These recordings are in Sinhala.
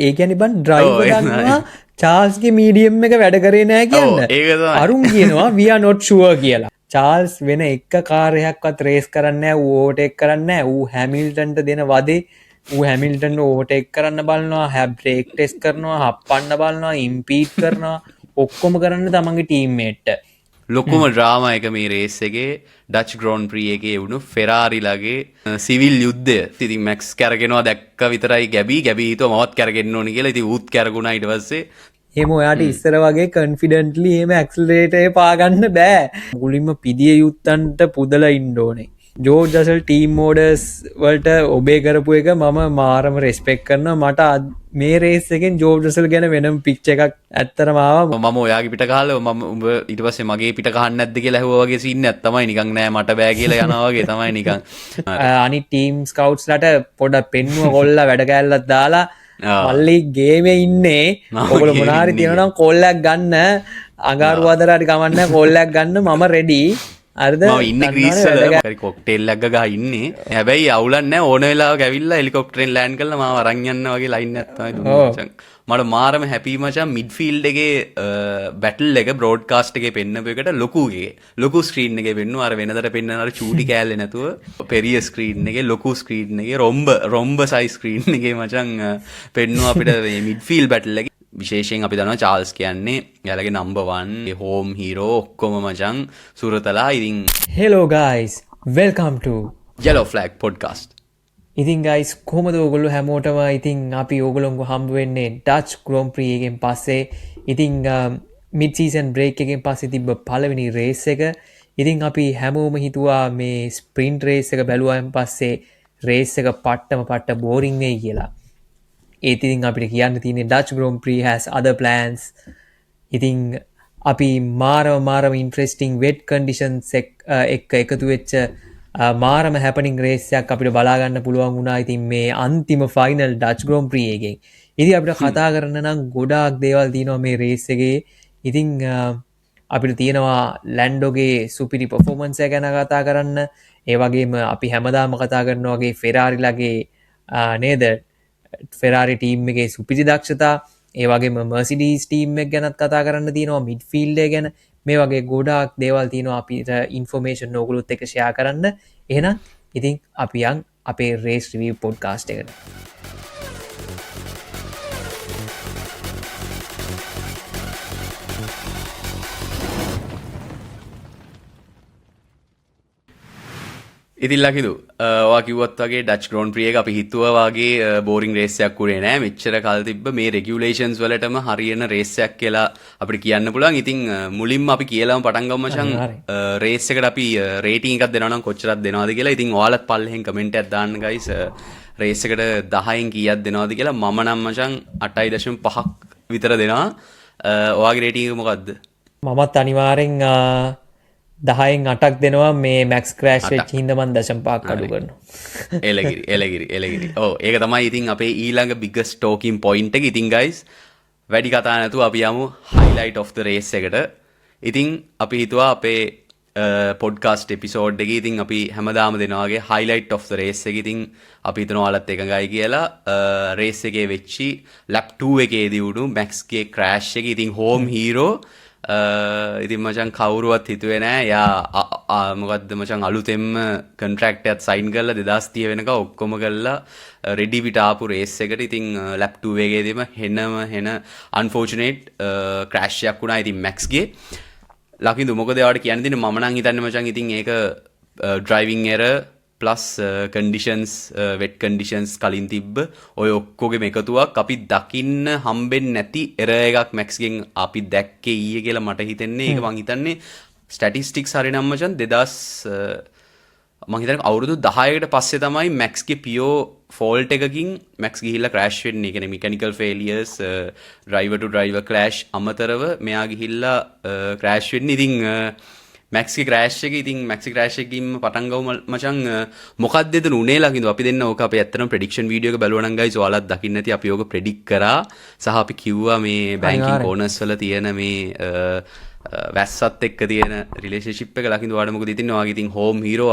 ඒ කියන්නේ බන් ඩ්‍රයිවර් ගන්නවා චාල්ස්ගේ මීඩියම් එක වැඩ කරේ නෑ කියන්න. අරුන් කියනවා we are not sure කියලා. චාල්ස් වෙන එක කාර්යයක්වත් රේස් කරන්නේ නැහැ. ඌ ඕවර්ටේක් කරන්නේ නැහැ. ඌ හැමිල්ටන්ට දෙන වදේ ඌ හැමිල්ටන් ඕවර්ටේක් කරන්න බලනවා, බ්‍රේක් ටෙස්ට් කරනවා, හප්පන්න බලනවා, ඉම්පීඩ් කරනවා, ඔක්කොම කරන්න තමන්ගේ ටීම්මේට්ට. ලොකුම ඩ්‍රාමා එක මේ රේස් එකේ ඩච් ග්‍රෝන් ප්‍රී එකේ වුණු ෆෙරාරිලගේ සිවිල් යුද්ධය. ඉතින් මැක්ස් කැරගෙනවා දැක්ක විතරයි ගැබි හිතුවා මවත් කැරගෙන්න ඕනි කියලා. ඉතින් ඌත් කැරගුණා ඊට පස්සේ. එහෙම ඔයාට ඉස්සර වගේ කන්ෆිඩන්ට්ලි එහෙම ඇක්සලරේටර් එක පාගන්න බෑ. මුලින්ම පිදිය යුත්තන්ට පුදලා ඉන්න ඕනේ. ජෝර්ජ් රසල් ටීම් ඕඩර්ස් වලට ඔබේ කරපු එක මම මාරම රෙස්පෙක්ට් කරනවා. මට මේ රේස් එකෙන් ජෝර්ජ් රසල් ගැන වෙනම පිච් එකක් ඇත්තටම ආවා. මම ඔයාගේ පිට ගහලා මම උඹ ඊට පස්සේ මගේ පිට ගහන්න නැද්ද කියලා ඇහුවා වගේ සීන් එකක් තමයි. නිකන් නෑ මට බෑ කියලා යනවා වගේ තමයි නිකන්. අනිත් ටීම් ස්කවුට්ස්ලට පොඩක් පෙන්නුව කොල්ලා වැඩ කෑල්ලක් දාලා මල්ලි ගේමේ ඉන්නේ. ඔගොල්ලෝ මොනාරි තියෙනවා නම් කෝල්ලයක් ගන්න. අඟහරු අදරට ගමන්න කෝල්ලයක් ගන්න මම රෙඩි. හරිද? මම ඉන්නේ ග්‍රීස් වල හරි කොක්ටේල් එකක් ගහ ඉන්නේ. හැබැයි අවුලක් නැහැ. ඕන වෙලාවක ඇවිල්ලා හෙලිකොප්ටරෙන් ලෑන්ඩ් කරලා මාව අරන් යන්න වගේ ලයින් එකක් තමයි දුන්නේ මචං. මට මාරම හැපි මචං මිඩ්ෆීල්ඩ් එකේ බැටල් එක බ්‍රෝඩ්කාස්ට් එකේ පෙන්නපු එකට ලොකු ස්ක්‍රීන් එකේ පෙන්නුවා. අර වෙනදට පෙන්නන අර චූටි කෑල්ලේ නැතුව පෙරිය ස්ක්‍රීන් එකේ ලොකු ස්ක්‍රීන් එකේ රොම්බ සයිස් ස්ක්‍රීන් එකේ මචං පෙන්නුවා අපිට මේ මිඩ්ෆීල්ඩ් බැටල් එකේ. විශේෂයෙන් අපි දන්නවා චාල්ස් කියන්නේ එයාලගේ නම්බර් 1 හෝම් හීරෝ ඔක්කොම මචං සුරතලා. ඉතින් hello guys, welcome to Yellow Flag podcast. ඉතින් guys කොහමද ඔයගොල්ලෝ හැමෝටම ඉතින් අපි ඔයගොල්ලෝව හම්බ වෙන්නේ ඩච් ග්‍රෝන් ප්‍රී එකෙන් පස්සේ. ඉතින් මිඩ් සීසන් බ්‍රේක් එකෙන් පස්සේ තිබ්බ පළවෙනි රේස් එක. ඉතින් අපි හැමෝම හිතුවා මේ ස්ප්‍රින්ට් රේස් එක බැලුවාන් පස්සේ රේස් එක පට්ට බෝරින් වෙයි කියලා. ඒත් ඉතින් අපිට කියන්න තියෙන්නේ Dutch grown ප්‍රී has other plans. ඉතින් අපි මාරම ඉන්ට්‍රෙස්ටිං වෙට් කන්ඩිෂන්ස් එක්ක එකතු වෙච්ච මාරම හැපනින් රේස් එකක් අපිට බලා ගන්න පුළුවන් වුණා. ඉතින් මේ අන්තිම ෆයිනල් ඩච් ග්‍රෝන් ප්‍රී එකෙන්. ඉතින් අපිට කතා කරන්න නම් ගොඩාක් දේවල් තියෙනවා මේ රේස් එකේ. ඉතින් අපිට තියෙනවා ලැන්ඩෝගේ සුපිරි පර්ෆෝමන්ස් එක ගැන කතා කරන්න. ඒ වගේම අපි හැමදාම කතා කරනවා වගේ ෆෙරාරිලගේ නේද ෆෙරාරි ටීම් එකේ සුපිරි දක්ෂතා. ඒ වගේම මර්සිඩීස් ටීම් එක ගැනත් කතා කරන්න තියෙනවා. මිඩ්ෆීල්ඩ් එක ගැන මේ වගේ ගොඩාක් දේවල් තියෙනවා අපිට ඉන්ෆෝමේෂන් ඕගොල්ලොත් එක්ක ෂෙයා කරන්න. එහෙනම් ඉතින් අපි යන් අපේ රේස් රිවිව් පොඩ්කාස්ට් එකට. ඉතින් ලකිදු ඔයා කිව්වත් වගේ ඩච් ග්‍රෝන් ප්‍රී එක අපි හිතුවා වගේ බෝරින් රේස් එකක් උනේ නෑ. මෙච්චර කල් තිබ්බ මේ රෙගියුලේෂන්ස් වලටම හරියන රේස් එකක් කියලා අපිට කියන්න පුළුවන්. ඉතින් මුලින්ම අපි කියලාම පටන් ගමු මචං. රේස් එකට අපි රේටින් එකක් දෙනවා නම් කොච්චරක් දෙනවද කියලා. ඉතින් ඔයාලත් පල්ලෙහෙන් කමෙන්ට් එකක් දාන්න guys. රේස් එකට 10න් කීයක් දෙනවද කියලා. මම නම් මචං 8.5ක් විතර දෙනවා. ඔයාගේ රේටින් එක මොකද්ද? මමත් අනිවාර්යෙන් 10න් 8ක් දෙනවා. මේ මැක්ස් ක්‍රෑෂ් වෙච්ච හින්දා මම 0.5ක් අඩු කරනවා. එලගිරි. ඔව් ඒක තමයි ඉතින් අපේ ඊළඟ biggest talking point එක. ඉතින් guys වැඩි කතා නැතුව අපි යමු highlight of the race එකට. ඉතින් අපි හිතුවා අපේ podcast episode එකේ ඉතින් අපි හැමදාම දෙනවා වගේ highlight of the race එක. ඉතින් අපි හිතනවා ඔයාලත් එකඟයි කියලා. race එකේ වෙච්චි lap 2 එකේදී වුණු max ගේ crash එක. ඉතින් home hero ඉතින් මචං කවුරුවත් හිතුවේ නෑ යා මොකද්ද මචං අලුතෙන්ම කොන්ට්‍රැක්ට් එකක් සයින් කරලා 2030 වෙනකම් ඔක්කොම කරලා රෙඩි පිට ආපු රේස් එකට. ඉතින් ලැප් 2 එකේදීම හෙන අන්ෆෝචුනේට් ක්‍රෑෂ් එකක් වුණා. ඉතින් මැක්ස් ගේ ලකින්දු මොකද එයාට කියන්න දෙන්නේ මම නම් හිතන්නේ මචං ඉතින් ඒක driving error plus conditions wet conditions කලින් තිබ්බ ඔය ඔක්කොගෙම එකතුවක් අපි දකින්න හම්බෙන්නේ නැති එරර් එකක් මැක්ස්ගෙන් අපි දැක්කේ ඊයේ කියලා මට හිතෙන්නේ. ඒක මං හිතන්නේ ස්ටැටිස්ටික්ස් හරිනම් මචං 2000 මං හිතන්නේ අවුරුදු 10කට පස්සේ තමයි මැක්ස්ගේ පියෝ ෆෝල්ට් එකකින් මැක්ස් ගිහිල්ලා ක්‍රෑෂ් වෙන්නේ. ඒ කියන්නේ මෙකැනිකල් ෆේලියර්ස් ඩ්‍රයිවර් ටු ඩ්‍රයිවර් ක්ලෑෂ් අමතරව මෙයා ගිහිල්ලා ක්‍රෑෂ් වෙන්නේ. ඉතින් මැක්ස්ගේ ක්‍රෑෂ් එක ඉතින් මැක්ස් ක්‍රෑෂ් එකකින්ම පටන් ගමු මචං. මොකක්ද එතන උනේ ලකින්දු අපි දෙන්න ඕක අපේ ඇත්තටම ප්‍රෙඩික්ෂන් වීඩියෝ එක බලුවා නම් ගයිස් ඔයාලත් දකින්න නැති අපි ඕක ප්‍රෙඩික්ට් කරා සහ අපි කිව්වා මේ බැංකින් කෝනර්ස් වල තියෙන මේ වැස්සත් එක්ක තියෙන රිලේෂන්ෂිප් එක ලකින්දු ඔයාලට මොකද හිතෙන්නේ? ඔයාගේ ඉතින් හෝම් හීරෝ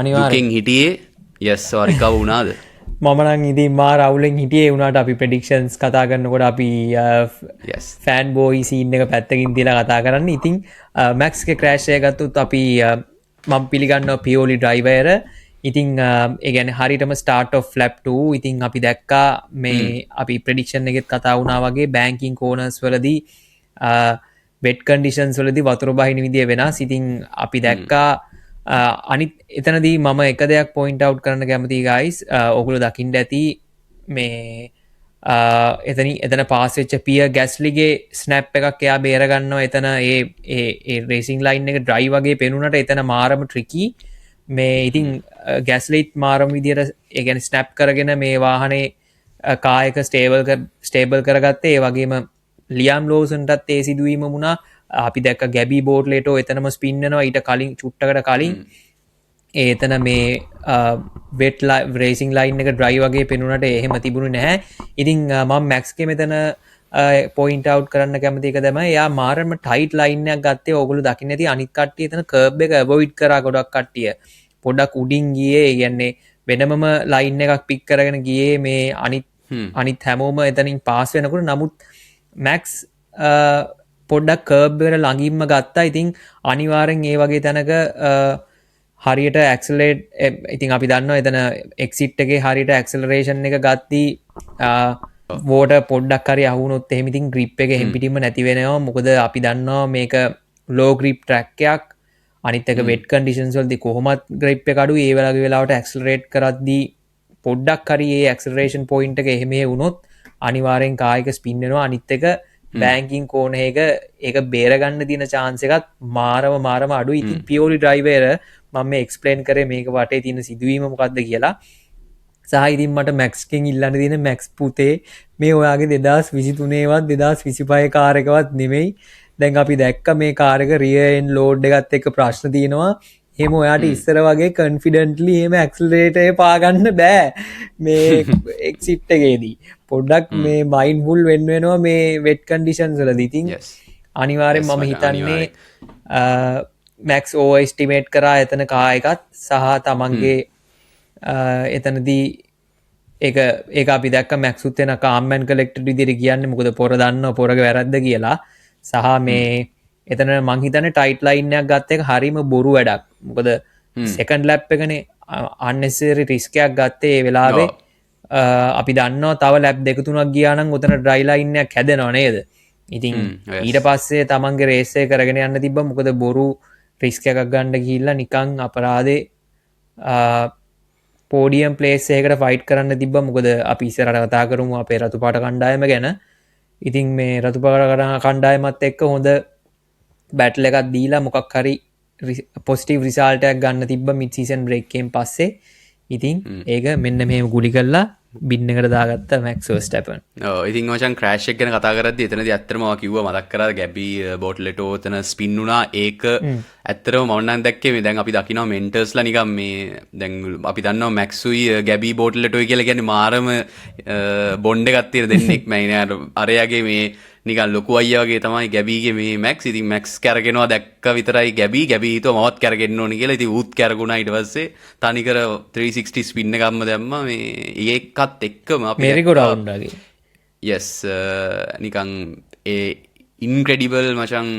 දුකෙන් හිටියේ. යස් සෝරි කව වුණාද? මමනං ඉදි මා රවුලෙන් හිටියේ වුණට අපි ප්‍රඩික්ෂන්ස් කතා කරන්නකොට අපි yes ෆෑන් බෝයි සීන් එක පැත්තකින් තිලා කතා කරන්න ඉතින් මැක්ස්ක ක්‍රෑශය ගත්තුත් අපි මම් පිළිගන්න පියෝලි ඩ්‍රයිවර ඉතිං ඒගැන හරිටම ස්ටාර්ට ෆලප් ඉතින් අපි දැක්කා මේ අපි ප්‍රඩික්ෂන් එකෙත් කතා වුණා වගේ බෑංකින් කෝනස් වලදී වෙට් කන්ඩිෂන්ස් වලදි වතුර බහිනි විදිිය වෙන සිතින් අපි දැක්කා අනිත් එතනදී මම එක දෙයක් පොයින්ට අව් කරන්න කැමති ගයිස් ඔගුලු දකිින්ට ඇති මේ එතන පාසච්ච පිය ගැස්ලිගේ ස්නැප් එකක් එයා බේරගන්නවා එතන ඒ රේසිං ලයින් එක ඩ්‍රයි වගේ පෙනුනට එතන මාරම ට්‍රිකී මේ ඉතින් ගැස්ලිත් මාරම විදියට ඒගැන ස්නැප් කරගෙන මේ වාහනේ කායක ස්ටේබල් කරගත්තේ ඒ වගේම ලියම් ලෝසන්ටත් ඒ සිදුවීම මුණා අපි දැක් ගැබි බෝට්ලේටෝ එතනම ස්පින්නනවා ඊට කලින් චුට්ටකට කලින් ඒතන මේ වෙට්ලා රේසිං ලයින් එක ඩ්‍රයි වගේ පෙනුනට එහෙම තිබුණු නැහැ ඉතිං මම මැක්ස්ක මෙතන පොයින්ට අව් කරන්න කැමති එක දම යා මාරම ටයිට් ලයින්නයක් ගත්තේ ඔගුලු දකි නැති අනිකට්ටිය තන කර්බ් එක බොයිට් කර ගොඩක් කට්ටිය පොඩක් උඩින් ගියේ කියන්නේ වෙනමම ලයින්න එකක් පික් කරගෙන ගියේ මේ අනිත් හැමෝම එතනින් පාස් වෙනකුට නමුත් මැක්ස් පොඩ්ඩක් කර්බ්වර ළඟින්ම ගත්තා ඉතිං අනිවාරෙන් ඒ වගේ තැනක හරියට ඇක්සලේට් ඉතින් අපි දන්න එතන එක්සිට්ගේ හරිට ඇක්සලරේෂන් එක ගත්දී වෝට පොඩ්ඩක් හරි අහුනොත් එහෙමිතින් ග්‍රිප් එක හෙම්පිටිම නැතිවෙනවා මොකද අපි දන්නවා මේක ලෝ ග්‍රිප් ට්‍රැක්කයක් අනිතක වෙට කන්ඩිෂන්ස්වල්දි කොහොමත් ග්‍රිප් එකඩු ඒ වලගේ වෙලාවට ඇක්සලරේට් කරද්දී පොඩ්ඩක් හරි ඒ ඇක්සලරේෂන් පොයින්ට එක එහෙමේ වුණොත් අනිවාරෙන් කායක ස්පින්නවා අනිත් එක බෑංකින් කෝනයක ඒක බේරගන්න තින චාන්සකත් මාරම අඩු ඉතින් පියෝලි ඩ්‍රයිවර මම එක්ස්පලේන් කරේ මේක වටේ තින සිදුවීම මොකක්ද කියලා සාහිතින් මට මැක්ස්කෙන් ඉල්ලන්න දින මැක්ස් පුතේ මේ ඔයාගේ 2023වත් 2025 කාරකවත් නෙමෙයි දැන් අපි දැක්ක මේ කාරක රියෙන් ලෝඩ් එකත් එක්ක ප්‍රශ්න තියෙනවා එහෙම ඔයාට ඉස්සර වගේ කන්ෆිඩන්ට්ලි එහෙම ඇක්සලරේටර් පාගන්න බෑ මේ එක්සිට් එකේදී පොඩ්ඩක් මේ මයින්ඩ්ෆුල් වෙනවා මේ වෙට් කන්ඩිෂන්ස් වලදී ඉතින් අනිවාර්යෙන් මම හිතන්නේ මැක්ස් ඕ එස්ටිමේට් කරා එතන කායකත් සහ තමන්ගේ එතනදී ඒ අපි දැක් මැක්සුත්තෙන කාම්මන් කලෙක්ට විදිරි කියන්න මොකද පොර දන්න පොරග වැරද්ද කියලා සහ මේ එතන මංහිතන ටයිට් ලයින්නයක් ගත්ත එක හරිම බොරු වැඩක් මොකද සෙකන්ඩ් ලැප් එකනේ අන්නෙසරි රිස්කයක් ගත්තේ ඒ වෙලාවේ අපි දන්න තව ලැබ් දෙකතුනක් ගියානන් උතන ඩ්‍රයිලයින්නයක් හැද නොනේද ඉතින් ඊට පස්සේ තමන්ගේ රේසේ කරගෙන යන්න තිබ මොකද බොරු රිස්ක එකක් ගණ්ඩ ගිල්ල නිකං අපරාදේ පෝඩියම් පලේසේකට ෆයිට් කරන්න තිබ මොකද අපි ඉස්සරට කතා කරමු අපේ රතු පාට කණ්ඩායම ගැන ඉතින් මේ රතු පාට කරන කණ්ඩායමත් එක්ක හොඳ බැට්ල එකත් දීලා මොකක් හරි පොස්ටිව් රිසාල්ටයක් ගන්න තිබ මිත්සිසන් බ්‍රේක්කෙන් පස්සේ ඉතින් ඒක මෙන්න මෙම ගුලි කරලා බින්නකට දාගත්ත මැක්ස්ෝස්ටපන් ඉතින් ෝචන් ක්‍රේෂක් ගැන කතා කරද එතන ඇත්තරම කිව මදක් කර ගැබි බෝට්ලටෝ තන ස්පින්නුනා ඒක ඇත්තර මවන්නන් දැක්කේ මේ දැන් අපි දකිනවා මෙන්ටර්ස්ල නිකම් මේ දැන් අපි දන්නවා මැක්සුයි ගැබි බෝට්ලටෝ කියල ගැන මාරම බොන්්ඩ ගත්තර දෙන්නෙක් මයින අරයාගේ මේ නිකන් ලොකු අයියාගේ තමයි ගැබීගේ මේ මැක්ස් ඉතින් මැක්ස් කැරගෙනවා දැක්ක විතරයි ගැබී හිතුව මවත් කැරගෙන්න ඕනි කියලා ඉතින් ඌත් කැරගුණා ඊට පස්සේ තනිකර 360 ස්පින් එකක්ම දැම්මා මේ ඒකත් එක්කම අපි මේරිකෝ රවුන්ඩ්ගේ yes නිකන් ඒ ඉන්ක්‍රෙඩිබල් මචං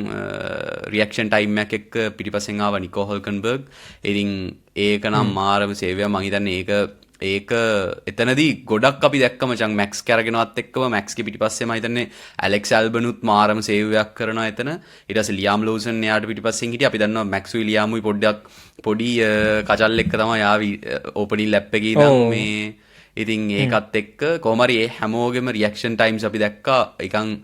රියක්ෂන් ටයිම් එකක් එක්ක පිටිපස්සෙන් ආව නිකෝ හොල්කන්බර්ග් ඉතින් ඒක නම් මාරම සේවයක් මං හිතන්නේ ඒක එතනදී ගොඩක් අපි දැක්කම චං මැක්ස් කැරගෙනවත් එක්කම මැක්ස් ගේ පිටිපස්සේ මම හිතන්නේ ඇලෙක්ස් ඇල්බනුත් මාරම සේවයක් කරනවා එතන ඊට පස්සේ ලියාම් ලෝසන් එයාට පිටිපස්සෙන් හිටියා අපි දන්නවා මැක්ස්ුයි ලියාමුයි පොඩ්ඩක් පොඩි කචල් එක්ක තමයි යාවි ඕපනින් ලැප් එකේ ඉඳන් මේ ඉතින් ඒකත් එක්ක කොහොම හරි ඒ හැමෝගෙම රියැක්ෂන් ටයිම්ස් අපි දැක්කා එකන්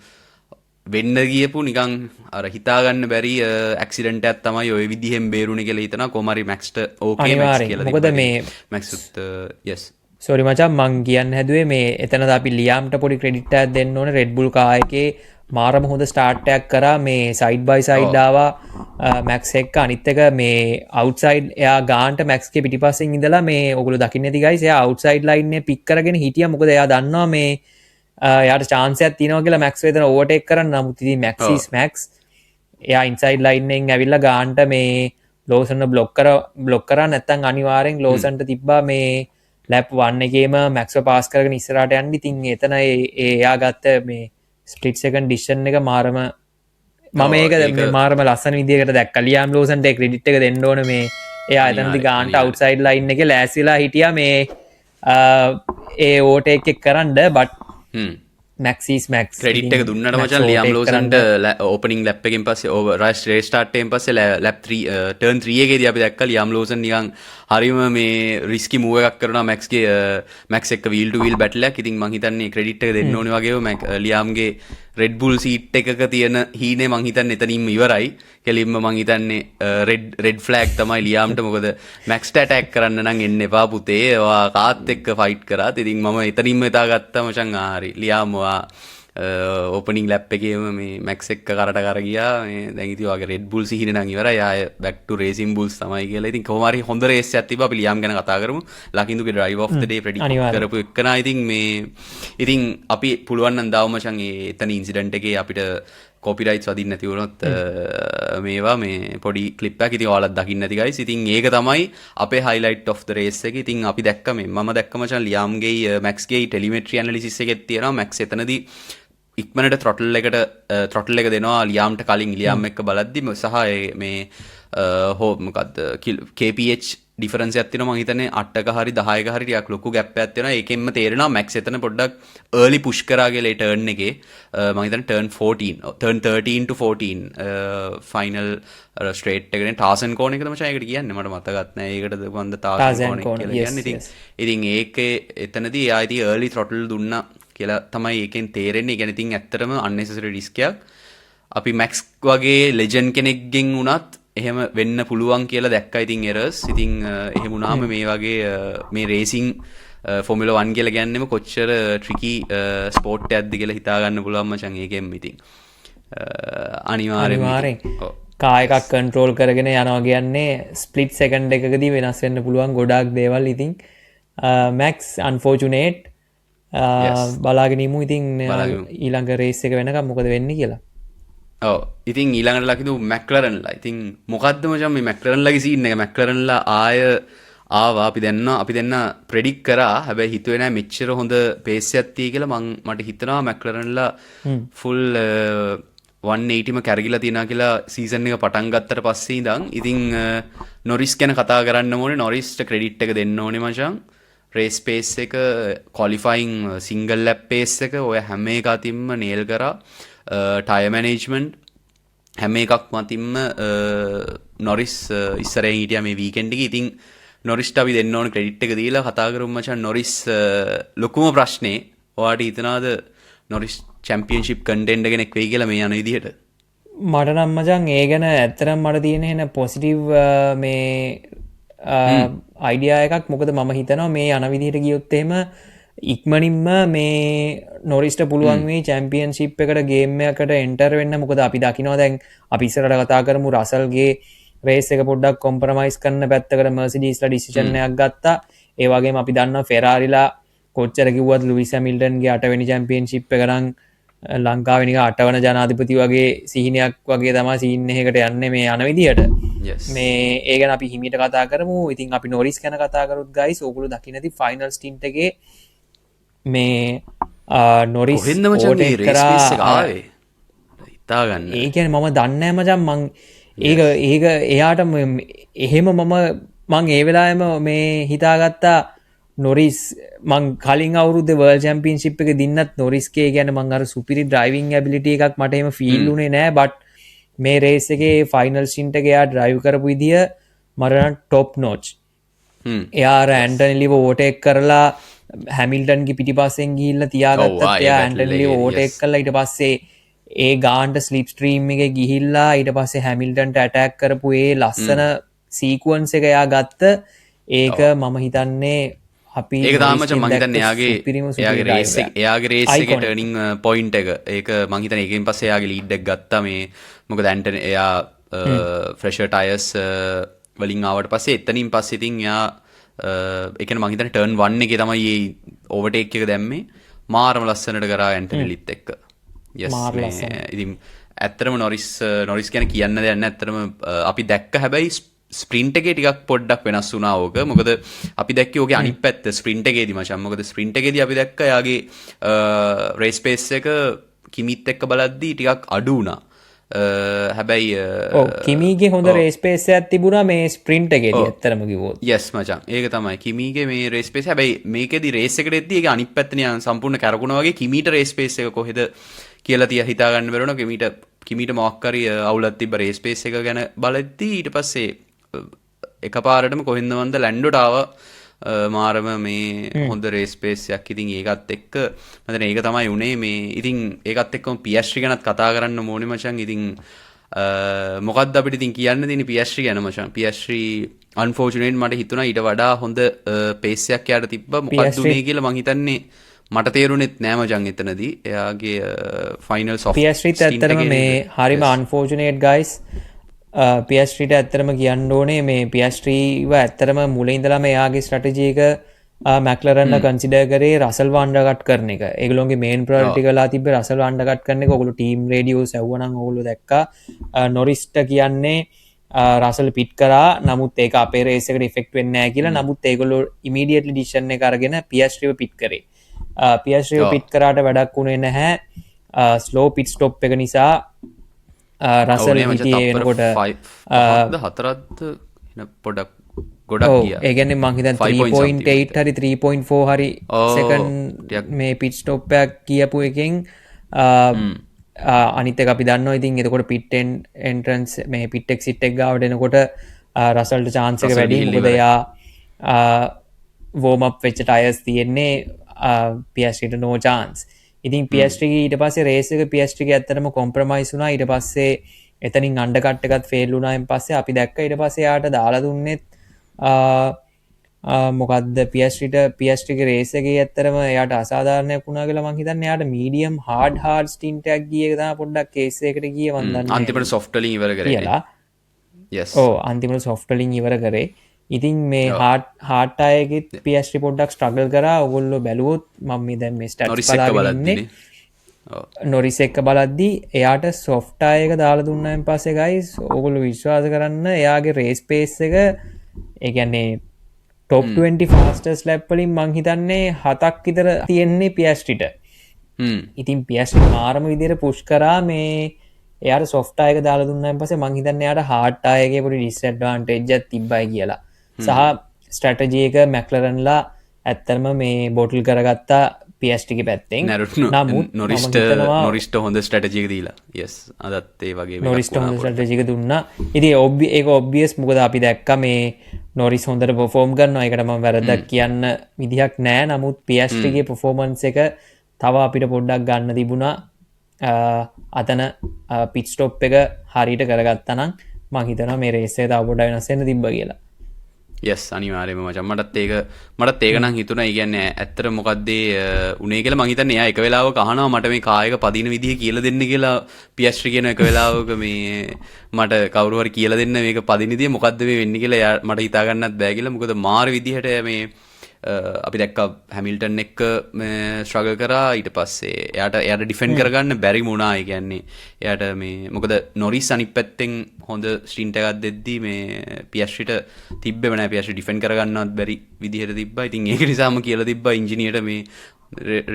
වෙන්න ගියපු නිකන් අර හිතාගන්න බැරි ඇක්සිඩන්ට් එකක් තමයි ওই විදිහෙන් බේරුණේ කියලා හිතනවා කොහොම හරි මැක්ස්ට ඕකේ මැක්ස් කියලා මොකද මේ මැක්ස්ුත් yes සෝරි මචං මං කියන්න හැදුවේ මේ එතනද අපි ලියාම්ට පොඩි ක්‍රෙඩිට් එකක් දෙන්න ඕනේ රෙඩ් බුල් කායකේ මාරම හොඳ ස්ටාර්ට් එකක් කරා මේ සයිඩ් බයි සයිඩ් ආවා මැක්ස් එක්ක අනිත් එක මේ අවුට්සයිඩ් එයා ගාන්ට මැක්ස් ගේ පිටිපස්සෙන් ඉඳලා මේ ඔයගොල්ලෝ දකින්න ඇති ගයිස් එයා අවුට්සයිඩ් ලයින් එක පික් කරගෙන හිටියා මොකද එයා දන්නවා මේ යාට චාන්සයක් තියෙනවා කියලා මැක්ස් වෙතන ඕවර්ටේක් කරන්න නමුත් ඉතින් මැක්සිස් මැක්ස් එයා ඉන්සයිඩ් ලයින් එකෙන් ඇවිල්ලා ගාන්ට මේ ලෝසන් බ්ලොක් කරා නැත්තම් අනිවාර්යෙන් ලෝසන්ට තිබ්බා මේ ලැප් වන්න එකේම මැක්ස්ව පාස් කරගෙන ඉස්සරට යන්න ඉතින් එතන එයා ගත්ත මේ ස්පලිට් සකන් ඩිෂන් එක මාරම මම ඒක මාරම ලස්සන විදිකට දැක් ලියම් ලෝසන්ට ක්‍රඩිට් එක දෙන්නඩෝන මේ එයා එතනති ගාන්ට අවට්සයිඩ් ලයින්න එක ලෑසිලා හිටිය මේ ඒ ඕට එක කරන්න බට් මැක්සිස් මැක් ක්‍රඩිට් එක දුන්නට මචන් ලියම් ලෝසන්ට ඕපනින් ලැප්පකින් පස්සේ ඕ රස් රේස්ටාට්ටයෙන් පස්සේ ලැප් ටර්න් 3 එකේදී අපි දැක්කා ලියම් ලෝසන් නිකන් හරිම මේ රිස්කි මූව් එකක් කරනවා මැක්ස්ගේ මැක්ස් එක්ක වීල් ටු වීල් බැටලයක්. ඉතින් මං හිතන්නේ ක්‍රෙඩිට් එක දෙන්න ඕනේ වගේම ලියම්ගේ රෙඩ් බුල් සීට් එකක තියෙන හීනේ මං හිතන්නේ එතනින්ම ඉවරයි. කෙලින්ම මං හිතන්නේ රෙඩ් ෆ්ලෑග් තමයි ලියම්ට. මොකද මැක්ස්ට ඇටැක් කරන්න නම් එන්න එපා පුතේ. ඔයා කාත් එක්ක ෆයිට් කරාත්. ඉතින් මම එතනින්ම එතා ගත්තා මචං ආරි ලියම් ඕපනින් ලැප් එකේම මේ මැක්ස් එක්ක කරට කර ගියා. මේ දැන් ඉතින් ඔයාගේ රෙඩ් බුල් සිහින නම් ඉවරයි. ආය බැක් ටු රේසින් බුල්ස් තමයි කියලා. ඉතින් කොහොම හරි හොඳ රේස් එකක් තිබ්බා. අපි ලියම් ගැන කතා කරමු. ලකින්දුගේ drive of the day predict කරපු එකනා. ඉතින් අපි පුළුවන් නම් දාව මචං එතන ඉන්සිඩන්ට් එකේ අපිට කොපිරයිට්ස් වදින්න නැති වුණොත් මේවා මේ පොඩි ක්ලිප් එකක් ඉතින් ඔයාලත් දකින්න ඇති guys. ඉතින් ඒක තමයි අපේ highlight of the race එක. ඉතින් අපි දැක්ක මේ මම දැක්ක මචං ලියම්ගේ මැක්ස්ගේ ටෙලිමෙට්‍රි ඇනලිසිස් එකෙත් තියෙනවා. මැක්ස් එතනදී ඉක්මනට ත්‍රොටල් එක දෙනවා ලියම්ට කලින් ලියම් එක්ක බලද්දිම සහ මේ හෝ මොකද්ද KPH ඩිෆරන්ස් එකක් තියෙනවා. මම හිතන්නේ 8ක හරි 10ක හරි ටිකක් ලොකු ગેප් එකක් තියෙනවා. ඒකෙන්ම තේරෙනවා මැක්ස් එතන පොඩ්ඩක් early push කරා කියලා ඒ ටර්න් එකේ. මම හිතන්නේ turn 13 to 14 final straight එකනේ ටාසන් කෝන් එකද මචං ඒකට කියන්නේ මට මතකත් නෑ. ඒකටද වන්ද ටාසන් කෝන් කියලා කියන්නේ. ඉතින් ඒකේ එතනදී ආ ඉතින් early throttle දුන්නා කියලා තමයි ඒකෙන් තේරෙන්නේ. ඒ කියන්නේ ඉතින් ඇත්තටම unnecessary risk එකක්. අපි මැක්ස් වගේ ලෙජන්ඩ් කෙනෙක්ගෙන් වුණත් එහෙම වෙන්න පුළුවන් කියලා දැක්කා. ඉතින් errors. ඉතින් එහෙම වුණාම මේ වගේ මේ රේසිං ෆෝමියුලා 1 කියලා කියන්නේම කොච්චර ට්‍රිකි ස්පෝර්ට් එකක්ද කියලා හිතා ගන්න පුළුවන් මචං ඒකෙන්. ඉතින් අනිවාර්යෙන් කාර් එකක් කන්ට්‍රෝල් කරගෙන යනවා කියන්නේ ස්ප්ලිට් සෙකන්ඩ් එකකදී වෙනස් වෙන්න පුළුවන් ගොඩාක් දේවල්. ඉතින් මැක්ස් අන්ෆෝචුනේට් බලාගෙනමු. ඉතින් ඊළඟ රේස් එක වෙනකම් මොකද වෙන්නේ කියලා. ඔව් ඉතින් ඊළඟට ලකිදු මැක්ලරන්ලා. ඉතින් මොකද්ද මචං මේ මැක්ලරන්ලාගේ සීන් එක? මැක්ලරන්ලා ආය ආවා. අපි දෙන්න ප්‍රෙඩික්ට් කරා. හැබැයි හිතුවේ නෑ මෙච්චර හොඳ පේස් එකක් තියෙයි කියලා. මට හිතනවා මැක්ලරන්ලා ෆුල් 180ම කැරගිලා තියෙනවා කියලා සීසන් එක පටන් ගත්තට පස්සේ ඉඳන්. ඉතින් නොරිස් ගැන කතා කරන්න ඕනේ. නොරිස්ට ක්‍රෙඩිට් එක දෙන්න ඕනේ මචං. රේස් පේස් එක ක්වොලිෆයිං සිංගල් ලැප් පේස් එක ඔය හැම එක අතින්ම නේල් කරා. ටයර් මැනේජ්මන්ට් හැම එකක් මතින්ම නොරිස් ඉස්සරහින් හිටියා මේ වීකෙන්ඩ් එකේ. ඉතින් නොරිස්ට අපි දෙන්න ඕන ක්‍රෙඩිට් එක දීලා කතා කරමු මචං. නොරිස් ලොකුම ප්‍රශ්නේ ඔයාට හිතනවාද නොරිස් චැම්පියන්ෂිප් කන්ටෙන්ඩර් කෙනෙක් වෙයි කියලා මේ යන විදිහට? මට නම් මචං ඒ ගැන ඇත්තටම මට තියෙන එන පොසිටිව් මේ අයිඩියා එකක්. මොකද මම හිතනවා මේ යන විදිහට ගියොත් එහෙම ඉක්මනින්ම මේ නොරිස්ට පුළුවන් මේ චැම්පියන්ෂිප් එකට ගේම් එකකට එන්ටර් වෙන්න. මොකද අපි දකිනවා දැන් අපි ඉස්සරහට කතා කරමු රසල්ගේ රේස් එක පොඩ්ඩක් කොම්ප්‍රොමයිස් කරන්න පැත්තකට මර්සිඩීස්ලා ඩිසිෂන් එකක් ගත්තා. ඒ වගේම අපි දන්නවා ෆෙරාරිලා කොච්චර කිව්වත් ලුයිස් හැමිල්ටන්ගේ 8 වෙනි චැම්පියන්ෂිප් එක නම් ලංකාවේ නිකන් 8 වන ජනාධිපති වගේ සිහිනයක් වගේ තමයි සීන් එකකට යන්නේ මේ යන විදිහට. මේ ඒ ගැන අපි හිමීට කතා කරමු. ඉතින් අපි නොරිස් ගැන කතා කරොත් ගයිස් ඕගොල්ලෝ දකින්නදී ෆයිනල් ස්ටින්ට් එකේ මේ නොරිස් ඕටේ කරා හිතා ගන්න. ඒ කියන්නේ මම දන්නේ නැහැ මචං. මං ඒක එයාට එහෙම මං ඒ වෙලාවෙම මේ හිතාගත්තා නොරිස් මං කලින් අවුරුද්දේ වර්ල්ඩ් චැම්පියන්ෂිප් එක දින්නත් නොරිස්ගේ කියන්නේ මං අර සුපිරි ඩ්‍රයිවිං ඇබිලිටි එකක් මට එහෙම ෆීල් උනේ නෑ. බට් මේ රේස් එකේ ෆයිනල් ස්ටින්ට් එක එයා ඩ්‍රයිව් කරපු විදිය මට නම් টොප් නොච්. එයා අර ඇන්ටනි ලිව ඕටේක් කරලා හැමිල්ටන්ගේ පිටිපස්සෙන් ගිහිල්ලා තියාගත්තත් එයා ඇන්ටනි ලිව ඕටේක් කරලා ඊට පස්සේ ඒ ගාන්ට ස්ලිප් ස්ට්‍රීම් එකේ ගිහිල්ලා ඊට පස්සේ හැමිල්ටන්ට ඇටැක් කරපු ඒ ලස්සන සීක්වන්ස් එක එයා ගත්ත. ඒක මම හිතන්නේ අපි ඒක තාම මචං මං හිතන්නේ එයාගේ රේස් එකේ ටර්නින් පොයින්ට් එක. ඒක මං හිතන්නේ ඒකෙන් පස්සේ එයාගේ ලීඩ් එක ගත්තා මේ. මොකද ඇන්ටනි එයා ෆ්‍රෙෂර් ටයර්ස් වලින් ආවට පස්සේ එතනින් පස්සේ ඉතින් එයා ඒ කියන්නේ මං හිතන්නේ ටර්න් 1 එකේ තමයි මේ ඕවර්ටේක් එක දැම්මේ. මාරම ලස්සනට කරා ඇන්ටනි ලිත් එක්ක. yes ඉතින් ඇත්තටම නොරිස් ගැන කියන්න දෙයක් නැහැ. ඇත්තටම අපි දැක්ක හැබැයි ස්ප්‍රින්ට් එකේ ටිකක් පොඩ්ඩක් වෙනස් වුණා ඕක. මොකද අපි දැක්කේ ඕකේ අනිත් පැත්ත ස්ප්‍රින්ට් එකේදී මචං. මොකද ස්ප්‍රින්ට් එකේදී අපි දැක්ක යාගේ රේස් පේස් එක කිමිත් එක්ක බලද්දී ටිකක් අඩු වුණා. හැබැයි කිමීගේ හොඳ රේස් පේස් එකක් තිබුණා මේ ස්ප්‍රින්ට් එකේදී ඇත්තටම කිව්වොත්. yes මචං. ඒක තමයි. කිමීගේ මේ රේස් පේස් හැබැයි මේකේදී රේස් එකට එද්දී ඒක අනිත් පැත්තනේ සම්පූර්ණ කරකුණා වගේ කිමීට රේස් පේස් එක කොහෙද කියලා හිතා ගන්න බැරුණා. කිමීට මොකක් හරි අවුලක් තිබ්බ රේස් පේස් එක ගැන බලද්දී ඊට පස්සේ එකපාරටම කොහෙන්ද වන්ද ලැන්ඩෝට ආවා මාරම මේ හොඳ රේස් පේස් එකක්. ඉතින් ඒකත් එක්ක මම ඒක තමයි උනේ මේ. ඉතින් ඒකත් එක්කම PS3 ගැනත් කතා කරන්න ඕනේ මචං. ඉතින් මොකක්ද අපිට ඉතින් කියන්න තියෙන්නේ PS3 ගැන මචං. PS3 unfortunately මට හිතුණා ඊට වඩා හොඳ පේස් එකක් යාට තිබ්බා. මොකක්ද උනේ කියලා මං හිතන්නේ මට තේරුණෙත් නෑ මචං එතනදී. එයාගේ ෆයිනල් සොෆ්ට් PS3 ඇත්තටම මේ හරිම unfortunate guys. PS3ට ඇත්තරම කියන්න ඕනේ මේ PS3 ඇත්තරම මුලින් ඉඳලාම එයාගේ ස්ට්‍රැටජි එක මැක්ලරන් කන්සිඩර් කරේ රසල් අන්ඩර්කට් කරන එක. ඒගොල්ලෝගේ මේන් ප්‍රයොරිටි කරලා තිබ්බේ රසල් අන්ඩර්කට් කරන එක. ඔයගොල්ලෝ ටීම් රේඩියෝ සැවුවනම් ඔයගොල්ලෝ දැක්කා නොරිස්ට කියන්නේ රසල් පිට් කරා. නමුත් ඒක අපේ රේස් එකට ඉෆෙක්ට් වෙන්නේ නැහැ කියලා. නමුත් ඒගොල්ලෝ ඉමීඩියට්ලි ඩිසිෂන් එක අරගෙන PS3 පිට් කරේ. PS3 පිට් කරාට වැඩක් වුණේ නැහැ. ස්ලෝ පිට් ස්ටොප් එක නිසා රසල් හිටියේ වෙනකොට හතරත් පොඩක් ගොඩක් ගියා. ඒ කියන්නේ මං හිතන්නේ 3.8 හරි 3.4 හරි සෙකන්ඩ් මේ පිට් ස්ටොප් එකක් කියපු එකෙන් අනිත් එක අපි දන්නවා. ඉතින් එතකොට පිට් එන්ට්‍රන්ස් මේ පිට් එක්සිට් එක ගාවට එනකොට රසල්ට chance එක වැඩි. මොකද එයා වෝම් අප් වෙච්ච ටයර්ස් තියෙන්නේ PS3ට no chance. ඉතින් PS3 ඊට පස්සේ රේස් එක PS3 එක ඇත්තටම කොම්ප්‍රොමයිස් වුණා. ඊට පස්සේ එතනින් අන්ඩර්කට් එකත් ෆේල් වුණායින් පස්සේ අපි දැක්ක ඊට පස්සේ යාට දාලා දුන්නෙත් මොකද්ද PS3 ගේ රේස් එකේ ඇත්තටම එයාට අසාධාරණයක් වුණා කියලා මං හිතන්නේ. එයාට මීඩියම් හાર્ඩ් ස්ටින්ට් එකක් ගියේ තමයි පොඩ්ඩක් කේස් එකකට ගියේ මං දන්නේ. අන්තිමට සොෆ්ට් වලින් ඉවර කරේ කියලා. yes. ඔව් අන්තිමට සොෆ්ට් වලින් ඉවර කරේ. ඉතින් මේ හාට් අයගෙත් PS3 පොඩ්ඩක් ස්ට්‍රගල් කරා. ඔයගොල්ලෝ බැලුවොත් මම මේ දැන් මේ ස්ටැට්ස් බලාගෙන ඉන්නේ. නොරිස් එක්ක බලද්දී එයාට සොෆ්ට් එක දාලා දුන්නායින් පස්සේ ගයිස් ඔයගොල්ලෝ විශ්වාස කරන්න එයාගේ රේස් පේස් එක ඒ කියන්නේ top 20 fastest lap වලින් මං හිතන්නේ 7ක් විතර තියෙන්නේ PS3ට. ඉතින් PS3 මාරම විදියට පුෂ් කරා මේ එයාට සොෆ්ට් එක දාලා දුන්නායින් පස්සේ මං හිතන්නේ එයාට හાર્ඩ් එකේ පොඩි ඩිස්ඇඩ්වාන්ටේජ් එකක් තිබ්බයි කියලා. සහ ස්ට්‍රැටජි එක මැක්ලරන්ලා ඇත්තටම මේ බොටල් කරගත්තා PS3 ගේ පැත්තෙන්. නමුත් නොරිස්ට හොඳ ස්ට්‍රැටජි එක දීලා. yes අදත් ඒ වගේ නොරිස්ට හොඳ ස්ට්‍රැටජි එක දුන්නා. ඉතින් ඒක ඔබ්වියස්. මොකද අපි දැක්කා මේ නොරිස් හොඳට පර්ෆෝම් කරනවා. ඒකට මම වැරද්දක් කියන්න විදිහක් නැහැ. නමුත් PS3 ගේ පර්ෆෝමන්ස් එක තව අපිට පොඩ්ඩක් ගන්න තිබුණා. අතන පිට් ස්ටොප් එක හරියට කරගත්තා නම් මම හිතනවා මේ රේස් එක තව පොඩ්ඩක් වෙනස් වෙන්න තිබ්බා කියලා. yes අනිවාර්යයෙන්ම මචං. මටත් ඒක නම් හිතුණා. ඒ කියන්නේ ඇත්තට මොකද්ද උනේ කියලා මං හිතන්නේ එයා එක වෙලාවක අහනවා මට මේ කායක පදින විදිහ කියලා දෙන්න කියලා. PS3 කියන එක වෙලාවක මේ මට කවුරු හරි කියලා දෙන්න මේක පදින විදිහ මොකද්ද මේ වෙන්නේ කියලා එයා මට හිතා ගන්නත් බෑ කියලා. මොකද මාර විදිහට මේ අපි දැක්කා හැමිල්ටන් එක්ක ස්ට්‍රගල් කරා. ඊට පස්සේ එයාට ඩිෆෙන්ඩ් කරගන්න බැරි වුණා. ඒ කියන්නේ එයාට මේ මොකද නොරිස් අනිත් පැත්තෙන් හොඳ ස්ටින්ට් එකක් දෙද්දී මේ PS3ට තිබ්බෙම නෑ. PS3 ඩිෆෙන්ඩ් කරගන්නවත් බැරි විදිහට තිබ්බා. ඉතින් ඒක නිසාම කියලා තිබ්බා ඉන්ජිනියර්ට මේ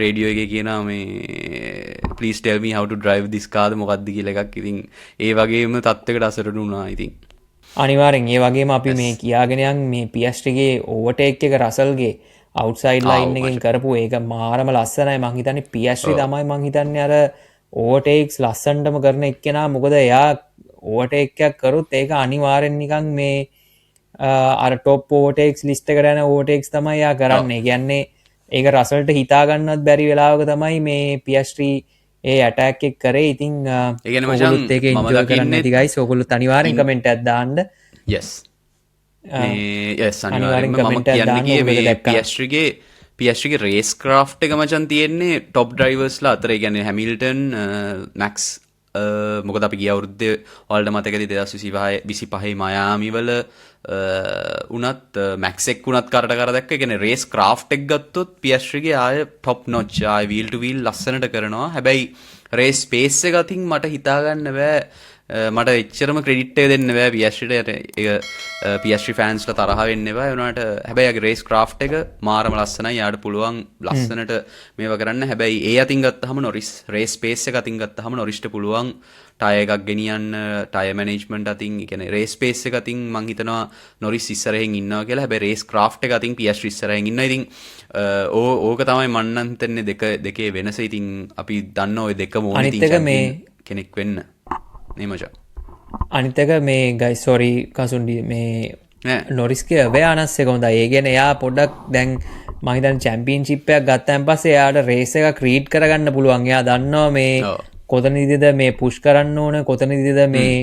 රේඩියෝ එකේ කියනවා මේ please tell me how to drive this car මොකද්ද කියලා එකක්. ඉතින් ඒ වගේම තත්ත්වයකට අසරණ වුණා. ඉතින් අනිවාර්යෙන් ඒ වගේම අපි මේ කියාගෙන යන් මේ PS3 ගේ ඕවර්ටේක් එක රසල්ගේ අවුට්සයිඩ් ලයින් එකෙන් කරපු ඒක මාරම ලස්සනයි. මං හිතන්නේ PS3 තමයි මං හිතන්නේ අර ඕවර්ටේක්ස් ලස්සනටම කරන එක්කෙනා. මොකද එයා ඕවර්ටේක් එකක් කරොත් ඒක අනිවාර්යෙන් නිකන් මේ අර টপ ඕවර්ටේක්ස් ලිස්ට් එකට යන ඕවර්ටේක්ස් තමයි එයා කරන්නේ. කියන්නේ ඒක රසල්ට හිතා ගන්නවත් බැරි වෙලාවක තමයි මේ PS3 ඒ ඇටැක් එක කරේ. ඉතින් ඔයගොල්ලොත් ඒක එන්ජොයි කරන්න ඇති ගයිස්. ඔයගොල්ලොත් අනිවාර්යෙන් කමෙන්ට් එකක් දාන්න. yes yes අනිවාර්යෙන්ම මම කියන්නේ මේ PS3 ගේ රේස් ක්‍රාෆ්ට් එක මචන් තියෙන්නේ টপ ඩ්‍රයිවර්ස්ලා අතර. ඒ කියන්නේ හැමිල්ටන් මැක්ස් මොකද අපි ගිය අවුරුද්දේ ඔයාලට මතකද 2025 මයාමි වල උනත් මැක්ස් එක් උනත් කරට කර දැක්ක. ඒ කියන්නේ රේස් ක්‍රාෆ්ට් එක ගත්තොත් PS3 ගේ ආය টপ නොච් ආය වීල් ටු වීල් ලස්සනට කරනවා. හැබැයි රේස් ස්පේස් එක අතින් මට හිතා ගන්න බෑ මට එච්චරම ක්‍රෙඩිට් එක දෙන්න බෑ පියස්ට්‍රිට ඒක පියස්ට්‍රි ෆෑන්ස්ලා තරහ වෙන්න එපා ඒ වුණාට හැබැයි යාගේ රේස් ක්‍රාෆ්ට් එක මාරම ලස්සනයි යාට පුළුවන් ලස්සනට මේවා කරන්න හැබැයි ඒ අතින් ගත්තාම නොරිස් රේස් ස්පේස් එක අතින් ගත්තාම නොරිස්ට පුළුවන් ටයර් එකක් ගෙනියන්න ටයර් මැනේජ්මන්ට් අතින් ඒ කියන්නේ රේස් ස්පේස් එක අතින් මං හිතනවා නොරිස් ඉස්සරහින් ඉන්නවා කියලා හැබැයි රේස් ක්‍රාෆ්ට් එක අතින් පියස්ට්‍රි ඉස්සරහින් ඉන්නවා ඉතින් ඕක තමයි මන් නම් හිතන්නේ දෙකේ වෙනස ඉතින් අපි දන්න ඔය දෙකම ඕනේ අනිත් එක මේ කෙනෙක් වෙන්න නේ මචං අනිත් එක මේ ගයිස් සෝරි කසුන්ඩි මේ නොරිස්ගේ අවයානස් එක හොඳයි ඒ කියන්නේ එයා පොඩ්ඩක් දැන් මම හිතන්නේ චැම්පියන්ෂිප් එකක් ගත්තාන් පස්සේ එයාට රේස් එක ක්‍රීඩ් කරගන්න පුළුවන් එයා දන්නවා මේ කොතනදීද මේ පුෂ් කරන්න ඕන කොතනදීද මේ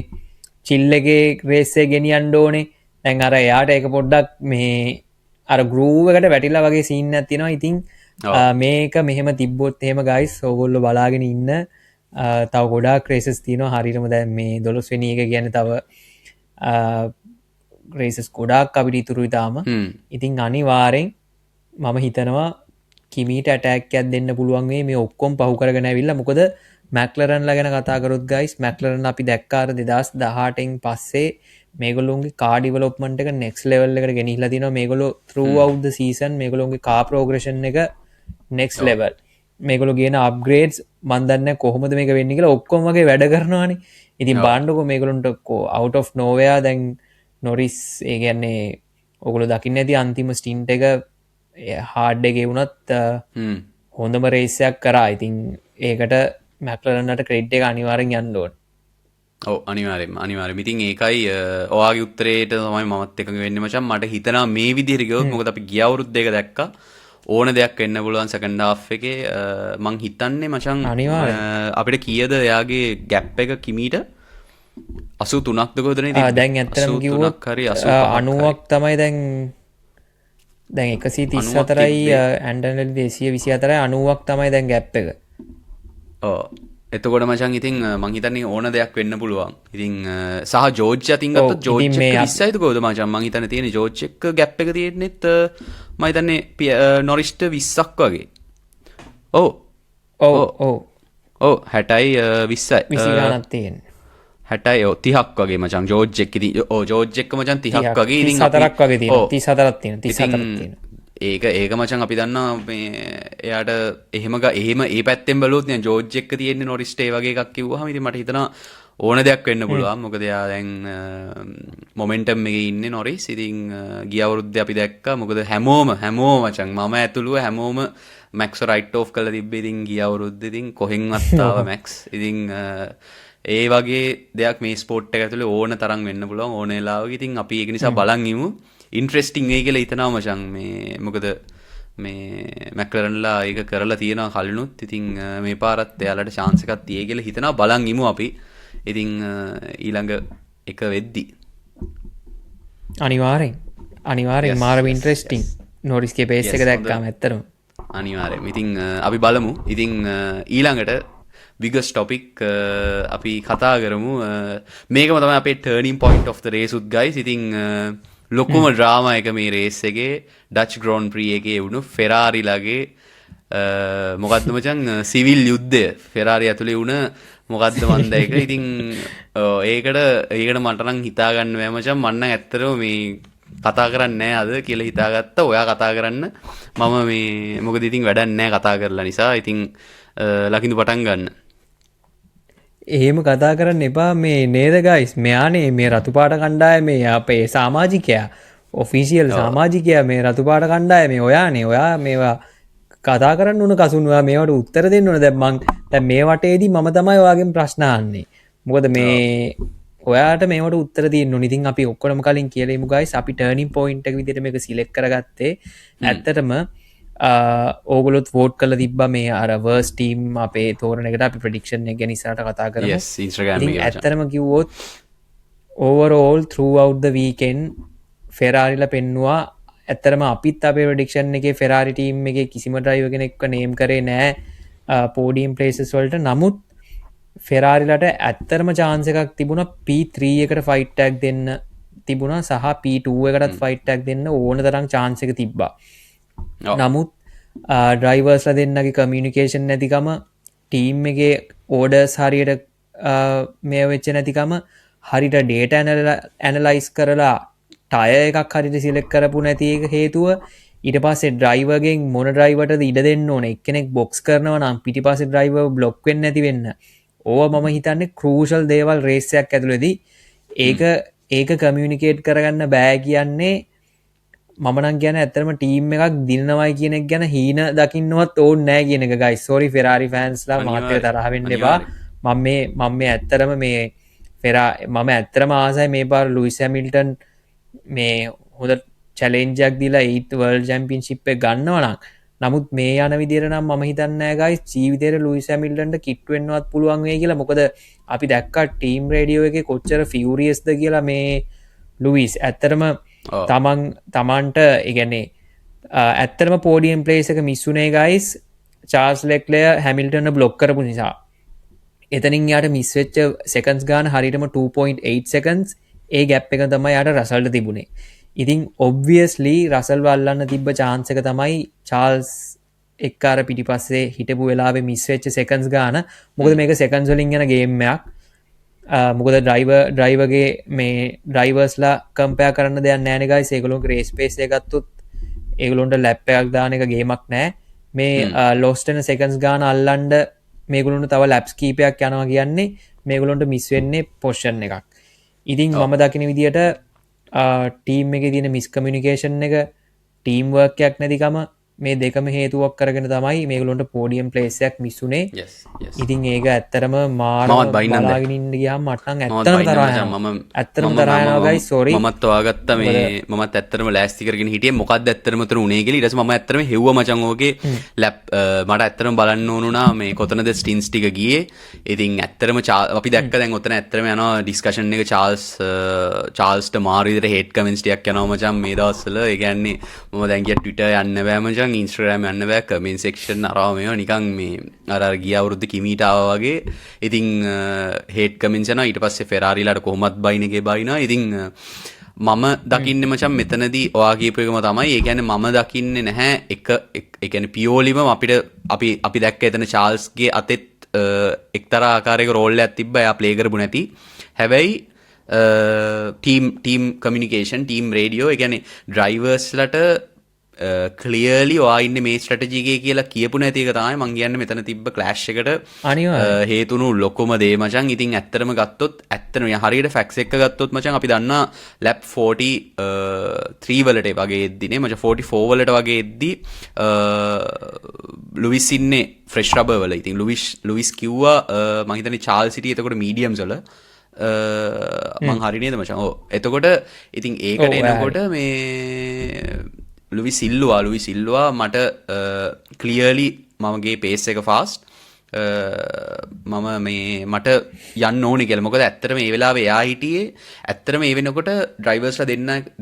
චිල් එකේ රේස් එක ගෙනියන්න ඕනේ දැන් අර එයාට ඒක පොඩ්ඩක් මේ අර ගෲව් එකට වැටිලා වගේ සීන් එකක් තියෙනවා ඉතින් මේක මෙහෙම තිබ්බොත් එහෙම ගයිස් ඕගොල්ලෝ බලාගෙන ඉන්න තව ගොඩාක් රේසස් තියෙනවා හරියටම දැන් මේ 12 වෙනි එක කියන්නේ තව රේසස් ගොඩාක් අපිට ඉතුරුයි තාම ඉතින් අනිවාර්යෙන් මම හිතනවා කිමීට ඇටැක් එකක් දෙන්න පුළුවන් මේ ඔක්කොම පහු කරගෙන ඇවිල්ලා මොකද මැක්ලරන්ලා ගැන කතා කරොත් ගයිස් මැක්ලරන් අපි දැක්කා අර 2018න් පස්සේ මේගොල්ලෝගේ කාර් ඩෙවලොප්මන්ට් එක next level එකට ගෙනිහිලා තිනවා මේගොල්ලෝ throughout the season මේගොල්ලෝගේ කාර් progression එක next level මේගොල්ලෝ කියන අප්ග්‍රේඩ්ස් මන් දන්නේ කොහොමද මේක වෙන්නේ කියලා ඔක්කොම වගේ වැඩ කරනවානේ ඉතින් බලන්නකෝ මේගොල්ලන්ට out of nowhere දැන් නොරිස් ඒ කියන්නේ ඔයගොල්ලෝ දකින්න ඇති අන්තිම ස්ටින්ට් එක හાર્ඩ් එකේ වුණත් හොඳම රේස් එකක් කරා ඉතින් ඒකට මැක්ලරන්ට ක්‍රෙඩිට් එක අනිවාර්යෙන් යන්න ඕන ඔව් අනිවාර්යෙන්ම ඉතින් ඒකයි ඔයාගේ උත්තරේට තමයි මමත් එකඟ වෙන්නේ මචං මට හිතනවා මේ විදිහට ගියොත් මොකද අපි ගිය අවුරුද්දේක දැක්කා ඕන දෙයක් වෙන්න පුළුවන් සෙකන්ඩ් හාෆ් එකේ මං හිතන්නේ මචං අපිට කීයද එයාගේ ගැප් එක කිමීට 83ක්ද කොහෙද නේ දැන් ඇත්තටම කිව්වොත් 90ක් තමයි දැන් 134යි ඇන්ඩර්ලි 224යි 90ක් තමයි දැන් ගැප් එක ඔව් එතකොට මචං ඉතින් මං හිතන්නේ ඕන දෙයක් වෙන්න පුළුවන්. ඉතින් සහ ජෝර්ජ් අතින් ගත්තොත් ජෝර්ජ් එක 20යිද කොහොමද මචං මං හිතන්නේ තියෙන්නේ ජෝර්ජ් එක ගැප් එක තියෙන්නෙත් මම හිතන්නේ නොරිස්ට 20ක් වගේ. ඔව්. ඔව් 60යි 20යි. 20 ගණක් තියෙන්නේ. 60යි 30ක් වගේ මචං ජෝර්ජ් එක ඉතින් ජෝර්ජ් එක මචං 30ක් වගේ ඉතින් 34ක් වගේ තියෙනවා. 34ක් තියෙනවා. ඒක මචං අපි දන්නා මේ එයාට එහෙම ඒ පැත්තෙන් බලුවොත් නේ ජෝර්ජ් එක තියෙන්නේ නොරිස්ට ඒ වගේ එකක් කිව්වහම ඉතින් මට හිතනවා ඕන දෙයක් වෙන්න පුළුවන් මොකද එයා දැන් මොමෙන්ටම් එකේ ඉන්නේ නොරිස් ඉතින් ගිය අවුරුද්දේ අපි දැක්කා මොකද හැමෝම මචං මම ඇතුළුව හැමෝම මැක්ස් රයිට් ඔෆ් කරලා තිබ්බේ ඉතින් ගිය අවුරුද්දේ ඉතින් කොහෙන්වත් ආව මැක්ස් ඉතින් ඒ වගේ දෙයක් මේ ස්පෝර්ට් එක ඇතුලේ ඕන තරම් වෙන්න පුළුවන් ඕන වෙලාවක ඉතින් අපි ඒක නිසා බලන් ඉමු ඉන්ට්‍රෙස්ටිං වෙයි කියලා හිතනවා මචං මේ මොකද මේ මැක්ලරන්ලා ඒක කරලා තියෙනවා කලිනුත් ඉතින් මේ පාරත් එයාලට chance එකක් තියෙයි කියලා හිතනවා බලන් ඉමු අපි ඉතින් ඊළඟ එක වෙද්දි අනිවාර්යෙන් මාරම ඉන්ට්‍රෙස්ටිං නොරිස්ගේ පේස් එක දැක්කාම ඇත්තටම අනිවාර්යෙන් ඉතින් අපි බලමු ඉතින් ඊළඟට biggest topic අපි කතා කරමු මේකම තමයි අපේ turning point of the race උත් guys ඉතින් ලොකුම ඩ්‍රාමා එක මේ රේස් එකේ ඩච් ග්‍රෝන් ප්‍රී එකේ වුණු ෆෙරාරිලාගේ මොකද්ද මචං සිවිල් යුද්ධය ෆෙරාරි ඇතුලේ වුණ මොකද්ද මන්ද ඒක ඉතින් ඒකට මට නම් හිතා ගන්න බෑ මචං මම නම් ඇත්තටම මේ කතා කරන්නේ නැහැ අද කියලා හිතාගත්තා ඔයා කතා කරන්න මම මේ මොකද ඉතින් වැඩක් නැහැ කතා කරලා නිසා ඉතින් ලකිඳු පටන් ගන්න එහෙම කතා කරන්න එපා මේ නේද ගයිස් මෙයානේ මේ රතුපාට කණ්ඩායමේ අපේ සමාජිකයා ඔෆිසිියල් සමාජිකයා මේ රතුපාට කණ්ඩායමේ ඔයානේ ඔයා මේවා කතා කරන්න උන කසුන්වා මේවට උත්තර දෙන්න ඕන දැන් මං දැන් මේ වටේදී මම තමයි ඔයාගෙන් ප්‍රශ්න අහන්නේ මොකද මේ ඔයාට මේවට උත්තර දෙන්න ඕන ඉතින් අපි ඔක්කොම කලින් කියලා ඉමු ගයිස් අපි ටර්නින් පොයින්ට් එක විදිහට මේක සිලෙක්ට් කරගත්තේ ඇත්තටම ඕගොලොත් වෝට් කළ තිබ්බ මේ අර වර්ස් ටීම් අපේ තෝරන එකට අපි ප්‍රඩික්ෂන් එක නිසාට කතා කරමු ඇත්තරම කිව්වොත් overall throughout the weekend ෆෙරාරිලා පෙන්නවා ඇත්තරම අපිත් අපේ ප්‍රඩික්ෂන් එකේ ෆෙරාරි ටීම් එකේ කිසිම ඩ්‍රයිවර් කෙනෙක්ව නේම් කරේ නැහැ පෝඩියම් ප්ලේසස් වලට නමුත් ෆෙරාරිලාට ඇත්තරම chance එකක් තිබුණා P3 එකට ෆයිට් ටැග් දෙන්න තිබුණා සහ P2 එකටත් ෆයිට් ටැග් දෙන්න ඕන තරම් chance එක තිබ්බා නමුත් ඩ්‍රයිවර්ස්ලා දෙන්නගේ කමියුනිකේෂන් නැතිකම ටීම් එකේ ඕඩර්ස් හරියට මේ වෙච්ච නැතිකම හරිට ඩේට ඇනලයිස් කරලා ටය එකක් හරිට සිලෙක් කරපු නැති එක හේතුව ඊට පස්සේ ඩ්‍රයිවගෙන් මොන ඩ්‍රයිවට ඉඩ දෙන්න ඕන එක්කෙනෙක් බොක්ස් කරනව නම් පිටි පස්සේ ඩ්‍රයිව බ්ලොක් වෙන්න නැති වෙන්න ඕව මම හිතන්නේ කරූෂල් දේවල් රේසයක් ඇතුළේදී ඒක කමියුනිකේට් කරගන්න බෑ කියන්නේ මමනන් ගැන ඇතරම ටීම් එකක් දිනනවයි කියනෙක් ගැන හීන දකින්නවත් ඕන් නෑ කියන එක ගයි සෝරි ෆෙරාරි ෆෑන්ස්ලා මාතය තරහවෙන්න එපා මම මේ ඇත්තරම මේ ෆෙරා මම ඇත්තරම ආසයි මේ පාර ලුයිස් හැමිල්ටන් මේ හොඳ චැලෙන්ජක් දිලා ඒත් වර්ල් ජැම්පියන්ෂිප් එක ගන්නවනම් නමුත් මේ යන විදිහට නම් මම හිතන්නේ ගයිස් ජීවිතේට ලුයිස් හැමිල්ටන්ට කිට්ටු වෙන්නවත් පුළුවන් වෙයි කියලා මොකද අපි දැක්කා ටීම් රේඩියෝ එකේ කොච්චර ෆියුරියස්ද කියලා මේ ලුයිස් ඇත්තරම තමන්ට ඉගැන්නේ ඇත්තරම පෝඩියම් පලේස් එක මිස්සුනේ ගයිස් චාර්ස් ලෙක්ලය හැමිල්ටන බ්ලොක් කරපු නිසා එතනින් යාට මිස්වෙච්ච සෙකන්ස් ගාන හරිටම 2.8 සෙකන්ස් ඒ ගැප් එක තමයි යට රසල්ට තිබුණේ ඉතින් ඔබ්වියස්ලි රසල් වල්ලන්න තිබ්බ චාන්සක තමයි චාල්ස් එක්කාර පිටි පස්සේ හිටපු වෙලාවේ මිස්වෙච්ච සෙකන්ස් ගාන මොකද මේක සෙකන්ස්වලින් යන ගේම්මයක් මොකද ඩ්‍රයිවගේ මේ ඩ්‍රයිවර්ස්ලා කම්පයා කරන්න දෙයක් නෑනගයි සේකලුන් රේස් පේසේ ගත්තුත් ඒගලොන්ට ලැප්පයක් දාන එක ගේමක් නෑ මේ ලෝස්ටන සෙකන්ස් ගාන අල්ලන්ඩ මේගුලුන්ට තව ලැප්ස් කීපයක් යනවා කියන්නේ මේගුලොන්ට මිස්වෙන්නේ පොෂන් එකක් ඉතින් මම දකින විදියට ටීම් එක තියන මිස්කමියනිකේෂන් එක ටීම්වර්කයක් නැතිකම මේ දෙකම හේතුවක් කරගෙන තමයි මේගලොන්ට පෝඩියම් පලේසයක් මිස්සුනේ ඉතින් ඒක ඇත්තරම මාරත් බයිනාගින්ට ගියම් මටන් ඇත්තම තරම ඇත්තරම තරයනගයි සොරි මත් වාගත්ත මේ මත් ඇත්තරම ලෑස්තිකරගෙන හිටිය මොකක්ද ඇත්තරමතර උනේගෙල රස ම ඇතරම හෙව මචන්ෝගේ ලැප් මට ඇත්තරම බලන්න ඕනුනා මේ කොතනද ස්ටින්ස් ටික ගිය ඉතින් ඇත්තරම අපි දැක් දැන් ඔතන ඇත්තරම යන ඩිස්කශන් එක චාල්ස්ට මාරිදර හෙට කමෙන්ස්ටියක් යනවමචන් මේ දවස්සල ඒගැන්නේ ම දැන්ගිය ටවිට යන්න බෑමචන් ඉන්ස්ට්‍රෑම් යන්න බෑ කමෙන් සෙක්ෂන් අරාමය නිකං මේ අර ගිය අවුරුද්ධ කිමීටාව වගේ ඉතිං හෙට කමෙන්සන ඊට පස්සේ ෆෙරාරිලාට කොහොමත් බයිනගේ බයිනා ඉතිං මම දකින්න මචන් මෙතනදී ඔයාගේපයකම තමයි ඒගැන මම දකින්න නැහැ එකන පියෝලිම අපිට අපි දැක්ක එතන චාල්ස්ගේ අතෙත් එක්තර ආකාරයක රෝල්ල ඇතිබ්බ යා ප්ලේකරපු නැති හැබැයි ටීම් කමිනිකේෂන් ටීම් රේඩියෝ එකැනෙ ඩ්‍රයිවර්ස්ලට කලියලි වායින්න මේ ස්ට්‍රටජිගේ කියලා කියපු නැතික තමයි මං කියන්න මෙතන තිබ්බ ක්ලෑශ් එකට හේතුණු ලොක්කොම දේ මචන් ඉතින් ඇත්තරම ගත්තොත් ඇත්තන හරියට ෆැක්ස් එක ගත්තොත් මචන් අපි දන්න ලැප් 43 වලට වගේ එද්දිනේ මච 44 වලට වගේ එද්දී ලුවිස් ඉන්නේ ෆ්‍රෙෂ් රබර් වල ඉතින් ලුවිස් කිව්වා මං හිතන්නේ චාල්ස් සිටි එතකොට මීඩියම්ස් වල මං හරිනේද මචන් එතකොට ඉතින් ඒකට එනකොට මේ ලුවි සිල්ලවා මට කලියලි මමගේ පේස් එක ෆාස්ට් මම මේ මට යන්න ඕනි කියලා මොකද ඇත්තටම මේ වෙලාවේ එයා හිටියේ ඇත්තටම මේ වෙනකොට ඩ්‍රයිවර්ස්ලා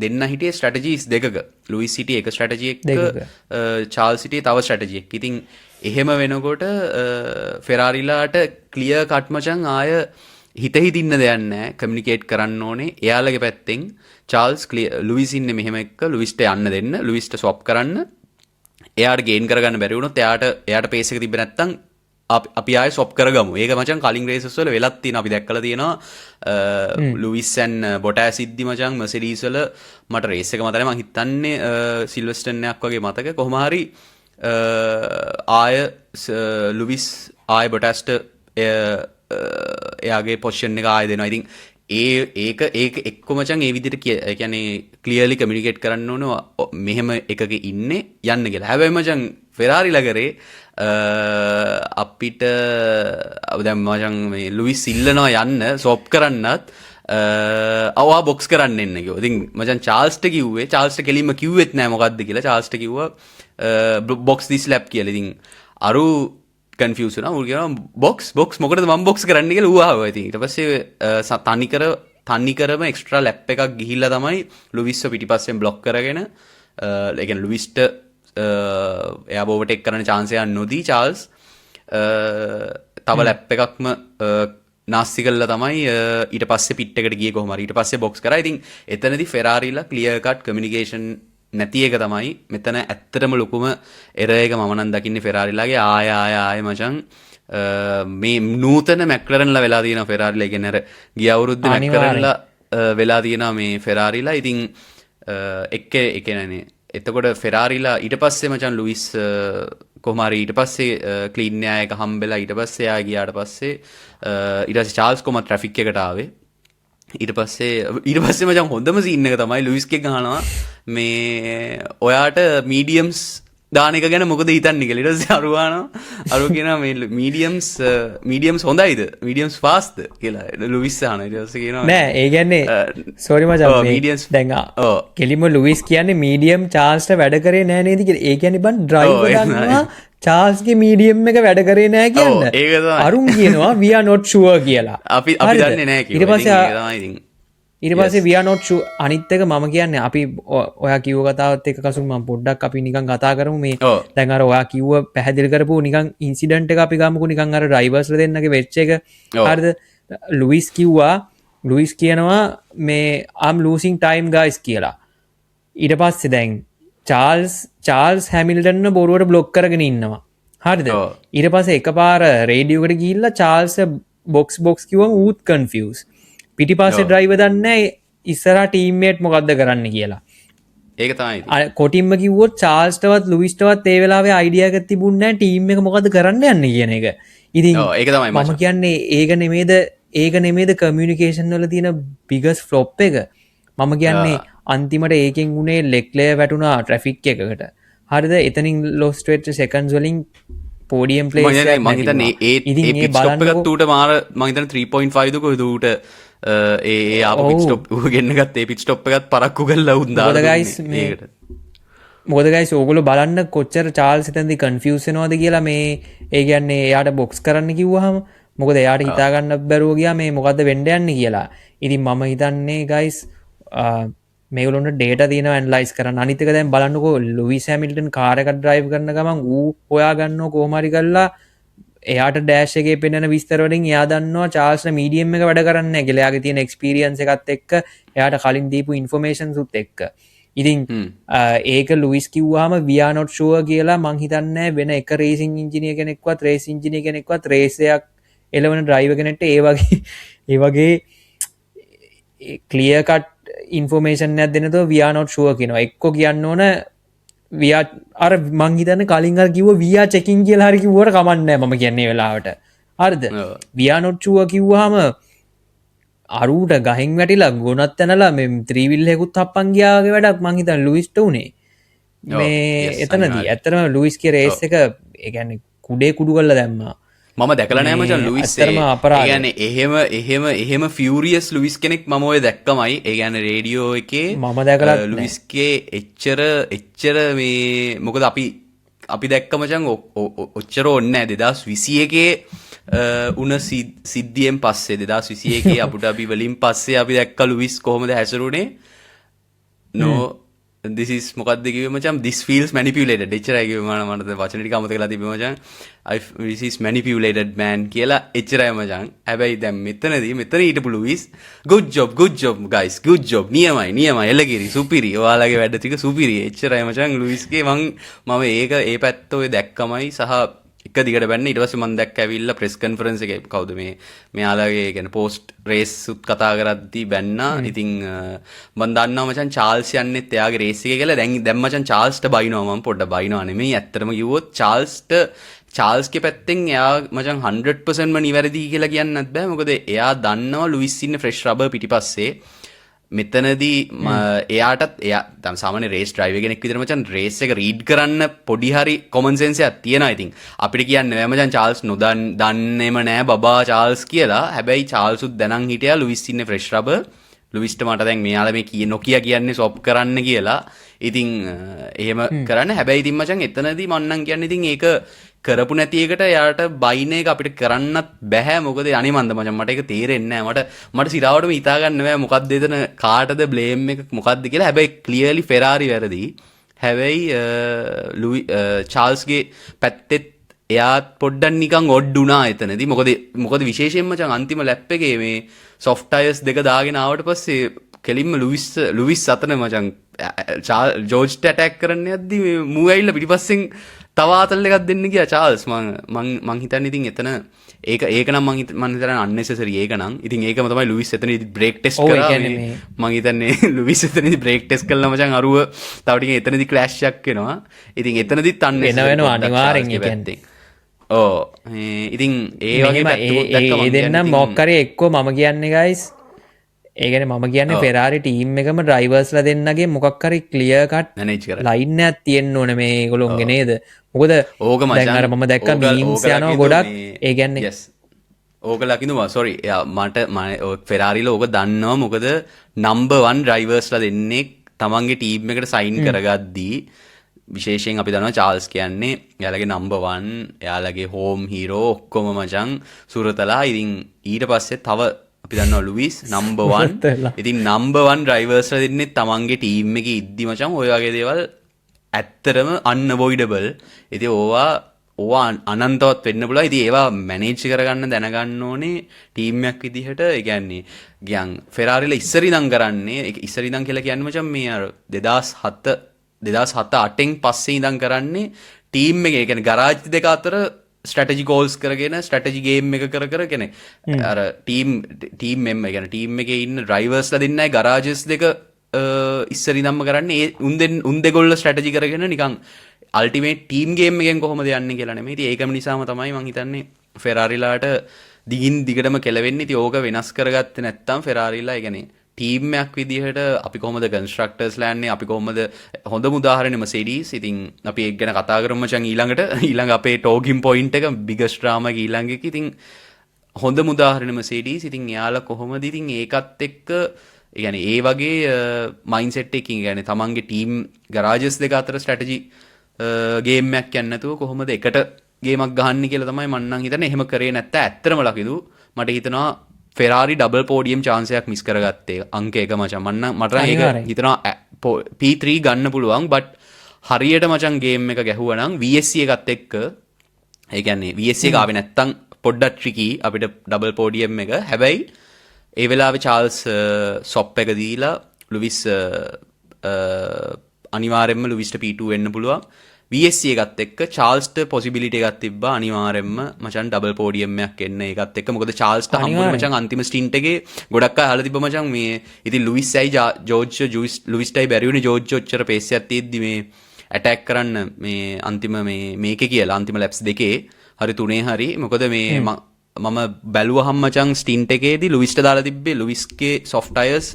දෙන්න හිටියේ ස්ට්‍රැටජිස් දෙකක ලුයිස් හිටියේ එක ස්ට්‍රැටජි එකක චාල්ස් හිටියේ තව ස්ට්‍රැටජි එකක්. ඉතින් එහෙම වෙනකොට ෆෙරාරිලාට ක්ලියර් කට් මචං ආය හිත හිතින්න දෙයක් නැහැ කමියුනිකේට් කරන්න ඕනේ එයාලගේ පැත්තෙන් චාල්ස් ලුයිස් ඉන්නේ මෙහෙම එක්ක ලුයිස්ට යන්න දෙන්න ලුයිස්ට ස්වොප් කරන්න එයාට ගේන් කරගන්න බැරි වුණොත් එයාට පේස් එක තිබ්බ නැත්නම් අපි ආයෙ ස්වොප් කරගමු. ඒක මචං කලින් රේසස් වල වෙලක් තියෙනවා අපි දැක්කලා තියෙනවා ලුයිස් ඇන් බොටෑස් ඉද්දි මචං මර්සිඩීස් වල මට රේස් එක මතකයි මං හිතන්නේ සිල්වස්ටන් එකක් වගේ මතක කොහොම හරි ආය ලුයිස් ආය බොටෑස්ට එයාගේ පොසිෂන් එක ආය දෙනවා. ඉතින් ඒක එක්ක මචං ඒ විදිහට කියන්නේ ක්ලියර්ලි කමියුනිකේට් කරන්න ඕන මෙහෙම එකක ඉන්නේ යන්න කියලා. හැබැයි මචං ෆෙරාරිලා කරේ අපිට දැන් මචං මේ ලුයිස් ඉල්ලනවා යන්න ස්වොප් කරන්නත් අවවා බොක්ස් කරන්න එන්න කිව්වා. ඉතින් මචං චාල්ස්ට කිව්වේ චාල්ස්ට කෙලින්ම කිව්වෙත් නෑ මොකද්ද කියලා. චාල්ස්ට කිව්වා බොක්ස් දිස් ලැප් කියලා. ඉතින් අරු කන්ෆියුස් වුණා. ඌ කියනවා බොක්ස් මොකටද මම බොක්ස් කරන්න කියලා ඌ ආවා. ඉතින් ඊට පස්සේ තනිකරම එක්ස්ට්‍රා ලැප් එකක් ගිහිල්ලා තමයි ලුවිස්ව පිටිපස්සෙන් බ්ලොක් කරගෙන ඒ කියන්නේ ලුවිස්ට එයා ඕවර්ටේක් කරන්න chance එකක් නොදී චාල්ස් තව ලැප් එකක්ම නාස්ති කළා තමයි ඊට පස්සේ පිට් එකට ගියේ කොහොම හරි ඊට පස්සේ බොක්ස් කරා. ඉතින් එතනදී ෆෙරාරිලා ක්ලියර් කට් කමියුනිකේෂන් නැති එක තමයි මෙතන ඇත්තටම ලොකුම එරර් එක මම නම් දකින්නේ ෆෙරාරිලාගේ ආය මචං මේ නූතන මැක්ලරන්ලා වෙලා තියෙනවා ෆෙරාරිලා. ඒ කියන්නේ අර ගිය අවුරුද්ද මැක්ලරන්ලා වෙලා තියෙනවා මේ ෆෙරාරිලා. ඉතින් ඒ කියන්නේ එතකොට ෆෙරාරිලා ඊට පස්සේ මචන් ලුයිස් කොහොම හරි ඊට පස්සේ ක්ලීන් න්‍යාය එක හම්බෙලා ඊට පස්සේ ආ ගියාට පස්සේ ඊට පස්සේ චාල්ස් කොහොමද ට්‍රැෆික් එකට ආවේ. ඊට පස්සේ මචං හොඳම සීන් එක තමයි ලුයිස්ගෙන් අහනවා මේ ඔයාට මීඩියම්ස් දාන එක ගැන මොකද හිතන්නේ කියලා. ඊට පස්සේ අරුව කියනවා මේ මීඩියම්ස් හොඳයිද මීඩියම්ස් ෆාස්ට්ද කියලා ලුයිස් අහනවා. ඊට පස්සේ කියනවා නෑ ඒ කියන්නේ සෝරි මචං මීඩියම්ස් දැන් කෙලිම ලුයිස් කියන්නේ මීඩියම් චාල්ස්ට වැඩ කරේ නෑ නේද කියලා. ඒ කියන්නේ බන් ඩ්‍රයිවර් ගන්නවා චාල්ස්ගේ මීඩියම් එක වැඩ කරේ නෑ කියන්න. අරුන් කියනවා we are not sure කියලා. අපි දන්නේ නෑ කියලා. ඊට පස්සේ we are not sure අනිත් එක මම කියන්නේ අපි ඔයා කිව්ව කතාවත් එක්ක කසුන් මම පොඩ්ඩක් අපි නිකන් කතා කරමු මේ. දැන් අර ඔයා කිව්ව පැහැදිලි කරපු නිකන් ඉන්සිඩන්ට් එක අපි ගමුකෝ නිකන් අර ඩ්‍රයිවර්ස්ලා දෙන්නගේ වෙච්ච එක. හරිද? ලුයිස් කියනවා මේ I'm losing time guys කියලා. ඊට පස්සේ දැන් චාල්ස් හැමිල්ටන් බොරුවට බ්ලොක් කරගෙන ඉන්නවා. හරිද? ඊට පස්සේ එකපාර රේඩියෝකට ගිහිල්ලා චාල්ස් බොක්ස් කිව්වම ඌත් කන්ෆියුස්. පිටිපස්සේ ඩ්‍රයිවර් දන්නේ නැහැ ඉස්සරහා ටීම්මේට් මොකද්ද කරන්න කියලා. ඒක තමයි. කොටින්ම කිව්වොත් චාල්ස්ටවත් ලුයිස්ටවත් ඒ වෙලාවේ අයිඩියා එකක් තිබුණේ නැහැ ටීම් එක මොකද්ද කරන්න යන්නේ කියන එක. ඉතින් ඒක තමයි මම කියන්නේ ඒක නෙමේද කමියුනිකේෂන් වල තියෙන බිගස් ෆ්ලොප් එක. මම කියන්නේ අන්තිමට ඒකෙන් උනේ ලෙක්ලෙයර් වැටුණා ට්‍රැෆික් එකකට. හරිද? එතනින් ලොස්ට් වෙච්ච සෙකන්ඩ්ස් වලින් පෝඩියම් ප්ලේස් එකක් මම හිතන්නේ ඒ පිට් ස්ටොප් එකත් ඌට මාර මම හිතන්නේ 3.5 දුක ඌට ඒ ආපු පිට් ස්ටොප් ඌ ගෙන්න ගත්තේ පිට් ස්ටොප් එකත් පරක්කු කරලා උන් දාලා ඒකට. මොකද ගයිස් ඕගොල්ලෝ බලන්න කොච්චර චාල්ස් හිතන්දි කන්ෆියුස් වෙනවද කියලා මේ ඒ කියන්නේ එයාට බොක්ස් කරන්න කිව්වහම මොකද එයාට හිතා ගන්න බැරුව ගියා මේ මොකද්ද වෙන්න යන්නේ කියලා. ඉතින් මම හිතන්නේ ගයිස් මේගොල්ලොන්ට ඩේටා තියෙනවා ඇනලයිස් කරන්න. අනිත් එක දැන් බලන්නකෝ ලුයිස් හැමිල්ටන් කාර් එකක් ඩ්‍රයිව් කරන ගමන් ඌ හොයා ගන්නව කොහොම හරි කරලා එයාට ඩෑෂ් එකේ පෙන්වන විස්තර වලින් එයා දන්නවා චාල්ස්ලා මීඩියම් එක වැඩ කරන්නේ නැහැ කියලා. එයාගේ තියෙන එක්ස්පීරියන්ස් එකත් එක්ක එයාට කලින් දීපු ඉන්ෆෝමේෂන්ස් උත් එක්ක. ඉතින් ඒක ලුයිස් කිව්වහම we are not sure කියලා මං හිතන්නේ වෙන එක රේසින් ඉන්ජිනියර් කෙනෙක්වත් රේස් ඉන්ජිනියර් කෙනෙක්වත් රේස් එකක් එලවන ඩ්‍රයිවර් කෙනෙක්ට ඒ වගේ ක්ලියර් කට් ඉන්ෆෝමේෂන් එකක් දෙන්න තෝ we are not sure කියනවා. එක්කෝ කියන්න ඕන අර මං හිතන්නේ කලින් අර කිව්ව we are checking කියලා හරි කිව්වට කමක් නැහැ මම කියන්නේ වෙලාවට. හරිද? we are not sure කිව්වහම අරුට ගහෙන් වැටිලා ගොනත් තැනලා මේ ත්‍රීවිල් එකකුත් හප්පන් ගියා වගේ වැඩක් මං හිතන්නේ ලුයිස්ට උනේ. මේ එතනදී ඇත්තටම ලුයිස්ගේ රේස් එක ඒ කියන්නේ කුඩේ කුඩු කරලා දැම්මා. මම දැකලා නෑ මචං ලුයිස් ඒ කියන්නේ එහෙම ෆියුරියස් ලුයිස් කෙනෙක් මම ඔය දැක්කමයි. ඒ කියන්නේ රේඩියෝ එකේ මම දැකලා ලුයිස්ගේ එච්චර මේ මොකද අපි දැක්ක මචං ඔච්චර ඕනේ නෑ 2021 උන සිද්ධියෙන් පස්සේ 2021 අපුට අපි වලින් පස්සේ අපි දැක්ක ලුයිස් කොහොමද හැසිරුනේ. no this is මොකක්ද කිව්වේ මචං this feels manipulated එච්චරයි කිව්වේ මට වචන ටික අමතක වෙලා තිබ්බේ මචං this is manipulated man කියලා එච්චරයි මචං. හැබැයි දැන් මෙතන හිටපු Lewis good job guys good job නියමයි එළගිරි සුපිරි ඔයාලගේ වැඩ ටික සුපිරි එච්චරයි මචං ලුයිස්ගේ මම ඒක ඒ පැත්ත ඔය දැක්කමයි සහ එක දිගට බැන්න. ඊට පස්සේ මම දැක්ක ඇවිල්ලා ප්‍රෙස් කන්ෆරන්ස් එකේ කවුද මෙයාලගේ කියන්නේ පෝස්ට් රේස් උත් කතා කරද්දී බැන්නා. ඉතින් මම දන්නවා මචං චාල්ස් යන්නෙත් එයාගේ රේස් එකේ කියලා. දැන් මචං චාල්ස්ට බයිනවා මම පොඩ්ඩක් බයිනවා නෙමෙයි ඇත්තටම කිව්වොත් චාල්ස්ගේ පැත්තෙන් එයා මචං 100%ම නිවැරදි කියලා කියන්නත් බෑ. මොකද එයා දන්නවා ලුයිස් ඉන්නේ ෆ්‍රෙෂ් රබර් පිටිපස්සේ. මෙතනදී එයාටත් එයා සාමාන්‍ය රේස් ඩ්‍රයිවර් කෙනෙක් විදිහට මචං රේස් එක රීඩ් කරන්න පොඩි හරි කොමන් සෙන්ස් එකක් තියෙනවා. ඉතින් අපිට කියන්න බෑ මචං චාල්ස් දන්නේම නෑ බබා චාල්ස් කියලා. හැබැයි චාල්ස් උත් දැනන් හිටියා ලුයිස් ඉන්නේ ෆ්‍රෙෂ් රබර්. ලුයිස්ට මට දැන් මෙයාලා මේ නොකිය කියන්නේ ස්වොප් කරන්න කියලා. ඉතින් එහෙම කරන්න. හැබැයි ඉතින් මචං එතනදී මම නම් කියන්නේ ඉතින් ඒක කරපු නැති එකට යාට බයින එක අපිට කරන්නත් බැහැ. මොකද අනේ මන්ද මචං මට ඒක තේරෙන්නේ නැහැ. මට සිරාවටම හිතා ගන්න බෑ මොකක්ද එතන කාටද බ්ලේම් එක මොකක්ද කියලා. හැබැයි ක්ලියර්ලි ෆෙරාරි වැරදි. හැබැයි චාල්ස්ගේ පැත්තෙත් එයාත් පොඩ්ඩක් නිකන් ඔඩ් වුණා එතනදී. මොකද විශේෂයෙන්ම මචං අන්තිම ලැප් එකේ මේ සොෆ්ට් ටයර්ස් දෙක දාගෙන ආවට පස්සේ කෙලින්ම ලුයිස් අතන මචං ජෝර්ජ්ට ඇටැක් කරන්න යද්දි මූ ඇවිල්ලා පිටිපස්සෙන් තව ආතල් එකක් දෙන්න ගියා චාල්ස් මං හිතන්නේ ඉතින් එතන ඒක නම් මං හිතන්නේ unnecessary ඒක නම් ඉතින් ඒකම තමයි ලුයිස් එතනදී බ්‍රේක් ටෙස්ට් ඔව්, ඒ කරා කියන්නේ මේ මං හිතන්නේ ලුයිස් එතනදී බ්‍රේක් ටෙස්ට් කළා මචං අරුව තව ටිකක් එතනදී ක්ලෑෂ් එකක් වෙනවා ඉතින් එතනදිත් වෙනවා අනිවාර්යෙන් ඒ කියන්නේ. ඕ ඉතින් ඒ වගේ පැත්තකුත් දැක්ක මං ඒ දෙන්නම් කියන්නේ මොකක් හරි එක්කෝ මම කියන්නේ guys ඒ කියන්නේ මම කියන්නේ ෆෙරාරි ටීම් එකම ඩ්‍රයිවර්ස්ලා දෙන්නගේ මොකක් හරි ක්ලියර් කට් මැනේජ් කරලා ලයින් එකක් තියෙන්න ඕනේ මේගොල්ලෝන්ගේ නේද මොකද ඕක මචං දැන් අර මම දැක්ක මීම්ස් යනවා ගොඩක් ඒ කියන්නේ yes ඕක ලකිනවා සොරි මට ෆෙරාරිලා ඕක දන්නවා මොකද නම්බර් 1 ඩ්‍රයිවර්ස්ලා දෙන්නේ තමන්ගේ ටීම් එකට සයින් කරගද්දී විශේෂයෙන් අපි දන්නවා චාල්ස් කියන්නේ එයාලගේ නම්බර් 1 එයාලගේ හෝම් හීරෝ ඔක්කොම මචං සුරතලා ඉතින් ඊට පස්සේ තව අපි දන්නවා ලුයිස් නම්බර් 1 ඉතින් නම්බර් 1 ඩ්‍රයිවර්ස්ලා දෙන්නේ තමන්ගේ ටීම් එකේ ඉද්දි මචං ඔය වගේ දේවල් ඇත්තටම unavoidable ඉතින් ඕවා අනන්තවත් වෙන්න පුළුවන් ඉතින් ඒවා මැනේජ් කරගන්න දැනගන්න ඕනේ ටීම් එකක් විදිහට ඒ කියන්නේ ගියන් ෆෙරාරිලා ඉස්සර ඉඳන් කරන්නේ ඉස්සර ඉඳන් කියලා කියන්නේ මචං මේ අර 2007-8න් පස්සේ ඉඳන් කරන්නේ ටීම් එකේ කියන්නේ ගරාජ් දෙක අතර ස්ට්‍රැටජි කෝල්ස් කරගෙන ස්ට්‍රැටජි ගේම් එක කර කියන්නේ අර ටීම් මෙම්බර් කියන්නේ ටීම් එකේ ඉන්න ඩ්‍රයිවර්ස්ලා දෙන්නයි ගරාජස් දෙක ඉස්සර ඉඳන්ම කරන්නේ උන් දෙගොල්ල ස්ට්‍රැටජි කරගෙන නිකන් අල්ටිමේට් ටීම් ගේම් එකෙන් කොහොමද යන්නේ කියලා නෙමෙයි. ඉතින් ඒකම නිසාම තමයි මං හිතන්නේ ෆෙරාරිලාට දිගින් දිගටම කෙලවෙන්නේ. ඉතින් ඕක වෙනස් කරගත්තේ නැත්නම් ෆෙරාරිලා ඒ කියන්නේ ටීම් එකක් විදිහට අපි කොහොමද කන්ස්ට්‍රක්ටර්ස්ලා යන්නේ අපි කොහොමද හොඳම උදාහරණය මර්සිඩීස්. ඉතින් අපි ඒක ගැන කතා කරමු මචං ඊළඟ අපේ ටෝකින් පොයින්ට් එක බිගස්ට් ඩ්‍රාමා එක ඊළඟ එක. ඉතින් හොඳම උදාහරණය මර්සිඩීස්. ඉතින් එයාලා කොහොමද ඉතින් ඒකත් එක්ක يعني ඒ වගේ මයින්ඩ්සෙට් එකකින් يعني තමන්ගේ ටීම් ගරාජස් දෙක අතර ස්ට්‍රැටජි ගේම් එකක් යන්නේ නැතුව කොහොමද එකට ගේමක් ගහන්නේ කියලා තමයි මම නම් හිතන්නේ. එහෙම කරේ නැත්නම් ඇත්තටම ලකිදු මට හිතනවා ෆෙරාරි ඩබල් පෝඩියම් chance එකක් මිස් කරගත්තේ අංක 1 මචං. මට ඒක හිතනවා P3 ගන්න පුළුවන් but හරියට මචං ගේම් එක ගැහුවා නම් VSC එකත් එක්ක ඒ කියන්නේ VSC එක ආවේ නැත්තම් පොඩ්ඩක් ට්‍රිකි අපිට ඩබල් පෝඩියම් එක. හැබැයි ඒ වෙලාවේ චාල්ස් සොප් එක දීලා ලුවිස් අනිවාර්යෙන්ම ලුවිස්ට P2 වෙන්න පුළුවන්. VSC එකත් එක්ක චාල්ස්ට පොසිබිලිටි එකක් තිබ්බා අනිවාර්යෙන්ම මචන් ඩබල් පෝඩියම් එකක් එන්න ඒකත් එක්ක. මොකද චාල්ස්ට හම්බුනේ මචන් අන්තිම ස්ටින්ට් එකේ ගොඩක් අය අහලා තිබ්බ මචන් මේ ඉතින් ලුවිස් ඇයි ලුවිස්ටයි බැරි වුණේ ජෝර්ජ් ඔච්චර පේස් එකක් තියෙද්දි මේ ඇටැක් කරන්න මේ අන්තිම මේකේ කියලා අන්තිම ලැප්ස් දෙකේ හරි තුනේ හරි. මොකද මේ මම බැලුවහම මචං ස්ටින්ට් එකේදී ලුවිස්ට දාලා තිබ්බේ ලුවිස්ගේ සොෆ්ට් ටයර්ස්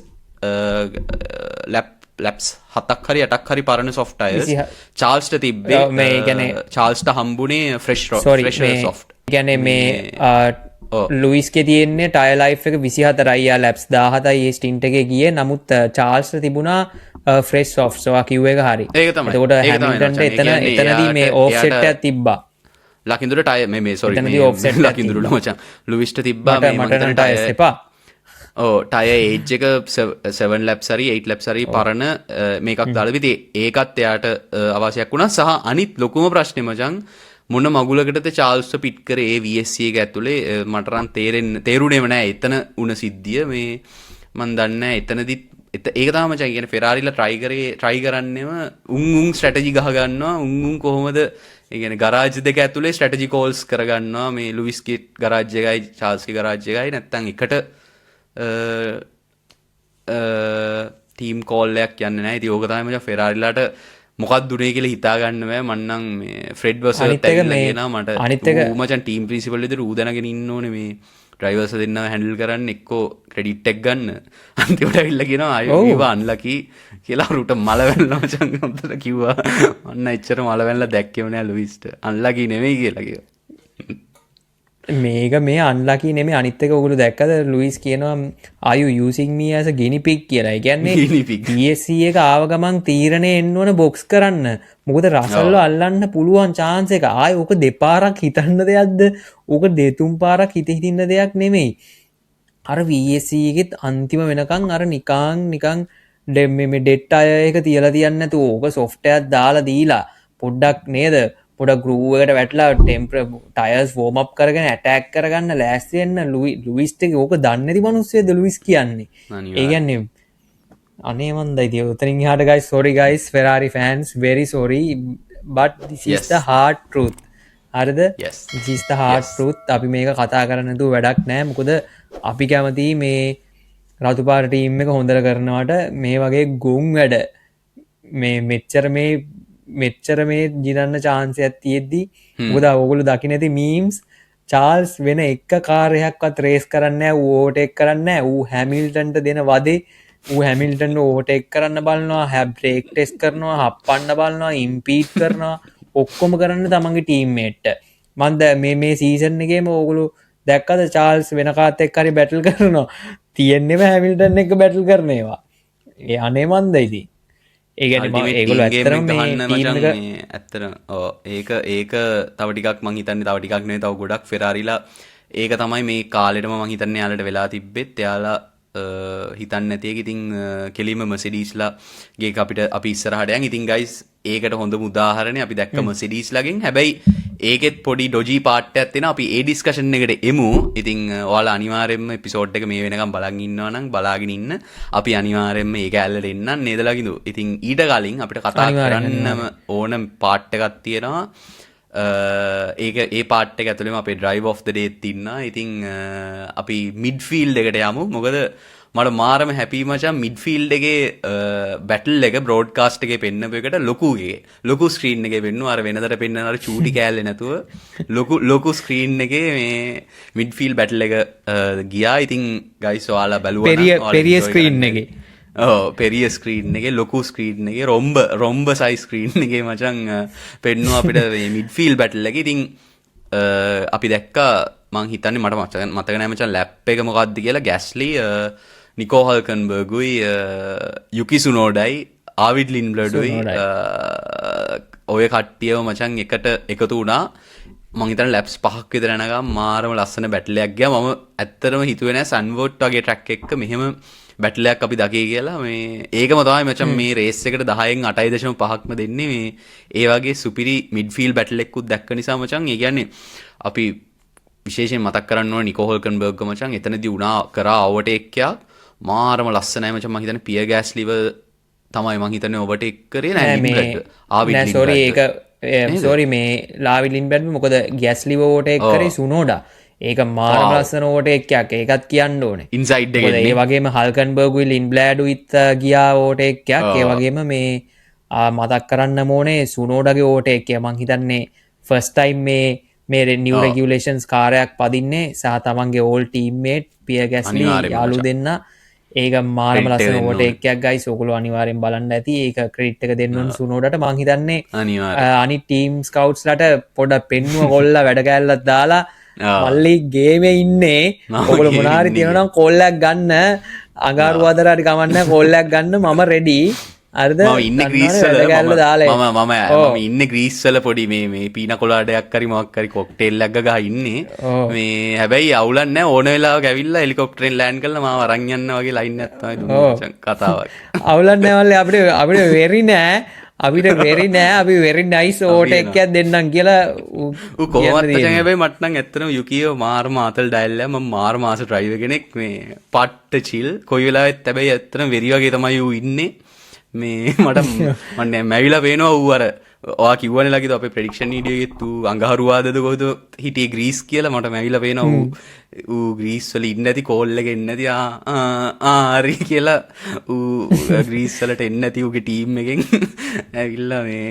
ලැප්ස් 7ක් හරි 8ක් හරි පරණ සොෆ්ට් ටයර්ස් චාල්ස්ට තිබ්බේ මේ කියන්නේ චාල්ස්ට හම්බුනේ ෆ්‍රෙෂ් සොෆ්ට්. කියන්නේ මේ ලුයිස්ගේ තියෙන්නේ ටයර් ලයිෆ් එක 24යි යා ලැප්ස් 17යි ඒ ස්ටින්ට් එකේ ගියේ. නමුත් චාල්ස්ට තිබුණා ෆ්‍රෙෂ් සොෆ්ට් සෝ කිව්ව එක හරි. ඒක තමයි. එතකොට හැමිල්ටන්ට එතනදී මේ ඕෆ්සෙට් එකක් තිබ්බා. ලකින්දුර ටය මේ සොරි ලකින්දුරට මචන් ලුවිස්ට තිබ්බා ටයස් එපා ටය ඒජ් එක 7 ලැප්සරි 8 ලැප්සරි පරණ මේකක් දාලා විදි ඒකත් එයාට අවශ්‍යයක් වුණා. සහ අනිත් ලොකුම ප්‍රශ්නේ මචං මොන මගුලකටද චාල්ස් පිට් කරේ ඒ VSC එක ඇතුලේ මට නම් තේරුණේම නෑ එතන උන සිද්ධිය. මේ මන් දන්නේ නෑ එතනදිත් ඒක තමයි මචං කියන්නේ ෆෙරාරිලා try කරන්නේම උන් ස්ට්‍රැටජි ගහ ගන්නවා උන් කොහොමද ඒ කියන්නේ ගරාජ් දෙක ඇතුලේ ස්ට්‍රැටජි කෝල්ස් කරගන්නවා. මේ ලුවිස්ගේ ගරාජ් එකයි චාල්ස්ගේ ගරාජ් එකයි නැත්තම් එකට ටීම් කෝල් එකක් යන්නේ නැහැ. ඉතින් ඕක තමයි මචං ෆෙරාරිලාට මොකක්ද උනේ කියලා හිතා ගන්න බෑ. මම නම් මේ ෆ්‍රෙඩ් වර්සර්ත් ඇවිල්ලා කියනවා මට ඌ මචං ටීම් ප්‍රින්සිපල් විදිහට ඌ දැනගෙන ඉන්න ඕනේ මේ ඩ්‍රයිවර්ස් දෙන්නව හැන්ඩල් කරන්න එක්කෝ ක්‍රෙඩිට් එක ගන්න. අන්තිමට ඇවිල්ලා කියනවා අයෝ ඊවා අන්ලකි කියලා රුට මල වැල්ලා මචං හොඳට කිව්වා. අන්න එච්චර මල වැල්ලා දැක්කේම නෑ ලුයිස්ට. අන්ලකි නෙමෙයි කියලා කිව්වා. මේක මේ අන්ලකි නෙමෙයි අනිත් එක ඔයගොල්ලෝ දැක්කද ලුයිස් කියනවා are you using me as a guinea pig කියලා. ඒ කියන්නේ PSC එක ආව ගමන් තීරණේ එන්න ඕන බොක්ස් කරන්න. මොකද රසල්ව අල්ලන්න පුළුවන් chance එක. ආයේ ඕක දෙපාරක් හිතන්න දෙයක්ද? ඕක දෙතුන් පාරක් හිතින්න දෙයක් නෙමෙයි. අර VSC එකෙත් අන්තිම වෙනකන් අර නිකන් මේ ඩෙට් අය එක තියලා තියන්නේ නැතුව ඕක software දාලා දීලා පොඩ්ඩක් නේද පොඩක් ගෲව් එකට වැටලා ටයර්ස් වෝම් අප් කරගෙන ඇටැක් කරගන්න ලෑස්ති වෙන්න ලුයිස්ට එක ඕක දන්නේ නැති මිනිස්සුද ලුයිස් කියන්නේ. ඒ කියන්නේ අනේ මන්ද ඉතින් උතරින් එහාට guys sorry guys Ferrari fans very sorry but this is Yes. the hard truth. හරිද? Yes. this is the hard Yes. truth. අපි මේක කතා කරන්න නැතුව වැඩක් නෑ. මොකද අපි කැමති මේ රතුපාර ටීම් එක හොඳට කරනවට මේ වගේ ගොන් වැඩ මේ මෙච්චර මේ ජිරන්න චාන්සයක් තියෙද්දී මොකද ඔගොල්ලෝ දකින්න ඇති මීම්ස් චාල්ස් වෙන එක කාර්යයක්වත් රේස් කරන්න ඕටෙක් කරන්න ඌ හැමිල්ටන්ට දෙන වදේ ඌ හැමිල්ටන් ඕටෙක් කරන්න බලනවා හැබ්‍රේක් ටෙස් කරනවා හප්පන්න බලනවා ඉම්පීට් කරනවා ඔක්කොම කරන්න තමන්ගේ ටීම්මේට්ට මන්ද මේ සීසන් එකේම ඕගොල්ලෝ දැක්කද චාල්ස් වෙන කාත් එක්ක හරි බැටල් කරනවා තියෙන්නේම හැමිල්ටන් එක බැටල් කරනවා ඒ අනේ මන්ද ඉතින් ඒගොල ඇතරම ඇත්තර ඒක තව ටිකක් මං හිතන්නේ තව ටිකක් නේ තව ගොඩක් ෆෙරාරිලා ඒක තමයි මේ කාලෙටම මං හිතන්නේ යාලට වෙලා තිබ්බෙත් එයාලා හිතන්න නැතික ඉතින් කෙලිම මර්සිඩීස්ලා ගේ අපිට අපි ඉස්සරහට යන් ඉතින් ගයිස් ඒකට හොඳ උදාහරණයක් අපි දැක්ක මර්සිඩීස්ලාගෙන් හැබැයි ඒකෙත් පොඩි ඩොජි පාර්ට් එකක් තියෙනවා අපි ඒ ඩිස්කෂන් එකට එමු ඉතින් ඔයාලා අනිවාර්යයෙන්ම එපිසෝඩ් එක මේ වෙනකම් බලන් ඉන්නවා නම් බලාගෙන ඉන්න අපි අනිවාර්යයෙන්ම ඒක ඇල්ලට එන්නම් නේද ලගිනු ඉතින් ඊට කලින් අපිට කතා කරන්නම ඕන පාර්ට් එකක් තියෙනවා ඒක ඒ පාට් එක ඇතුළේම අපේ drive of the day තින්නා ඉතින් අපි මිඩ්ෆීල්ඩ් එකට යමු මොකද මට මාරම හැපි මචං මිඩ්ෆීල්ඩ් එකේ බැටල් එක බ්‍රෝඩ්කාස්ට් එකේ පෙන්නපු එකට ලොකු ස්ක්‍රීන් එකේ පෙන්නුවා අර වෙනදට පෙන්නන අර චූටි කෑල්ලේ නැතුව ලොකු ස්ක්‍රීන් එකේ මේ මිඩ්ෆීල්ඩ් බැටල් එක ගියා ඉතින් ගයිස් ඔයාලා බලුවා පෙරිය ස්ක්‍රීන් එකේ පෙරිය ස්ක්‍රීන් එක ලොකු ස්ක්‍රීන් එක රොම්බ සයි ස්ක්‍රීන් එක මචන් පෙන්නවා අපිට මිඩ්ෆීල් බැටල් එක ඉතින් අපි දැක්කා මං හිතන්නේ මට මතක නෑ මචන් ලැප් එක මොකක්ද කියලා ගැස්ලි නිකෝ හල්කන්බර්ගුයි යුකි සුනෝඩයි ආවිඩ් ලින්බ්ලඩුයි ඔය කට්ටියව මචන් එකට එකතු වුණා මං හිතන්නේ ලැප්ස් 5ක් විතර යනකම් මාරම ලස්සන බැටලයක් ගියා මම ඇත්තටම හිතුවේ නෑ සන්වෝට් වගේ ට්‍රැක් එකක මෙහෙම බැටලයක් අපි දකී කියලා මේ ඒකම තමයි මචං මේ රේස් එකට 10න් 8.5ක්ම දෙන්නේ මේ ඒ වගේ සුපිරි මිඩ්ෆීල්ඩ් බැටල් එකකුත් දැක්ක නිසා මචං ඒ කියන්නේ අපි විශේෂයෙන් මතක් කරන්න ඕනේ නිකෝ හොල්කන්බර්ග් මචං එතනදී උනා කරා ඕවර්ටේක් එකක් මාරම ලස්සනයි මචං මං හිතන්නේ පියර් ගෑස්ලිව තමයි මං හිතන්නේ ඕවර්ටේක් කරේ නෑ නෑ සෝරි ඒක සෝරි මේ ලාවි ලින්බර්ග් මොකද ගෑස්ලිව ඕවර්ටේක් කරේ සුනෝඩා ඒක මාරම ලස්සන ඕවර්ටේක් එකක් ඒකත් කියන්න ඕනේ ඉන්සයිඩ් එකේ ඒ වගේම හල්කන්බර්ග්ුයි ලින්බ්ලෑඩුයිත් ගියා ඕවර්ටේක් එකක් ඒ වගේම මේ මතක් කරන්න ඕනේ සුනෝඩාගේ ඕවර්ටේක් එක මං හිතන්නේ ෆස්ට් ටයිම් මේ නිව් රෙගියුලේෂන්ස් කාර්යයක් පදින්නේ සහ තමන්ගේ ඕල් ටීම්මේට් පියර් ගැස්ලි යාළු දෙන්න ඒක මාරම ලස්සන ඕවර්ටේක් එකක් ගයිස් ඔයගොල්ලෝ අනිවාර්යෙන් බලන්න ඇති ඒක ක්‍රෙඩිට් එක දෙන්න ඕන සුනෝඩාට මං හිතන්නේ අනිත් ටීම් ස්කවුට්ස්ලාට පොඩ්ඩක් පෙන්නුව කොල්ලා වැඩ කෑල්ලක් දාලා මල්ලි ගේමේ ඉන්නේ ඔයගොල්ලෝ මොනාරි තියෙනවා නම් කෝල්ලයක් ගන්න අඟහරුවාදට හරි කමන්න කෝල්ලයක් ගන්න මම රෙඩි හරිද මම ඉන්නේ ග්‍රීස් වල මම ඉන්නේ ග්‍රීස් වල පොඩි මේ පීනා කොලාඩයක් හරි මොකක් හරි කොක්ටේල් එකක් ගහ ඉන්නේ මේ හැබැයි අවුලක් නැහැ ඕන වෙලාවක ඇවිල්ලා හෙලිකොප්ටරෙන් ලෑන්ඩ් කරලා මාව අරන් යන්න වගේ ලයින් එකක් තමයි දුන්නේ කතාවක් අවුලක් නැහැ මල්ලි අපිට වෙරි නෑ අපිට වෙරි නෑ අපි වෙරි නයිස් ඕවර්ටේක් එකක් දෙන්නම් කියලා ඌ කොහොමද මචං හැබැයි මට නම් ඇත්තටම යුකියෝ මාර මාතල් ඩයල් එක මම මාර මාස ඩ්‍රයිවර් කෙනෙක් මේ පට්ට චිල් කොයි වෙලාවෙත් හැබැයි ඇත්තටම වෙරි වගේ තමයි ඌ ඉන්නේ මේ මට මැවිලා පේනවා ඌ අර ඔයා කිව්වනේ ලකිද අපේ ප්‍රෙඩික්ෂන් වීඩියෝ එකෙත් ඌ අඟහරුවාදද කොහොද හිටියේ ග්‍රීස් කියලා මට මැවිලා පේනවා ඌ ග්‍රීස් වල ඉන්නේ නැති කෝල් එක එන්නේ නැති හරි කියලා ඌ ග්‍රීස් වලට එන්නේ නැති ඌගේ ටීම් එකෙන් ඇවිල්ලා මේ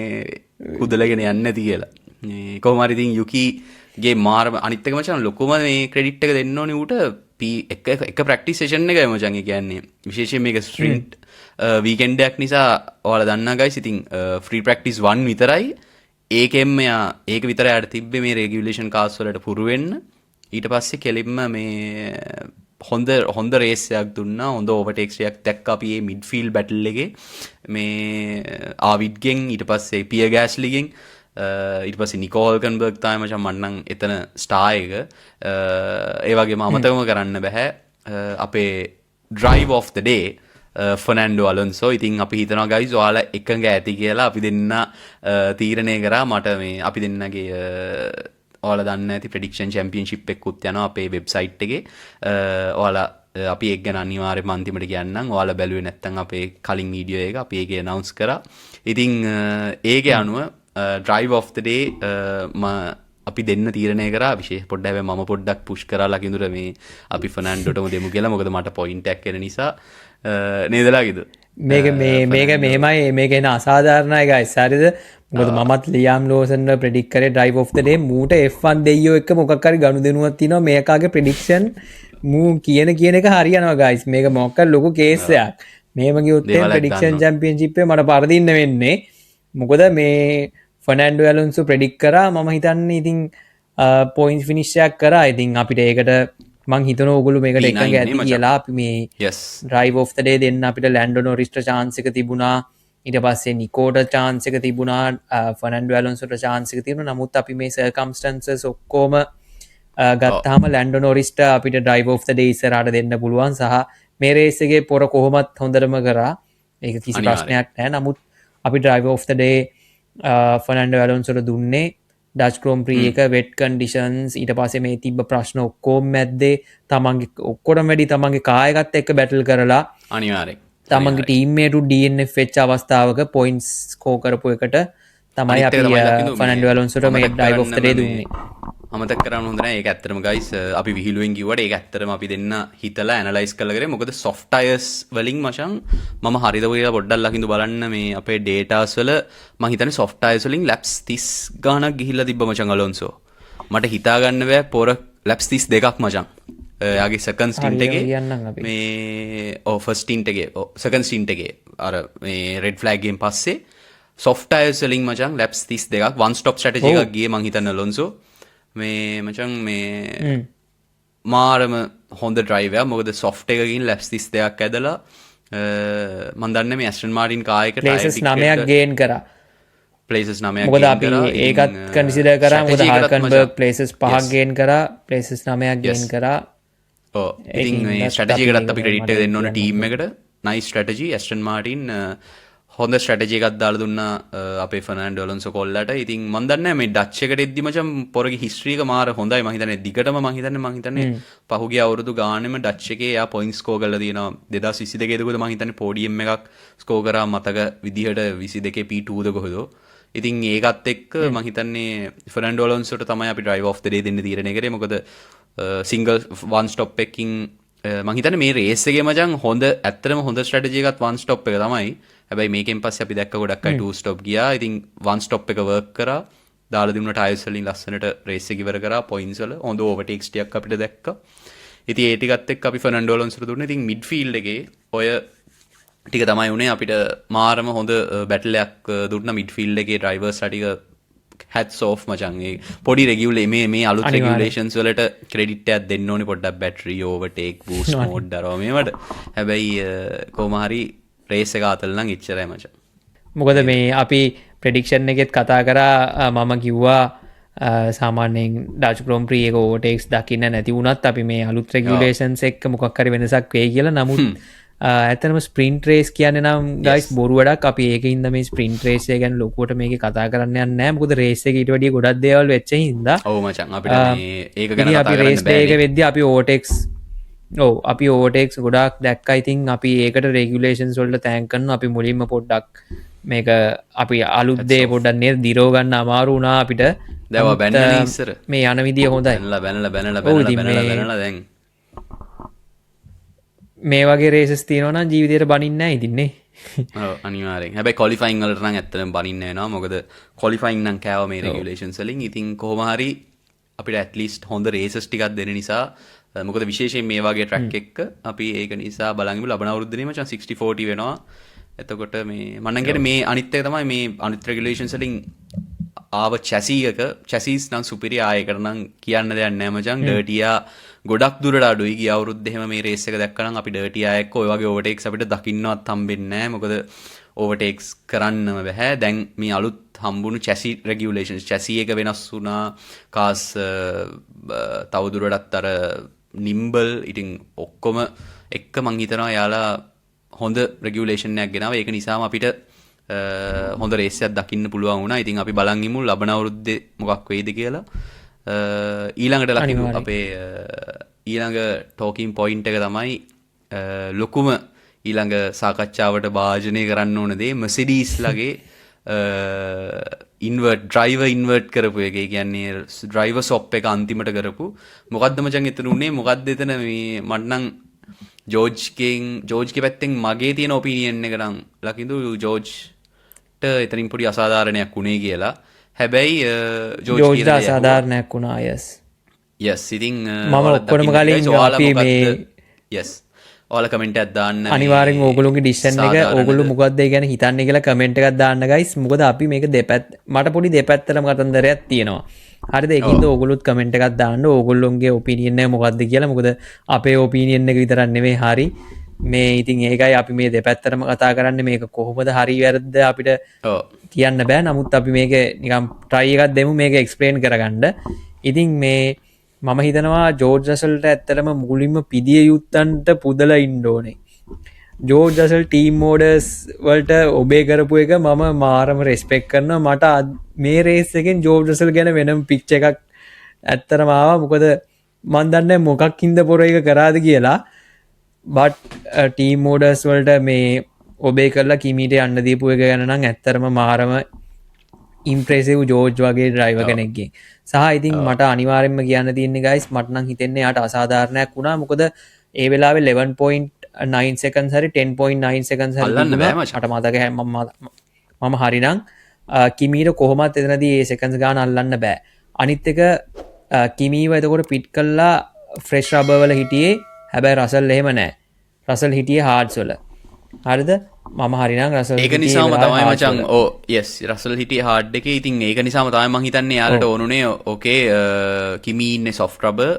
කුදලගෙන යන්නේ නැති කියලා මේ කොහොම හරි ඉතින් යුකිගේ මාරම අනිත් එක මචං ලොකුම මේ ක්‍රෙඩිට් එක දෙන්න ඕනේ ඌට එක ප්‍රැක්ටිස් සෙෂන් එකයි මචං ඒ කියන්නේ විශේෂයෙන් මේක ස්ට්‍රින්ට් වීකෙන්ඩ් එකක් නිසා ඔයාලා දන්නා ගයිස් ඉතින් ෆ්‍රී ප්‍රැක්ටිස් 1 විතරයි ඒකෙන් මෙයා ඒක විතරයි අර තිබ්බේ මේ රෙගියුලේෂන් කාස් වලට පුරු වෙන්න ඊට පස්සේ කෙලින්ම මේ හොඳ රේස් එකක් දුන්නා හොඳ ඕවර්ටේක්ස් එකක් දැක්කා අපි මේ මිඩ්ෆීල්ඩ් බැටල් එකේ මේ ආවිඩ්ගෙන් ඊට පස්සේ පියර් ගෑස්ලිගෙන් ඊට පස්සේ නිකෝ හල්කන්බර්ග් තමයි මචං මන්නම් එතන ස්ටාර් එක ඒ වගේම අමතකම කරන්න බෑ අපේ drive of the day Fernando අලොන්සෝ ඉතින් අපි හිතනවා ගයිස් ඔයාලා එකඟ ඇති කියලා අපි දෙන්න තීරණය කරා මට මේ අපි දෙන්නගේ ඔයාලා දන්න ඇති ප්‍රෙඩික්ෂන් චැම්පියන්ෂිප් එකකුත් යනවා අපේ වෙබ්සයිට් එකේ ඔයාලා අපි ඒක ගැන අනිවාර්යයෙන්ම අන්තිමට කියන්නම් ඔයාලා බැලුවේ නැත්නම් අපේ කලින් වීඩියෝ එක අපි ඒකේ අනවුන්ස් කරා ඉතින් ඒකේ අනුව ඩ්‍රයිව් ඔෆ් ද ඩේ අපි දෙන්න තීරණය කරා විශේෂ පොඩ්ඩක් හැබැයි මම පොඩ්ඩක් පුෂ් කරා ලකිඳුර මේ අපි ෆර්නැන්ඩෝටම දෙමු කියලා මොකද මට පොයින්ට් එකක් එන නිසා නේද ලකිඳු මේක මෙහෙමයි මේක එන අසාධාරණයි ගයිස් හරිද මොකද මමත් ලියාම් ලෝසන්ව ප්‍රෙඩික්ට් කරේ ඩ්‍රයිව් ඔෆ් ද ඩේ මූට F1 දෙයියෝ එක්ක මොකක් හරි ගනුදෙනුවක් තියෙනවා මේකාගේ ප්‍රෙඩික්ෂන් මූ කියන එක හරියනවා ගයිස් මේක මොකක් ලොකු කේස් එකක් මේම ගියොත් ප්‍රෙඩික්ෂන් චැම්පියන්ෂිප් එකේ මට පරදින්න වෙන්නේ මොකද මේ ෆර්නැන්ඩෝ ඇලොන්සෝ ප්‍රෙඩික්ට් කරා මම හිතන්නේ ඉතින් පොයින්ට්ස් ෆිනිෂ් එකක් කරා ඉතින් අපිට ඒකට මං හිතන ඕගොල්ලෝ මේකට එකඟ ඇති කියලා අපි මේ ඩ්‍රයිව් ඔෆ් ද ඩේ දෙන්න අපිට ලැන්ඩෝ නොරිස්ට chance එක තිබුණා ඊට පස්සේ නිකෝට chance එක තිබුණා ෆර්නැන්ඩෝ ඇලොන්සෝට chance එක තිබුණා නමුත් අපි මේ circumstances ඔක්කොම ගත්තාම ලැන්ඩෝ නොරිස්ට අපිට ඩ්‍රයිව් ඔෆ් ද ඩේ ඉස්සරහට දෙන්න පුළුවන් සහ මේ රේස් එකේ පොර කොහොමත් හොඳටම කරා ඒක කිසි ප්‍රශ්නයක් නැහැ නමුත් අපි drive of the day Fernando ඇලොන්සෝට දුන්නේ ඩච් ග්‍රෝන් ප්‍රී එක වෙට් කන්ඩිෂන්ස් ඊට පස්සේ මේ තිබ්බ ප්‍රශ්න ඔක්කොම මැද්දේ තමන්ගේ ඔක්කොටම වැඩි තමන්ගේ කායකත් එක්ක බැටල් කරලා අනිවාර්යෙන් තමන්ගේ ටීම්මේටු DNF වෙච්ච අවස්ථාවක පොයින්ට්ස් ස්කෝර් කරපු එකට තමයි අපි ෆර්නැන්ඩෝ ඇලොන්සෝට මේ ඩ්‍රයිව් ඔෆ් ද ඩේ දුන්නේ අමතක කරන්න හොඳ නැහැ ඒක ඇත්තටම ගයිස් අපි විහිළුවෙන් කිව්වට ඒක ඇත්තටම අපි දෙන්න හිතලා ඇනලයිස් කරලා කරේ මොකද සොෆ්ට් ටයර්ස් වලින් මචං මම හරිද කියලා පොඩ්ඩක් ලකින්දු බලන්න මේ අපේ ඩේටාස් වල මම හිතන්නේ සොෆ්ට් ටයර්ස් වලින් ලැප්ස් 30 ගාණක් ගිහිල්ලා තිබ්බ මචං අලොන්සෝ මට හිතා ගන්න බෑ පොර ලැප්ස් 32ක් මචං එයාගේ සෙකන්ඩ් ස්ටින්ට් එකේ මේ ෆස්ට් ස්ටින්ට් එකේ සෙකන්ඩ් ස්ටින්ට් එකේ අර මේ රෙඩ් ෆ්ලැග් ගෙන් පස්සේ සොෆ්ට් ටයර්ස් වලින් මචං ලැප්ස් 32ක් වන් ස්ටොප් ස්ට්‍රැටජි එකක් ගියේ මං හිතන්නේ අලොන්සෝ මේ මචං මේ මාරම හොඳ ඩ්‍රයිවර් මොකද සොෆ්ට් එකකින් ලැප්ස් 32ක් ඇදලා මම දන්නේ මේ ඇස්ටන් මාටින් කාර් එකට ප්ලේසස් 9ක් ගේන් කරා ප්ලේසස් 9ක් මොකද අපි ඒකත් කන්සිඩර් කරා මොකද හල්කන්බර්ග් ප්ලේසස් 5ක් ගේන් කරා ප්ලේසස් 9ක් ගේන් කරා ඔව් ඉතින් මේ ස්ට්‍රැටජි එකටත් අපි ක්‍රෙඩිට් එක දෙන්න ඕන ටීම් එකට නයිස් ස්ට්‍රැටජි ඇස්ටන් මාටින් හොඳ ස්ට්‍රැටජි එකක් දාලා දුන්නා අපේ ෆර්නැන්ඩෝ අලොන්සෝ කොල්ලට. ඉතින් මම දන්නේ මේ ඩච් එකට එද්දි මචං පොරගේ හිස්ටරි එක මාර හොඳයි. මම හිතන්නේ දිගටම මම හිතන්නේ පහුගිය අවුරුදු ගානෙම ඩච් එකේ එයා පොයින්ට් ස්කෝර් කරලා තියෙනවා. 2022 දකුද මම හිතන්නේ පෝඩියම් එකක් ස්කෝර් කරා මතක විදිහට 22 P2 ද කොහොද. ඉතින් ඒකත් එක්ක මම හිතන්නේ ෆර්නැන්ඩෝ අලොන්සෝට තමයි අපි ඩ්‍රයිව් ඔෆ් ද ඩේ දෙන්න තීරණය කරේ. මොකද සිංගල් වන් ස්ටොප් එකකින් මම හිතන්නේ මේ රේස් එකේ මචං හොඳ ඇත්තටම හොඳ ස්ට්‍රැටජි එකක් වන් ස්ටොප් එක තමයි. හැබැයි මේකෙන් පස්සේ අපි දැක්ක ගොඩක් අය 2 ස්ටොප් ගියා. ඉතින් 1 ස්ටොප් එක වර්ක් කරා. දාලා දුන්න ටයර්ස් වලින් ලස්සනට රේස් එක ඉවර කරා. පොයින්ට්ස් වල හොඳ ඕවර්ටේක්ස් ටිකක් අපිට දැක්කා. ඉතින් ඒ ටිකත් එක්ක අපි ෆර්නැන්ඩෝ අලොන්සෝට දුන්නා. ඉතින් මිඩ්ෆීල්ඩ් එකේ ඔය ටික තමයි උනේ අපිට මාරම හොඳ බැටල් එකක් දුන්නා මිඩ්ෆීල්ඩ් එකේ ඩ්‍රයිවර්ස් ටික hats off මචං. ඒ පොඩි මේ අලුත් රෙගියුලේෂන්ස් වලට ක්‍රෙඩිට් එකක් දෙන්න ඕනේ පොඩ්ඩක් බැටරි ඕවර්ටේක් බූස්ට් මෝඩ් දරව මේවට. හැබැයි කොහොම හරි රේස් එක අතල් නම් ඉච්චරයි මචං. මොකද මේ අපි ප්‍රෙඩික්ෂන් එකෙත් කතා කරා මම කිව්වා සාමාන්‍යයෙන් ඩච් ග්‍රෝන් ප්‍රී එක ඕවර්ටේක්ස් දකින්න නැති වුණත් අපි මේ අලුත් රෙගියුලේෂන්ස් එක්ක මොකක් හරි වෙනසක් වෙයි කියලා. නමුත් ඇත්තටම ස්ප්‍රින්ට් රේස් කියන්නේ නම් ගයිස් බොරු වැඩක්. අපි ඒකින් ඉඳ මේ ස්ප්‍රින්ට් රේස් එක ගැන ලොකුවට මේකේ කතා කරන්න යන්නේ නැහැ. මොකද රේස් එක ඊට වැඩිය ගොඩක් දේවල් වෙච්ච හින්දා. ඔව් මචං අපිට මේ ඒක ගැන කතා කරන්න බෑ. ඒක වෙද්දී අපි ඕවර්ටේක්ස් අපි ඕවර්ටේක්ස් ගොඩක් දැක්කා. ඉතින් අපි ඒකට රෙගියුලේෂන්ස් වලට තෑන්ක් කරනවා. අපි මුලින්ම පොඩ්ඩක් මේක අපි අලුත් දේ පොඩ්ඩක් නේද දිරව ගන්න අමාරු වුණා අපිට. දැන් බැන්නනේ ඉස්සර මේ යන විදිය හොඳයි. බැනලා දැන් මේ වගේ රේසස් තියෙනවා නම් ජීවිතේට බනින්නේ නැහැ ඉතින්නේ. ඔව් අනිවාර්යෙන්. හැබැයි ක්වොලිෆයින් වලට නම් ඇත්තටම බනින්න වෙනවා. මොකද ක්වොලිෆයින් නම් කෑව මේ රෙගියුලේෂන්ස් වලින්. ඉතින් කොහොම හරි අපිට ඇට්ලීස්ට් හොඳ රේසස් ටිකක් දෙන නිසා මොකද විශේෂයෙන් මේ වගේ ට්‍රැක් එක්ක අපි ඒක නිසා බලන් ඉමු ලබන අවුරුද්දේම මචං 60-40 වෙනවා. එතකොට මේ මම නම් කියන්නේ මේ අනිත් එක තමයි මේ අනිත් රෙගියුලේෂන්ස් වලින් ආව චැසි එක චැසිස් නම් සුපිරි ආයකට නම් කියන්න දෙයක් නැහැ මචං. ඩර්ටියා ගොඩක් දුරට අඩුයි. ගිය අවුරුද්දේ එහෙම මේ රේස් එක දැක්කනම් අපි ඩර්ටියා එක්ක ඔය වගේ ඕවර්ටේක්ස් අපිට දකින්නවත් හම්බෙන්නේ නැහැ. මොකද ඕවර්ටේක්ස් කරන්නම බෑ. දැන් මේ අලුත් හම්බුණු චැසි රෙගියුලේෂන්ස් චැසි එක වෙනස් වුණා. කාස් තවදුරටත් අර නිම්බල් ඉතින් ඔක්කොම එක්ක මං හිතනවා යාලා හොඳ රෙගියුලේෂන් එකක් ගෙනාවා. ඒක නිසාම අපිට හොඳ රේස් එකක් දකින්න පුළුවන් වුණා. ඉතින් අපි බලන් ඉමු ලබන අවුරුද්දේ මොකක් වෙයිද කියලා. ඊළඟට ලකිමු අපේ ඊළඟ ටෝකින් පොයින්ට් එක තමයි ලොකුම ඊළඟ සාකච්ඡාවට භාජනය කරන්න ඕන දේ මර්සිඩීස් ලගේ ඩ්‍රයිවර් ඉන්වර්ට් කරපු එක. ඒ කියන්නේ ඩ්‍රයිවර් ස්වොප් එක අන්තිමට කරපු. මොකද්ද මචං එතන උනේ? මොකද්ද එතන මේ මට නම් ජෝර්ජ්ගේ පැත්තෙන් මගේ තියෙන ඔපිනියන් එක නම් ලකිඳු ජෝර්ජ්ට එතනින් පොඩි අසාධාරණයක් වුණේ කියලා. හැබැයි ජෝර්ජ්ට අසාධාරණයක් වුණා. යස් ඉතින් මම ඔක්කොටම කලින් අපි මේ යස් ඔයාලා කමෙන්ට් එකක් දාන්න. අනිවාර්යෙන් ඕගොල්ලෝගේ ඩිසිෂන් එක ඕගොල්ලෝ මොකක්ද ඒ ගැන හිතන්නේ කියලා කමෙන්ට් එකක් දාන්න ගයිස්. මොකද අපි මේක මට පොඩි දෙපැත්තටම කතන්දරයක් තියෙනවා. හරිද? ඒකින්ද ඕගොල්ලොත් කමෙන්ට් එකක් දාන්න ඕගොල්ලෝගේ ඔපිනියන් එක මොකක්ද කියලා. මොකද අපේ ඔපිනියන් එක විතරක් නෙමෙයි හරි. මේ ඉතින් ඒකයි අපි මේ දෙපැත්තටම කතා කරන්නේ. මේක කොහොමද හරි වැරද්ද අපිට කියන්න බෑ. නමුත් අපි මේක නිකන් try එකක් දෙමු මේක explain කරගන්න. ඉතින් මේ මම හිතනවා ජෝර්ජ් රසල්ට ඇත්තටම මුලින්ම පිදිය යුත්තන්ට පුදලා ඉන්න ඕනේ. ජෝර්ජ් රසල් ටීම් ඕඩර්ස් වලට ඔබේ කරපු එක මම මාරම රෙස්පෙක්ට් කරනවා. මට මේ රේස් එකෙන් ජෝර්ජ් රසල් ගැන වෙනම පික්චර් එකක් ඇත්තටම ආවා. මොකද මන් දන්නේ මොකක් හින්ද පොර එක කරාද කියලා. බට් ටීම් ඕඩර්ස් වලට මේ ඔබේ කරලා කිමීට යන්න දීපු එක ගැන නම් ඇත්තටම මාරම ඉම්ප්‍රෙසිව් ජෝර්ජ් වගේ ඩ්‍රයිවර් කෙනෙක්ගෙන්. සහ ඉතින් මට අනිවාර්යෙන්ම කියන්න තියෙන්නේ ගයිස් මට නම් හිතෙන්නේ යාට අසාධාරණයක් වුණා. මොකද ඒ වෙලාවේ 11.9 seconds හරි 10.9 seconds හරි අල්ලන්න බෑ මචං. මට මතකයි මම හරිනම් කිමීට කොහොමත් එතනදී ඒ seconds ගාන අල්ලන්න බෑ. අනිත් එක කිමීව එතකොට පිට් කළා ෆ්‍රෙෂ් රබර් වල හිටියේ. හැබැයි රසල් එහෙම නෑ. රසල් හිටියේ හාර්ඩ්ස් වල. හරිද? මම හරිනම් රසල් ඒක නිසාම තමයි මචං යස් රසල් හිටියේ හાર્ඩ් එකේ. ඉතින් ඒක නිසාම තමයි මං හිතන්නේ යාලට ඕනුනේ ඕකේ කිමී ඉන්නේ සොෆ්ට් රබර්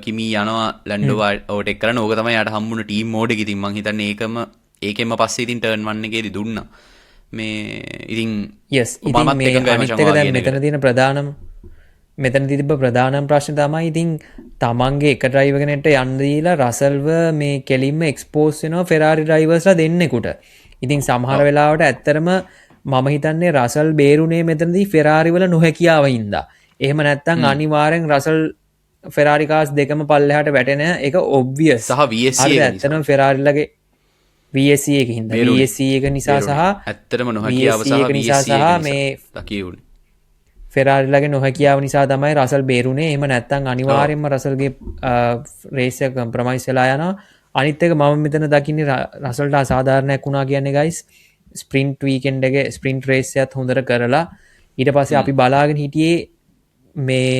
කිමී යනවා ලැන්ඩෝ ඕවර්ටේක් කරන්න. ඕක තමයි යාට හම්බුන ටීම් මෝඩ් එක. ඉතින් මං හිතන්නේ ඒකෙම පස්සේ ඉතින් ටර්න් 1 එකේදී දුන්නා. මේ ඉතින් යස් ඉතින් මේ අනිත් එක දැන් මෙතන තියෙන ප්‍රධානම මෙතන තිබ්බ ප්‍රධානම ප්‍රශ්නේ තමයි ඉතින් තමන්ගේ එක ඩ්‍රයිවර් කෙනෙක්ට යන්න දීලා රසල්ව මේ කෙලින්ම එක්ස්පෝස් වෙනවා ෆෙරාරි ඩ්‍රයිවර්ස්ලා දෙන්නෙකුට. ඉතින් සමහර වෙලාවට ඇත්තරම මම හිතන්නේ රසල් බේරුනේ මෙතනදී ෆෙරාරි වල නොහැකියාව හින්දා. එහෙම නැත්නම් අනිවාර්යෙන් රසල් ෆෙරාරි කාස් දෙකම පල්ලෙහාට වැටෙන එක ඔබ්වියස්. සහ VSC එක ඇත්තටම ෆෙරාරිලගේ VSC එක හින්දා VSC එක නිසා සහ ඇත්තටම නොහැකියාව සහ නිසා සහ මේ ලකියුනේ ෆෙරාරිලගේ නොහැකියාව නිසා තමයි රසල් බේරුනේ. එහෙම නැත්නම් අනිවාර්යෙන්ම රසල්ගේ රේස් එක කම්ප්‍රොමයිස් වෙලා යනවා. අනිත් එක මම මෙතන දකින්නේ රසල්ට අසාධාරණයක් වුණා කියන්නේ ගයිස් ස්ප්‍රින්ට් වීකෙන්ඩ් එකේ ස්ප්‍රින්ට් රේස් එකත් හොඳට කරලා ඊට පස්සේ අපි බලාගෙන හිටියේ මේ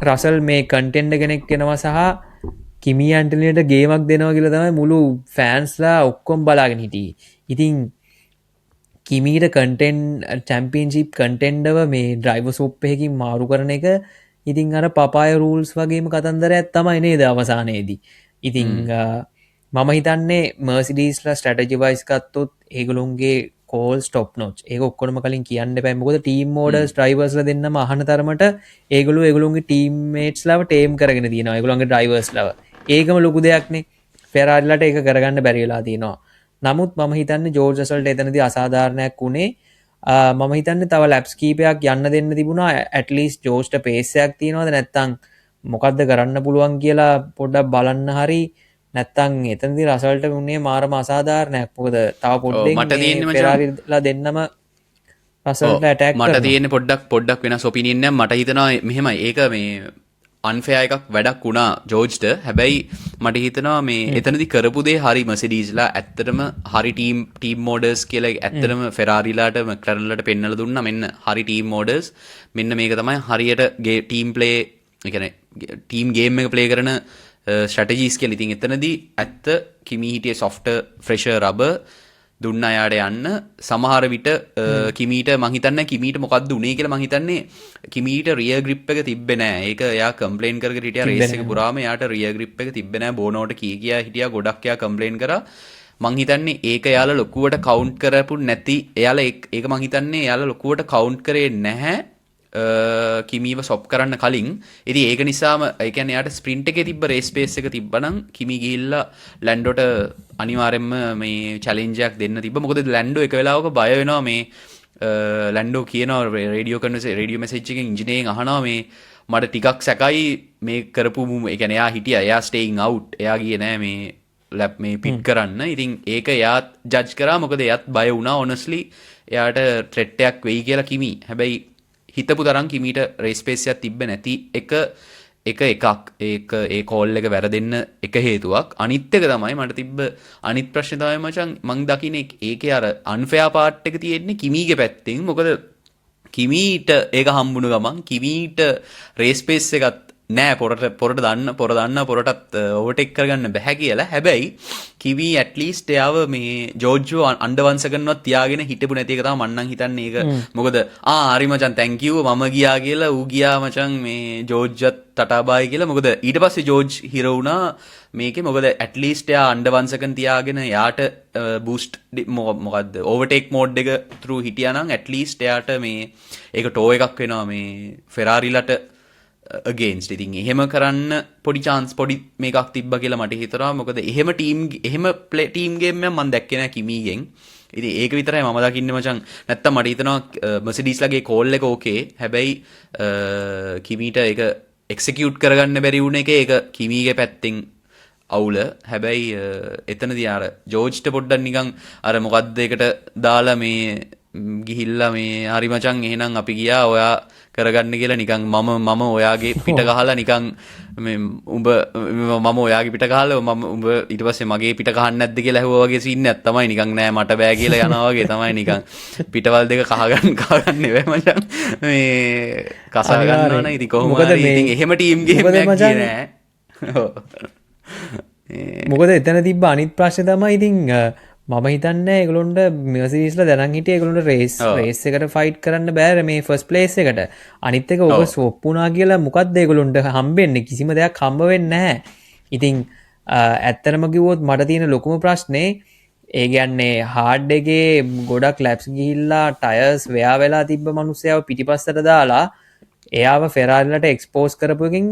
රසල් මේ කන්ටෙන්ට් කෙනෙක් වෙනවා සහ කිමි ඇන්ටනියට ගේමක් දෙනවා කියලා තමයි මුළු ෆෑන්ස්ලා ඔක්කොම බලාගෙන හිටියේ. ඉතින් කිමීට කන්ටෙන්ට් චැම්පියන්ෂිප් කන්ටෙන්ඩව මේ ඩ්‍රයිවර් සොප් එකකින් මාරු කරන එක ඉතින් අර පපාය රූල්ස් වගේම කතන්දරයක් තමයි නේද අවසානයේදී. ඉතින් මම හිතන්නේ මර්සිඩීස්ලා ස්ට්‍රැටජි වයිස් ගත්තොත් ඒගොල්ලොන්ගේ කෝල්ස් ටොප් නොච්. ඒක ඔක්කොම කලින් කියන්න බෑ. මොකද ටීම් ඕඩර්ස් ඩ්‍රයිවර්ස්ලා දෙන්නම අහන තරමට ඒගොල්ලෝගේ ටීම්මේට්ස්ලාව ටේම් කරගෙන තියෙනවා. ඒගොල්ලන්ගේ ඩ්‍රයිවර්ස්ලාව. ඒකම ලොකු දෙයක්නේ. ෆෙරාරිලාට ඒක කරගන්න බැරි වෙලා තියෙනවා. නමුත් මම හිතන්නේ ජෝර්ජ් රසල්ට එතනදී අසාධාරණයක් වුණේ. මම හිතන්නේ තව ලැප්ස් කීපයක් යන්න දෙන්න තිබුණා. ඇට්ලීස්ට් ජෝර්ජ්ට පේස් එකක් තියනවද නැත්නම් මොකද්ද කරන්න පුළුවන් කියලා පොඩ්ඩක් බලන්න හරි. නැත්තම් එතනදී රසල්ට වුණේ මාරම අසාධාරණයක්. මොකද තව පොඩ්ඩෙන් ෆෙරාරිලා දෙන්නම රසල්ට ඇටැක් මට තියෙන්නේ පොඩ්ඩක් වෙනස් ඔපිනියන් එකක්. මට හිතෙනවා මෙහෙමයි. ඒක මේ අන්ෆෙයා එකක් වැඩක් වුණා ජෝර්ජ්ට. හැබැයි මට හිතනවා මේ එතනදී කරපු දේ හරි මර්සිඩීස්ලා ඇත්තටම හරි ටීම් මෝඩර්ස් කියලා ඇත්තටම ෆෙරාරිලාට මැක්ලරන්ලට පෙන්නලා දුන්නා. මෙන්න හරි ටීම් මෝඩර්ස්. මෙන්න මේක තමයි හරියට ටීම් ප්ලේ ඒ කියන්නේ ටීම් ගේම් එක ප්ලේ කරන ස්ට්‍රැටජීස් කියලා. ඉතින් එතනදී ඇත්ත කිමි හිටියේ සොෆ්ට් ෆ්‍රෙෂර් රබර් දුන්න අයාට යන්න. සමහර විට කිමීට මං හිතන්නේ කිමීට මොකද්ද උනේ කියලා මං හිතන්නේ කිමීට රියර් ග්‍රිප් එක තිබ්බේ නෑ. ඒක එයා කම්ප්ලේන් කරගෙන හිටියා රේස් එක පුරාම එයාට රියර් ග්‍රිප් එක තිබ්බේ නෑ. බෝනෝට කියා හිටියා ගොඩක් එයා කම්ප්ලේන් කරා. මං හිතන්නේ ඒක එයාලා ලොකුවට කවුන්ට් කරපු නැති එයාලා ඒක මං හිතන්නේ එයාලා ලොකුවට කවුන්ට් කරේ නැහැ කිමීව සොප් කරන්න කලින්. ඉතින් ඒක නිසාම ඒ කියන්නේ එයාට ස්ප්‍රින්ට් එකේ තිබ්බ රේස් පේස් එක තිබ්බනම් කිමි ගිහිල්ලා ලැන්ඩෝට අනිවාර්යෙන්ම මේ චැලෙන්ජ් එකක් දෙන්න තිබ්බ. මොකද ලැන්ඩෝ එක වෙලාවක බය වෙනවා මේ ලැන්ඩෝ කියනවා රේඩියෝ මෙසේජ් එකෙන් ඉන්ජිනේරින් අහනවා මේ මට ටිකක් සැකයි මේ කරපු ඒ කියන්නේ එයා හිටියා එයා ස්ටේයින් අවුට් එයා ගියේ නෑ මේ ලැප් මේ පිට් කරන්න. ඉතින් ඒක එයාත් ජජ් කරා. මොකද එයාත් බය වුණා ඔනස්ලි එයාට ට්‍රෙට් එකක් වෙයි කියලා කිමි. හැබැයි හිතපු තරම් කිමීට රේස් පේස් එකක් තිබ්බ නැති එකක් ඒක ඒ කෝල් එක වැරදෙන්න එක හේතුවක්. අනිත් එක තමයි මට තිබ්බ අනිත් ප්‍රශ්නේ තමයි මචං මං දකින්නේ ඒකේ අර අන්ෆෙයා පාර්ට් එක තියෙන්නේ කිමීගේ පැත්තෙන්. මොකද කිමීට ඒක හම්බුණු ගමන් කිමීට රේස් පේස් එකත් නෑ පොරටත් ඕවර්ටේක් කරගන්න බැහැ කියලා. හැබැයි කිවි ඇට්ලීස්ට් එයාව මේ ජෝර්ජ්ව අන්ඩර්වන්සකන්වත් තියාගෙන හිටපු නැති එක තමයි මං නම් හිතන්නේ ඒක. මොකද හරි මචං thank you මම ගියා කියලා ඌ ගියා මචං මේ ජෝර්ජ්වත් තටාබායි කියලා. මොකද ඊට පස්සේ ජෝර්ජ් හිර වුණා මේකේ. මොකද ඇට්ලීස්ට් එයා අන්ඩර්වන්සකන් තියාගෙන එයාට බූස්ට් මොකද්ද ඕවර්ටේක් මෝඩ් එක through හිටියා නම් ඇට්ලීස්ට් එයාට මේ ඒක ටෝ එකක් වෙනවා මේ ෆෙරාරිලට against. ඉතින් එහෙම කරන්න පොඩි chance පොඩි මේකක් තිබ්බා කියලා මට හිතනවා. මොකද එහෙම ටීම් ගේම් එකක් මම දැක්කේ නෑ කිමීගෙන්. ඉතින් ඒක විතරයි මම දකින්නේ මචං. නැත්තම් මට හිතනවා මර්සිඩීස් ලගේ කෝල් එක ඕකේ. හැබැයි කිමීට ඒක එක්සිකියුට් කරගන්න බැරි වුණ එක ඒක කිමීගේ පැත්තෙන් අවුල. හැබැයි එතනදී අර ජෝර්ජ්ට පොඩ්ඩක් නිකන් අර මොකද්ද එකට දාලා මේ ගිහිල්ලා මේ හරි මචං එහෙනම් අපි ගියා ඔයා කරගන්න කියලා නිකන් මම ඔයාගේ පිට ගහලා නිකන් උඹ මම ඔයාගේ පිට ගහලා උඹ ඊට පස්සේ මගේ පිට ගහන්න නැද්ද කියලා ඇහුවා වගේ සීන් එකක් තමයි. නිකන් නෑ මට බෑ කියලා යනවා වගේ තමයි. නිකන් පිටවල් දෙක කහගන්න නෙවෙයි මචං මේ කසා ගන්නවා නේ. ඉතින් කොහොම හරි ඉතින් එහෙම ටීම් ගේම් එකක් නෑ. මොකද එතන තිබ්බ අනිත් ප්‍රශ්නේ තමයි ඉතින් මම හිතන්නේ ඒගොල්ලොන්ට මර්සිඩීස්ලා දැනන් හිටියේ ඒගොල්ලොන්ට රේස් එකට ෆයිට් කරන්න බෑ මේ ෆස්ට් ප්ලේස් එකට. අනිත් එක ඕක ස්වොප් වුණා කියලා මොකද්ද ඒගොල්ලොන්ට හම්බෙන්නේ? කිසිම දෙයක් හම්බ වෙන්නේ නැහැ. ඉතින් ඇත්තටම කිව්වොත් මට තියෙන ලොකුම ප්‍රශ්නේ ඒ කියන්නේ හાર્ඩ් එකේ ගොඩක් ලැප්ස් ගිහිල්ලා ටයර්ස් වෙයා වෙලා තිබ්බ මිනිස්සයව පිටිපස්සට දාලා එයාව ෆෙරාරිලට එක්ස්පෝස් කරපු එකෙන්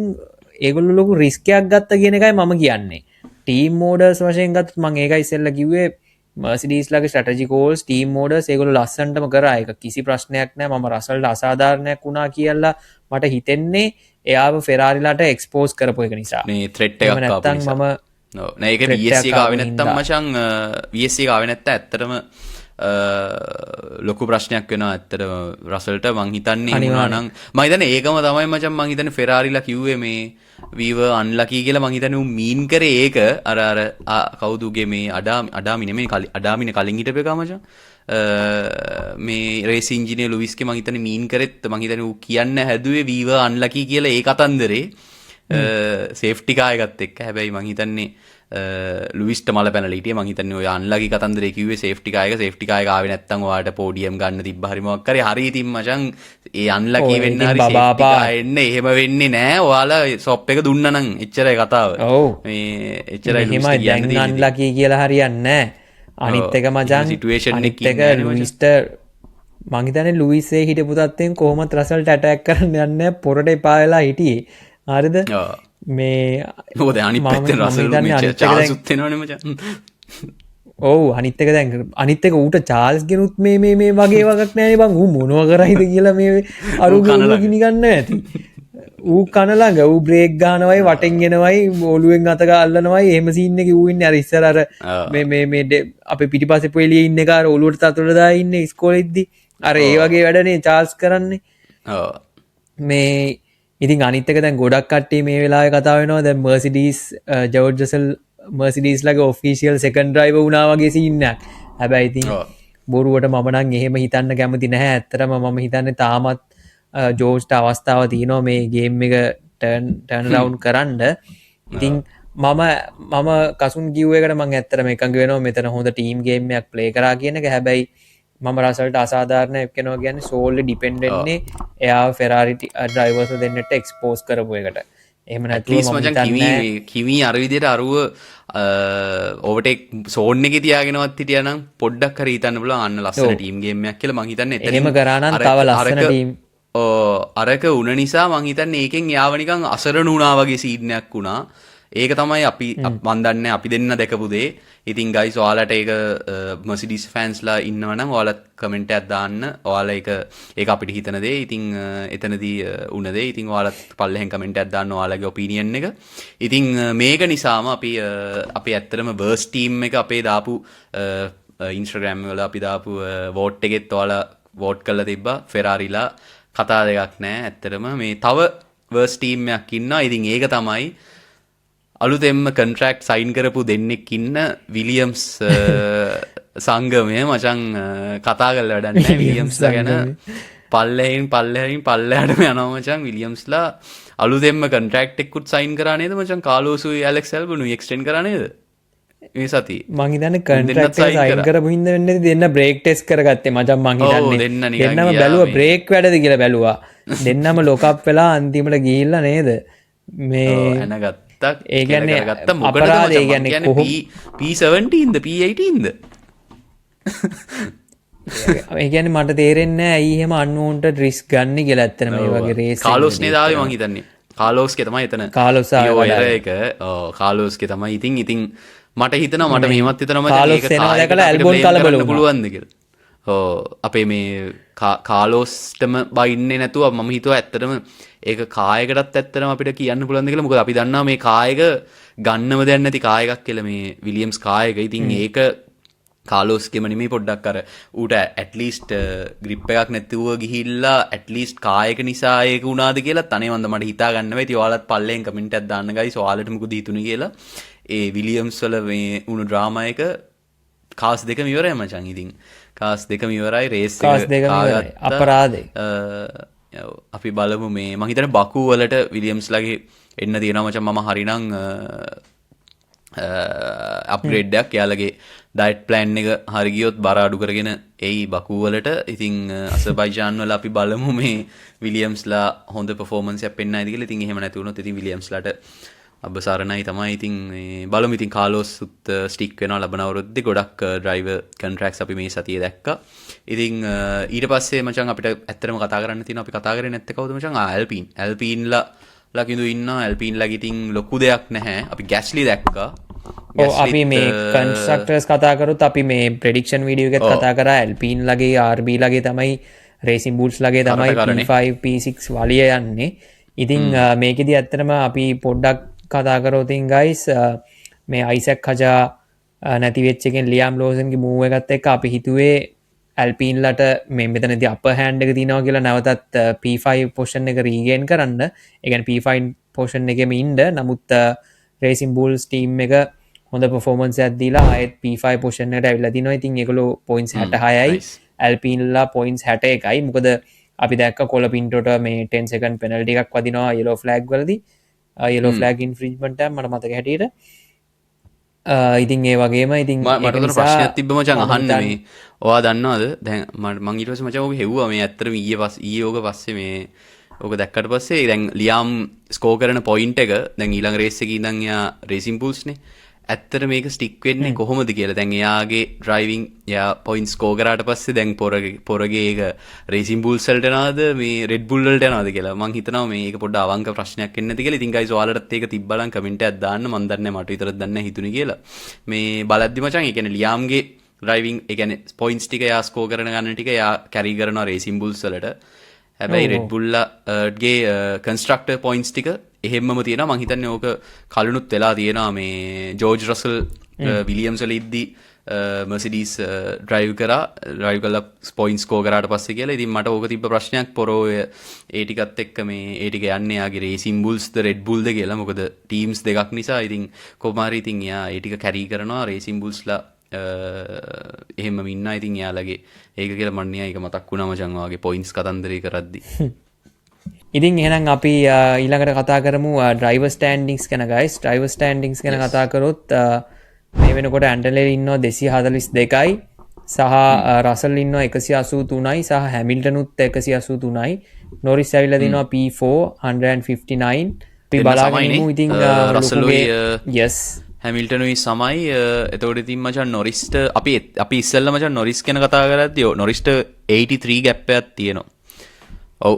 ඒගොල්ලෝ ලොකු රිස්ක් එකක් ගත්ත කියන එකයි මම කියන්නේ. ටීම් මෝඩර්ස් වශයෙන් ගත්තොත් මම ඒකයි ඉස්සෙල්ලා කිව්වේ මර්සිඩීස්ලාගේ ස්ට්‍රැටජි කෝල්ස් ටීම් මෝඩර්ස් ඒගොල්ලෝ ලස්සනටම කරා. ඒක කිසි ප්‍රශ්නයක් නැහැ. මම රසල්ට අසාධාරණයක් වුණා කියලා මට හිතෙන්නේ එයාව ෆෙරාරිලාට එක්ස්පෝස් කරපු එක නිසා. මේ ත්‍රෙට් එකක් ආපු නිසා. නෑ ඒක VSC එක ආවේ නැත්තම් මචං VSC එක ආවේ නැත්තම් ඇත්තටම ලොකු ප්‍රශ්නයක් වෙනවා ඇත්තටම රසල්ට. මං හිතන්නේ වුණා නම් මං හිතන්නේ ඒකම තමයි මචං. මං හිතන්නේ ෆෙරාරිලා කිව්වේ මේ we were unlucky කියලා. මං හිතන්නේ උන් මීන් කරේ ඒක අර කවුදුගේ මේ අඩාමි නෙමෙයි අඩාමිනේ කලින් හිටපු එක මචං. මේ රේස් ඉන්ජිනියර් ලුයිස්ගේ මං හිතන්නේ මීන් කරෙත් මං හිතන්නේ ඌ කියන්න හැදුවේ we were unlucky කියලා ඒ කතන්දරේ සේෆ්ටි කායගත් එක්ක. හැබැයි මං හිතන්නේ ලුයිස්ට මල පැනලා හිටියේ. මං හිතන්නේ ඔය අන්ලකි කතන්දරේ කිව්වේ සේෆ්ටි කායක ආවේ නැත්තම් ඔයාලට පෝඩියම් ගන්න තිබ්බ හරි මොකක් කරේ. හරි ඉතින් මචං ඒ අන්ලකි වෙන්න හරි සේෆ්ටි කාය එන්නේ එහෙම වෙන්නේ නෑ. ඔයාලා ෂොප් එක දුන්නා නම් එච්චරයි කතාව. මේ එච්චරයි ලුයිස්ට කියන්නේ. දැන් අන්ලකි කියලා හරියන්නේ නෑ. අනිත් එක මචං සිටුේෂන් අනිත් එක ලුයිස්ට මං හිතන්නේ ලුයිස් ඒ හිටපු තත්ත්වෙන් කොහොමද රසල්ට ඇටැක් කරන්න යන්නේ පොරට එපා වෙලා හිටියේ. හරිද? මේ මොකද අනිත් පැත්තෙන් රසල් මේ චාල්ස්ුත් වෙනවනේ මචං. ඔව් අනිත් එක දැන් අනිත් එක ඌට චාල්ස් ගෙනුත් මේ වගේ වගක් නැහැ බං. ඌ මොනවා කරයිද කියලා මේ අරුගල ගිනි ගන්න ඇති. ඌ කන ළඟ ඌ බ්‍රේක් ගන්නවයි වටෙන් එනවයි ඔළුවෙන් අත ගල්ලනවයි. එහෙම සීන් එකේ ඌ ඉන්නේ අර ඉස්සර අර මේ අපේ පිටිපස්සේ පොලියේ ඉන්න එක අර ඔළුවට තතුල දාලා ඉන්නේ ඉස්කෝලේ ඉද්දි. අර ඒ වගේ වැඩනේ චාල්ස් කරන්නේ. මේ ඉතින් අනිත් එක දැන් ගොඩක් කට්ටිය මේ වෙලාවේ කතා වෙනවා දැන් මර්සිඩීස් ජෝර්ජ් රසල් මර්සිඩීස්ලාගේ ඔෆිෂියල් සෙකන්ඩ් ඩ්‍රයිවර් වුණා වගේ සීන් එකක්. හැබැයි ඉතින් බොරුවට මම නම් එහෙම හිතන්න කැමති නැහැ. ඇත්තටම මම හිතන්නේ තාමත් ජෝර්ජ්ට අවස්ථාව තියෙනවා මේ ගේම් එක ටර්න් රවුන්ඩ් කරන්න. ඉතින් මම කසුන් කිව්ව එකට මම ඇත්තටම එකඟ වෙනවා මෙතන හොඳ ටීම් ගේම් එකක් ප්ලේ කරා කියන එක. හැබැයි මම රසල්ට අසාධාරණ කෙනවා කියන්නේ සෝල්ලි ඩිපෙන්ඩ් වෙන්නේ එයා ෆෙරාරි ඩ්‍රයිවර්ස් දෙන්නට එක්ස්පෝස් කරපු එකට. එහෙම නැත්නම් මම හිතන්නේ කිමි අර විදියට අරුව ඕවර්ටේක් සෝන් එකේ තියාගෙනවත් හිටියා නම් පොඩ්ඩක් හරි හිතන්න පුළුවන් අන්න ලස්සන ටීම් ගේම් එකක් කියලා මම හිතන්නේ. එහෙම කරා නම් තව ලස්සන ටීම් අරක උන නිසා මං හිතන්නේ ඒකෙන් යාව නිකන් අසරණ වුණා වගේ සීන් එකක් වුණා. ඒක තමයි අපි මන් දන්නේ අපි දෙන්න දැකපු දේ. ඉතින් ගයිස් ඔයාලට ඒක මර්සිඩීස් ෆෑන්ස්ලා ඉන්නවනම් ඔයාලත් කමෙන්ට් එකක් දාන්න. ඔයාලා ඒක අපිට හිතන දේ. ඉතින් එතනදී උන දේ. ඉතින් ඔයාලත් පල්ලෙහෙන් කමෙන්ට් එකක් දාන්න ඔයාලගේ ඔපිනියන් එක. ඉතින් මේක නිසාම අපි ඇත්තටම බර්ස් ටීම් එක අපේ දාපු ඉන්ස්ට්‍රග්‍රෑම් වල අපි දාපු වෝට් එකෙත් ඔයාලා වෝට් කරලා තිබ්බා ෆෙරාරිලා කතා දෙකක් නැහැ ඇත්තටම මේ තව වර්ස් ටීම් එකක් ඉන්නවා ඉතින් ඒක තමයි අලුතෙන්ම කොන්ට්‍රැක්ට් සයින් කරපු දෙන්නෙක් ඉන්න විලියම්ස් සංගමය මචං කතා කරලා වැඩක් නැහැ විලියම්ස්ලා ගැන පල්ලෙහාටම යනවා මචං විලියම්ස්ලා අලුතෙන්ම කොන්ට්‍රැක්ට් එකකුත් සයින් කරා නේද මචං කාලෝසුයි ඇලෙක්ස් ඇල්බනුයි එක්ස්ටෙන්ඩ් කරා නේද මේ සතියේ මං හිතන්නේ කොන්ට්‍රැක්ට් එක සයින් කරපු හින්දා වෙන්නේ දෙන්න බ්‍රේක් ටෙස්ට් කරගත්තේ මචං මං හිතන්නේ දෙන්නම බැලුවා බ්‍රේක් වැඩද කියලා බැලුවා දෙන්නම ලොකප් වෙලා අන්තිමට ගිහිල්ලා නේද මේ එනගත්තා ඒ කියන්නේ ගත්තා මොකටද අපරාධ ඒ මචං කියන්නේ කියන්නේ P17ද P18ද ඒ කියන්නේ මට තේරෙන්නේ නැහැ ඇයි එහෙම අන්වෝන්ට රිස්ක් ගන්න කියලා ඇත්තටම මේ වගේ රේස් කාලෝස් නේද ආවේ මං හිතන්නේ කාලෝස්ගේ තමයි එතන කාලෝස් ආවේ එක කාලෝස්ගේ තමයි ඉතින් මට හිතනවා මට මේවත් හිතනවා කාලෝස් එනවා දැකලා ඇල්බෝන් කලබල වුණා පුළුවන්ද කියලා අපේ මේ කාලෝස්ටම බයින්නේ නැතුව මම හිතුවා ඇත්තටම ඒක කායකටත් ඇත්තටම අපිට කියන්න පුළුවන්ද කියලා මොකද අපි දන්නවා මේ කායක ගන්නම දෙයක් නැති කායකක් කියලා මේ විලියම්ස් කායක ඉතින් ඒක කාලෝස්ගෙම නෙමෙයි පොඩ්ඩක් අර ඌට ඇට්ලීස්ට් ග්‍රිප් එකක් නැතුව ගිහිල්ලා ඇට්ලීස්ට් කායක නිසා ඒක වුණාද කියලා තනේ වන්ද මට හිතා ගන්න බැයි. ඉතින් ඔයාලත් පල්ලෙන් කමෙන්ට් එකක් දාන්න ගයිස් ඔයාලට මොකද හිතුනේ කියලා. ඒ විලියම්ස් වල මේ වුණු ඩ්‍රාමා එක කාස් දෙකම ඉවරයි මචං. ඉතින් කාස් දෙකම ඉවරයි රේස් එක අපරාධේ. අපි බලමු මේ මම හිතන්නේ බකු වලට විලියම්ස්ලාගේ එන්න තියෙනවා මචං මම හරිනම් අප්ග්‍රේඩ් එකක් යාලගේ ඩයට් ප්ලෑන් එක හරි ගියොත් බර අඩු කරගෙන එයි බකු වලට. ඉතින් අසර්බයිජාන් වල අපි බලමු මේ විලියම්ස්ලා හොඳ පර්ෆෝමන්ස් එකක් පෙන්නයිද කියලා. ඉතින් එහෙම නැති වුණොත් ඉතින් විලියම්ස්ලාට අබසාරණයි තමයි. ඉතින් මේ බලමු ඉතින් කාලෝස්ත් ස්ටික් වෙනවා ලබන අවුරුද්දේ. ගොඩක් ඩ්‍රයිවර් කොන්ට්‍රැක්ට්ස් අපි මේ සතියේ දැක්කා. ඉතින් ඊට පස්සේ මචං අපිට ඇත්තටම කතා කරන්න තියෙනවා. අපි කතා කරේ නැත්තේ කවුද මචං? ඇල්පීන්ලා ලකිඳු ඉන්නවා. ඇල්පීන්ලාගේ ඉතින් ලොකු දෙයක් නැහැ. අපි ගැස්ලි දැක්කා. අපි මේ කන්ස්ට්‍රක්ටර්ස් කතා කරොත් අපි මේ ප්‍රෙඩික්ෂන් වීඩියෝ එකත් කතා කරා. ඇල්පීන් ලගේ RB ලගේ තමයි රේසින් බූට්ස් ලගේ තමයි P5 P6 වලිය යන්නේ. ඉතින් මේකෙදි ඇත්තටම අපි පොඩ්ඩක් කතා කරොත් ගයිස් මේ අයිසැක් හජා නැති වෙච්ච එකෙන් ලියම් ලෝසන්ගේ මූව් එකත් එක්ක අපි හිතුවේ ඇල්පීන්ලට මේ මෙතනදී අපර් හෑන්ඩ් එක තියෙනවා කියලා නැවතත් P5 පොසිෂන් එක රීගේන් කරන්න. ඒ කියන්නේ P5 පොසිෂන් එකෙම ඉන්න. නමුත් රේසින් බූල්ස් ටීම් එක හොඳ පර්ෆෝමන්ස් එකක් දීලා ආයෙත් P5 පොසිෂන් එකට ඇවිල්ලා තිනවා. ඉතින් ඒගොල්ලෝ පොයින්ට්ස් 66යි ඇල්පීන්ලා පොයින්ට්ස් 61යි. මොකද අපි දැක්ක කොලපින්ටෝට මේ 10 සෙකන්ඩ් පෙනල්ටි එකක් වදිනවා යෙලෝ ෆ්ලැග් වලදී. යෙලෝ ෆ්ලැග් ඉන්ෆ්‍රින්ජ්මන්ට් එක මට මතක හැටියට. ඉතින් ඒ වගේම ඉතින් මට ප්‍රශ්නයක් තිබ්බ මචං අහන්න මේ ඔයා දන්නවද දැන් මම ඊට පස්සේ මචං ඔබ හෙව්වා මේ ඇත්තටම ඊයේ ඕක පස්සේ මේ ඕක දැක්කට පස්සේ දැන් ලියාම් ස්කෝර් කරන පොයින්ට් එක දැන් ඊළඟ රේස් එකේ ඉඳන් එයා රේසින් පූල්ස්නේ ඇත්තට මේක ස්ටික් වෙන්නේ කොහොමද කියලා. දැන් එයාගේ ඩ්‍රයිවිං එයා පොයින්ට්ස් ස්කෝර් කරාට පස්සේ දැන් පොරගේ ඒක රේසින් බූල්ස් වලට යනවාද මේ රෙඩ් බුල් වලට යනවාද කියලා මම හිතනවා මේක පොඩ්ඩක් අවංක ප්‍රශ්නයක් වෙන්නේ නැති කියලා. ඉතින් ගයිස් ඔයාලටත් ඒක තිබ්බලන් කමෙන්ට් එකක් දාන්න. මම දන්නේ මට විතරක් දන්නේ හිතුනේ කියලා. මේ බලද්දි මචං ඒ කියන්නේ ලියාම්ගේ ඩ්‍රයිවිං ඒ කියන්නේ පොයින්ට්ස් ටික එයා ස්කෝර් කරන ගන්න ටික එයා කැරි කරනවා රේසින් බූල්ස් වලට. හැබැයි රෙඩ් බුල්ලාගේ කන්ස්ට්‍රක්ටර් පොයින්ට්ස් ටික එහෙම්මම තියෙනවා. මං හිතන්නේ ඕක කලුණුත් වෙලා තියෙනවා මේ ජෝර්ජ් රසල් විලියම්ස් වල ඉද්දි මර්සිඩීස් ඩ්‍රයිව් කරලා පොයින්ට්ස් ස්කෝර් කරාට පස්සේ කියලා. ඉතින් මට ඕක තිබ්බ ප්‍රශ්නයක් පොරෝ ඒ ටිකත් එක්ක මේ ඒ ටික යන්නේ යාගේ රේසින් බුල්ස්ද රෙඩ් බුල්ද කියලා. මොකද ටීම්ස් දෙකක් නිසා. ඉතින් කොහොම හරි ඉතින් එයා ඒ ටික කැරි කරනවා රේසින් බුල්ස්ලා එහෙම ඉන්න. ඉතින් යාලගේ ඒක කියලා මන්නේ ඒක මතක් වුණා මචං ඔයාගේ පොයින්ට්ස් කතන්දරේ කරද්දි. ඉතින් එහෙනම් අපි ඊළඟට කතා කරමු ඩ්‍රයිවර් ස්ටෑන්ඩින්ග්ස් ගැන ගයිස්. ඩ්‍රයිවර් ස්ටෑන්ඩින්ග්ස් ගැන කතා කරොත් මේ වෙනකොට ඇන්ටලෙල් ඉන්නවා 242යි සහ රසල් ඉන්නවා 183යි සහ හැමිල්ටනුත් 183යි. නොරිස් ඇවිල්ලා දිනවා P4 159. අපි බලාගෙන ඉමු ඉතින් රසල්ගේ yes හැමිල්ටනුයි සමයි. එතකොට ඉතින් මචං නොරිස්ට අපි ඉස්සෙල්ලා මචං නොරිස් ගැන කතා කරද්දී නොරිස්ට 83 ගැප් එකක් තියෙනවා. ඔව්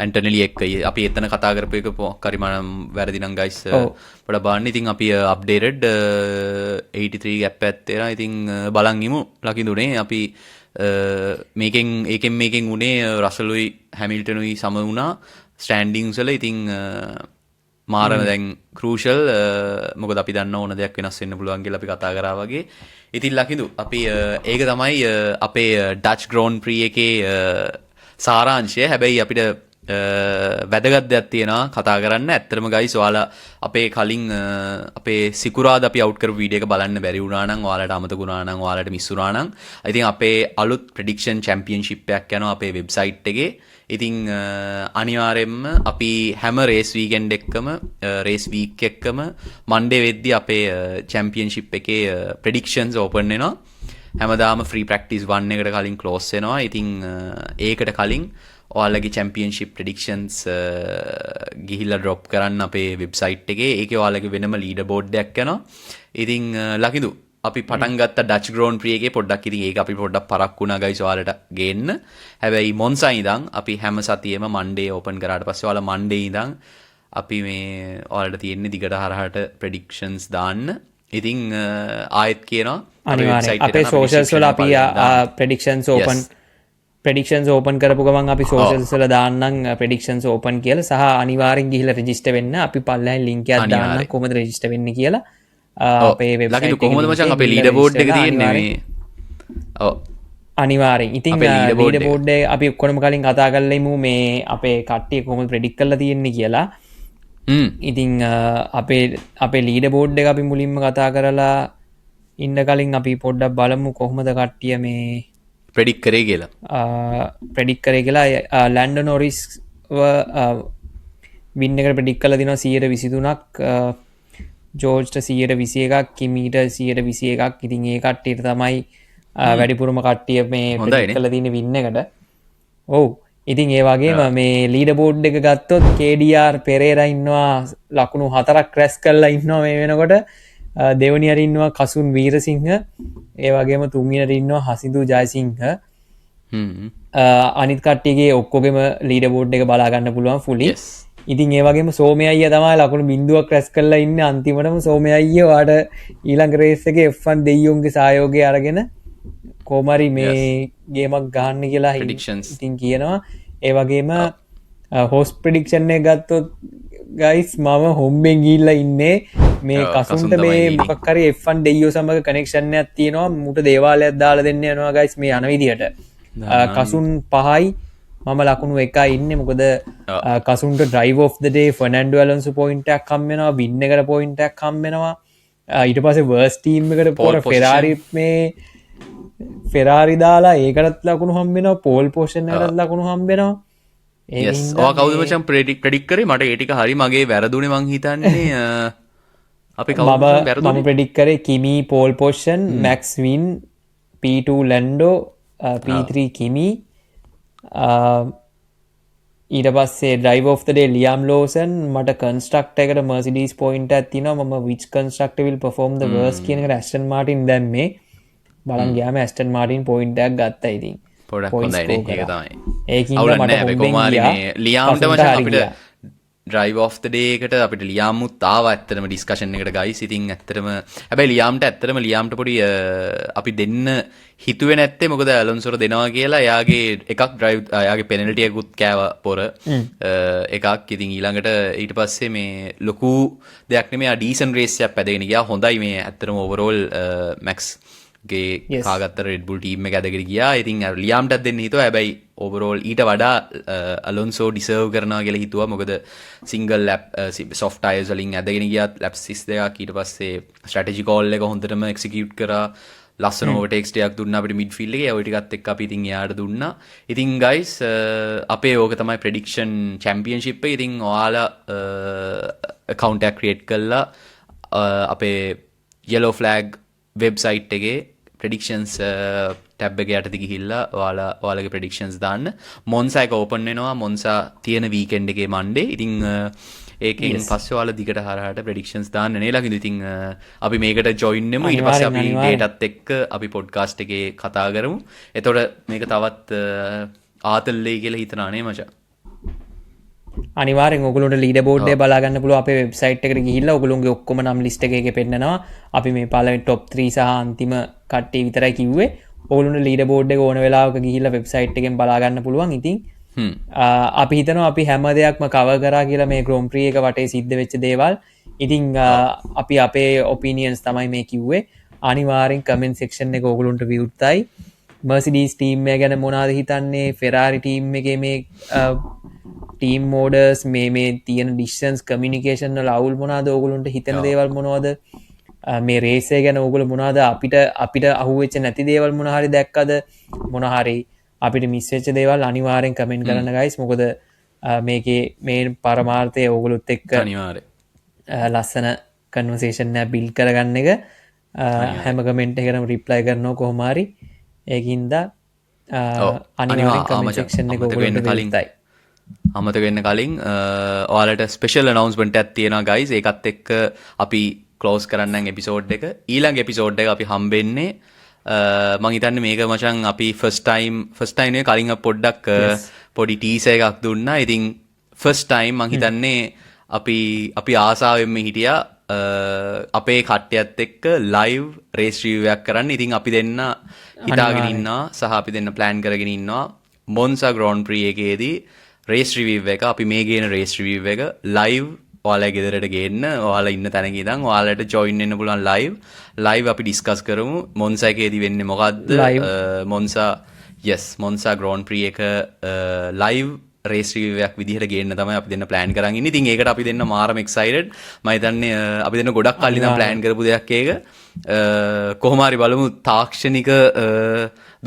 ඇන්ටනෙලි එක්ක අපි එතන කතා කරපු එක මොකක් හරි මම වැරදි නම් ගයිස් පොඩ බලන්න. ඉතින් අපි අප්ඩේටඩ් 83 ගැප් එකක් තියෙනවා. ඉතින් බලන් ඉමු ලකිඳුනේ අපි මේකෙන් උනේ රසලුයි හැමිල්ටනුයි සම වුණා ස්ටෑන්ඩින්ග්ස් වල. ඉතින් මාරම දැන් ක්‍රූෂල් මොකද අපි දන්න ඕන දෙයක් වෙනස් වෙන්න පුළුවන් කියලා අපි කතා කරා වගේ. ඉතින් ලකිඳු අපි ඒක තමයි අපේ ඩච් ග්‍රෝන් ප්‍රී එකේ සාරාංශය. හැබැයි අපිට වැදගත් දෙයක් තියෙනවා කතා කරන්න. ඇත්තටම ගයිස් ඔයාලා අපේ කලින් අපේ සිකුරාද අපි අවුට් කරපු වීඩියෝ එක බලන්න බැරි වුණා නම් ඔයාලට අමතක වුණා නම් ඔයාලට මිස් වුණා නම් ඉතින් අපේ අලුත් ප්‍රෙඩික්ෂන් චැම්පියන්ෂිප් එකක් යනවා අපේ වෙබ්සයිට් එකේ. ඉතින් අනිවාර්යෙන්ම අපි හැම රේස් වීකෙන්ඩ් එක්කම රේස් වීක් එක්කම මන්ඩේ වෙද්දි අපේ චැම්පියන්ෂිප් එකේ ප්‍රෙඩික්ෂන්ස් ඕපන් වෙනවා. හැමදාම ෆ්‍රී ප්‍රැක්ටිස් 1 එකට කලින් ක්ලෝස් වෙනවා. ඉතින් ඒකට කලින් ඔයාලගේ චැම්පියන්ෂිප් ප්‍රෙඩික්ෂන්ස් ගිහිල්ලා ඩ්‍රොප් කරන්න අපේ වෙබ්සයිට් එකේ. ඒකේ ඔයාලගේ වෙනම ලීඩර් බෝඩ් එකක් යනවා. ඉතින් ලකිදු අපි පටන් ගත්ත ඩච් ග්‍රෝන් ප්‍රී එකේ පොඩ්ඩක් ඉතින් ඒක අපි පොඩ්ඩක් පරක් වුණා ගයිස් ඔයාලට ගේන්න. හැබැයි මොන්සා ඉඳන් අපි හැම සතියෙම මන්ඩේ ඕපන් කරාට පස්සේ ඔයාලා මන්ඩේ ඉඳන් අපි මේ ඔයාලට තියෙන්නේ දිගට හරහට ප්‍රෙඩික්ෂන්ස් දාන්න. ඉතින් ආයෙත් කියනවා අනිවාර්යෙන් අපේ සෝෂල්ස් වල අපි ප්‍රෙඩික්ෂන්ස් ඕපන් කරපු ගමන් අපි සෝෂල්ස් වල දාන්නම් ප්‍රෙඩික්ෂන්ස් ඕපන් කියලා. සහ අනිවාර්යෙන් ගිහිල්ලා රෙජිස්ටර් වෙන්න. අපි පල්ලෙහාන් ලින්ක් එකක් දාන්නම් කොහොමද රෙජිස්ටර් වෙන්නේ කියලා. අපේ වෙබ්සයිට් එකේ කොහොමද මචං අපේ ලීඩර් බෝඩ් එක තියෙන්නේ මේ ඔව් අනිවාර්යෙන්. ඉතින් ලීඩර් බෝඩ් එක අපි ඔක්කොම කලින් කතා කරලා ඉමු මේ අපේ කට්ටිය කොහොමද ප්‍රෙඩික්ට් කරලා තියෙන්නේ කියලා. ඉතින් අපේ ලීඩර් බෝඩ් එක අපි මුලින්ම කතා කරලා ඉන්න කලින් අපි පොඩ්ඩක් බලමු කොහොමද කට්ටිය මේ ප්‍රෙඩික්ට් කරේ කියලා. ප්‍රෙඩික්ට් කරේ කියලා ලැන්ඩන් නොරිස් වින් එකට ප්‍රෙඩික්ට් කරලා දිනවා 123ක්. ජෝර්ජ්ට 121ක්, කිමීට 121ක්. ඉතින් ඒ කට්ටියට තමයි වැඩිපුරම කට්ටිය මේ ප්‍රෙඩික්ට් කරලා තියෙන වින් එකට. ඔව්. ඉතින් ඒ වගේම මේ ලීඩර් බෝඩ් එක ගත්තොත් KDR පෙරේරා ඉන්නවා ලකුණු 4ක් රැස් කරලා ඉන්නවා මේ වෙනකොට. දෙවනි හරි ඉන්නවා කසුන් වීරසිංහ. ඒ වගේම තුන්වෙනි හරි ඉන්නවා හසිදු ජයසිංහ. අනිත් කට්ටියගේ ඔක්කොගෙම ලීඩර් බෝඩ් එක බලා ගන්න පුළුවන් fully. ඉතින් ඒ වගේම සෝමය අයියා තමයි ලකුණු බිඳුවක් රැස් කරලා ඉන්නේ. අන්තිමටම සෝමය අයියා වාට ඊළඟ රේස් එකේ F1 දෙයියොන්ගේ සහයෝගය අරගෙන කොහමරි මේ ගේමක් ගහන්න කියලා ඉතින් කියනවා. ඒ වගේම හොස් ප්‍රෙඩික්ෂන් එක ගත්තොත් ගයිස් මම හොම්බෙන් ගිහිල්ලා ඉන්නේ මේ කසුන්ට මේ මොකක් හරි F1 දෙයියෝ සමග කනෙක්ෂන් එකක් තියෙනවා. මුට දේවාලයක් දාලා දෙන්න යනවා ගයිස් මේ යන විදියට. කසුන් 5යි මම ලකුණු 1යි ඉන්නේ. මොකද කසුන්ට drive of the day Fernando Alonso point එකක් හම්බ වෙනවා. වින් එකට පොයින්ට් එකක් හම්බ වෙනවා. ඊට පස්සේ වර්ස් ටීම් එකට පොර ෆෙරාරි මේ ෆෙරාරි දාලා ඒකටත් ලකුණු හම්බ වෙනවා. පෝල් පොසිෂන් එකටත් ලකුණු හම්බ වෙනවා. yes ඔයා කවුද මචං ප්‍රෙඩික්ට් කරේ? මට ඒ ටික හරි මගේ වැරදුනේ මං හිතන්නේ අපි කවුද වැරදුනේ? මම ප්‍රෙඩික්ට් කරේ Kimi pole position, Max win, P2 Lando, P3 Kimi, ඊට පස්සේ driver of the day Liam Lawson. මට කන්ස්ට්‍රක්ටර් එකට මර්සිඩීස් පොයින්ට් එකක් තියෙනවා. මම which constructor will perform the worst කියන එකට ඇස්ටන් මාටින් දැම්මේ. බලන් ගියාම ඇස්ටන් මාටින් පොයින්ට් එකක් ගත්තා. ඉතින් පොඩක් හොඳයි නේ. ඒක තමයි. ඒකින්ද මට කොමාරි මේ ලියාම්ට මචං අපිට ඩ්‍රයිව් ඔෆ් ද ඩේ එකට අපිට ලියාම්මුත් ආවා ඇත්තටම ඩිස්කෂන් එකට ගයිස්. ඉතින් ඇත්තටම හැබැයි ලියාම්ට පොඩි අපි දෙන්න හිතුවේ නැත්තේ මොකද ඇලොන්සෝට දෙනවා කියලා. එයාගේ එකක් ඩ්‍රයිව් එයාගේ පෙනල්ටි එකකුත් කෑවා පොර එකක්. ඉතින් ඊළඟට ඊට පස්සේ මේ ලොකු දෙයක් නෙමෙයි. ඩීසන් රේස් එකක් පැදගෙන ගියා. හොඳයි මේ ඇත්තටම ඕවරෝල් මැක්ස් ගේ කාගත්තර රෙඩ් බුල් ටීම් එක ඇදගෙන ගියා. ඉතින් ලියාම්ටත් දෙන්න හිතුවා. හැබැයි ඕවරෝල් ඊට වඩා අලොන්සෝ ඩිසර්ව් කරනවා කියලා හිතුවා. මොකද සිංගල් ලැප් සොෆ්ට් ටයර්ස් වලින් ඇදගෙන ගියා ලැප් 32ක්. ඊට පස්සේ ස්ට්‍රැටජි කෝල් එක හොඳටම එක්සිකියුට් කරා. ලස්සන ඕවර්ටේක්ස් ටිකක් දුන්නා අපිට මිඩ්ෆීල්ඩ් එකේ. ඔය ටිකත් එක්ක අපි ඉතින් එයාට දුන්නා. ඉතින් ගයිස් අපේ ඕක තමයි ප්‍රෙඩික්ෂන් චැම්පියන්ෂිප් එක. ඉතින් ඔයාලා account එකක් ක්‍රියේට් කරලා අපේ yellow flag වෙබ්සයිට් එකේ ප්‍රෙඩික්ෂන්ස් ටැබ් එක යටට ගිහිල්ලා ඔයාලගේ ප්‍රෙඩික්ෂන්ස් දාන්න. මොන්සා එක ඕපන් වෙනවා. මොන්සා තියෙන වීකෙන්ඩ් එකේ මන්ඩේ. ඉතින් ඒකෙන් පස්සේ ඔයාලා දිගට හරහාට ප්‍රෙඩික්ෂන්ස් දාන්න නේලා. ඉතින් අපි මේකට ජොයින් වෙමු. ඊට පස්සේ අපි ඩේටත් එක්ක අපි පොඩ්කාස්ට් එකේ කතා කරමු. එතකොට මේක තවත් ආතල්ලේ කියලා හිතනවා නේ මචං. අනිවාර්යෙන් ඔයගොල්ලන්ට ලීඩර් බෝඩ් එක බලා ගන්න පුළුවන් අපේ වෙබ්සයිට් එකට ගිහිල්ලා. ඔයගොල්ලන්ගේ ඔක්කොම නම් ලිස්ට් එකේ පෙන්නනවා. අපි මේ පළවෙනි টොප් 3 සහ අන්තිම කට්ටිය විතරයි කිව්වේ. ඔයගොල්ලන්ට ලීඩර් බෝඩ් එක ඕන වෙලාවක ගිහිල්ලා වෙබ්සයිට් එකෙන් බලා ගන්න පුළුවන්. ඉතින් අපි හිතනවා අපි හැම දෙයක්ම කව කරා කියලා මේ ග්‍රෝම් ප්‍රී එක වටේ සිද්ධ වෙච්ච දේවල්. ඉතින් අපි අපේ ඔපිනියන්ස් තමයි මේ කිව්වේ. අනිවාර්යෙන් කමෙන්ට් සෙක්ෂන් එක ඕගොල්ලන්ට විවෘතයි. මර්සිඩීස් ටීම් එක ගැන මොනවද හිතන්නේ? ෆෙරාරි ටීම් එකේ මේ ටීම් මෝඩර්ස් මේ තියෙන ඩිස්ටන්ස් කමියුනිකේෂන් වල අවුල් මොනවද? ඕගොල්ලන්ට හිතෙන දේවල් මොනවද? මේ රේස් එක ගැන ඕගොල්ලෝ මොනවද අපිට අහුවෙච්ච නැති දේවල් මොන හරි දැක්කද? මොන හරි අපිට මිස් වෙච්ච දේවල් අනිවාර්යෙන් කමෙන්ට් කරන්න guys. මොකද මේකේ මේ පරමාර්ථය ඕගොල්ලොත් එක්ක අනිවාර්යෙන් ලස්සන කන්වර්සේෂන් එක බිල්ඩ් කරගන්න එක හැම කමෙන්ට් එකකටම රිප්ලයි කරනවා කොහොම හරි. ඒකින්ද අනිවාර්යෙන් කමෙන්ට් සෙක්ෂන් එක ඕගොල්ලන්ට විවෘතයි. අමතක වෙන්න කලින් ඔයාලට ස්පෙෂල් අනවුන්ස්මන්ට් එකක් තියෙනවා guys. ඒකත් එක්ක අපි ක්ලෝස් කරන්නම් එපිසෝඩ් එක. ඊළඟ එපිසෝඩ් එක අපි හම්බෙන්නේ මං හිතන්නේ මේක මචං අපි ෆස්ට් ටයිම් නේ කලින් පොඩ්ඩක් පොඩි ටීසර් එකක් දුන්නා. ඉතින් ෆස්ට් ටයිම් මං හිතන්නේ අපි ආසාවෙන්ම හිටියා අපේ කට්ටියත් එක්ක ලයිව් රේස් රිවිව් එකක් කරන්න. ඉතින් අපි දෙන්න හිතාගෙන ඉන්නවා සහ අපි දෙන්න ප්ලෑන් කරගෙන ඉන්නවා මොන්සා ග්‍රෝන්ඩ් ප්‍රී එකේදී රේස් රිවිව් එක අපි මේ ගේන රේස් රිවිව් එක ලයිව් ඔයාලා ගෙදරට ගේන්න ඔයාලා ඉන්න තැනක ඉඳන් ඔයාලට ජොයින් වෙන්න පුළුවන් ලයිව් අපි ඩිස්කස් කරමු මොන්සා එකේදී වෙන්නේ මොකද්ද මොන්සා ග්‍රෝන්ඩ් ප්‍රී එක ලයිව් රේස් රිවිව් එකක් විදිහට ගේන්න තමයි අපි දෙන්න ප්ලෑන් කරන් ඉන්නේ. ඉතින් ඒකට අපි දෙන්න මාරම එක්සයිටඩ්. මම හිතන්නේ අපි දෙන්න ගොඩක් කලින් ඉඳන් ප්ලෑන් කරපු දෙයක් ඒක. කොහොම හරි බලමු තාක්ෂණික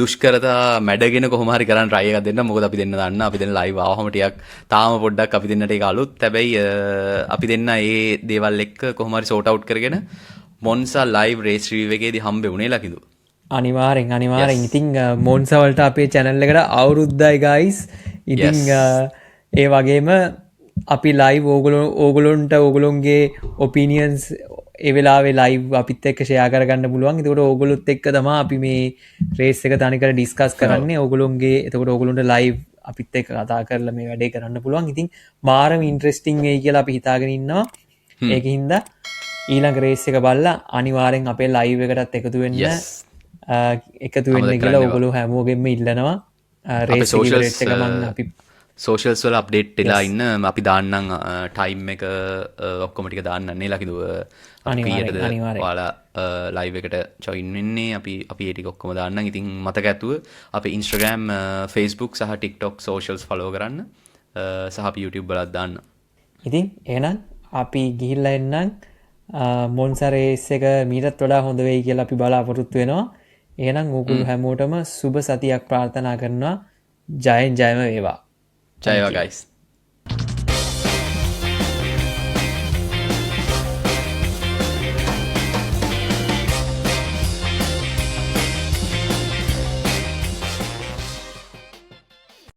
දුෂ්කරතා මැඩගෙන කොහොම හරි කරන් try එකක් දෙන්න. මොකද අපි දෙන්න දන්න අපි දෙන්න ලයිව් ආවම ටිකක් තාම පොඩ්ඩක් අපි දෙන්නට ඒක අලුත්. හැබැයි අපි දෙන්න මේ දේවල් එක්ක කොහොම හරි sort out කරගෙන මොන්සා ලයිව් රේස් රිවිව් එකේදී හම්බෙුනේ ලකිදු. අනිවාර්යෙන් ඉතින් මොන්සා වලට අපේ channel එකට අවුරුද්දයි guys. ඉතින් ඒ වගේම අපි ලයිව් ඕගොල්ලොන්ට ඕගොල්ලොන්ගේ ඔපිනියන්ස් ඒ වෙලාවේ ලයිව් අපිත් එක්ක ෂෙයා කරගන්න පුළුවන්. එතකොට ඕගොල්ලොත් එක්ක තමයි අපි මේ රේස් එක තනිකර ඩිස්කස් කරන්නේ. ඕගොල්ලොන්ගේ එතකොට ඕගොල්ලොන්ට ලයිව් අපිත් එක්ක කතා කරලා මේ වැඩේ කරන්න පුළුවන්. ඉතින් මාරම ඉන්ට්‍රෙස්ටිං වෙයි කියලා අපි හිතාගෙන ඉන්නවා. ඒකින්ද ඊළඟ රේස් එක බලලා අනිවාර්යෙන් අපේ ලයිව් එකටත් එකතු වෙන්න කියලා ඕගොල්ලෝ හැමෝගෙම ඉල්ලනවා. රේස් එක ගමන් අපි සෝෂල්ස් වල අප්ඩේට් වෙලා ඉන්න අපි දාන්නම් ටයිම් එක ඔක්කොම ටික දාන්නන්නේ ලකිදුව ඔයාලා ලයිව් එකට ජොයින් වෙන්නේ අපි ඒ ටික ඔක්කොම දාන්නම්. ඉතින් මතක ඇතුව අපේ Instagram Facebook සහ TikTok socials follow කරන්න සහ අපි YouTube වලත් දාන්න. ඉතින් එහෙනම් අපි ගිහිල්ලා එන්නම්. මොන්සා රේස් එක මීටත් වඩා හොඳ වෙයි කියලා අපි බලාපොරොත්තු වෙනවා. එහෙනම් ඕගොල්ලෝ හැමෝටම සුබ සතියක් ප්‍රාර්ථනා කරනවා. ජයෙන් ජයම වේවා. ජයවා guys.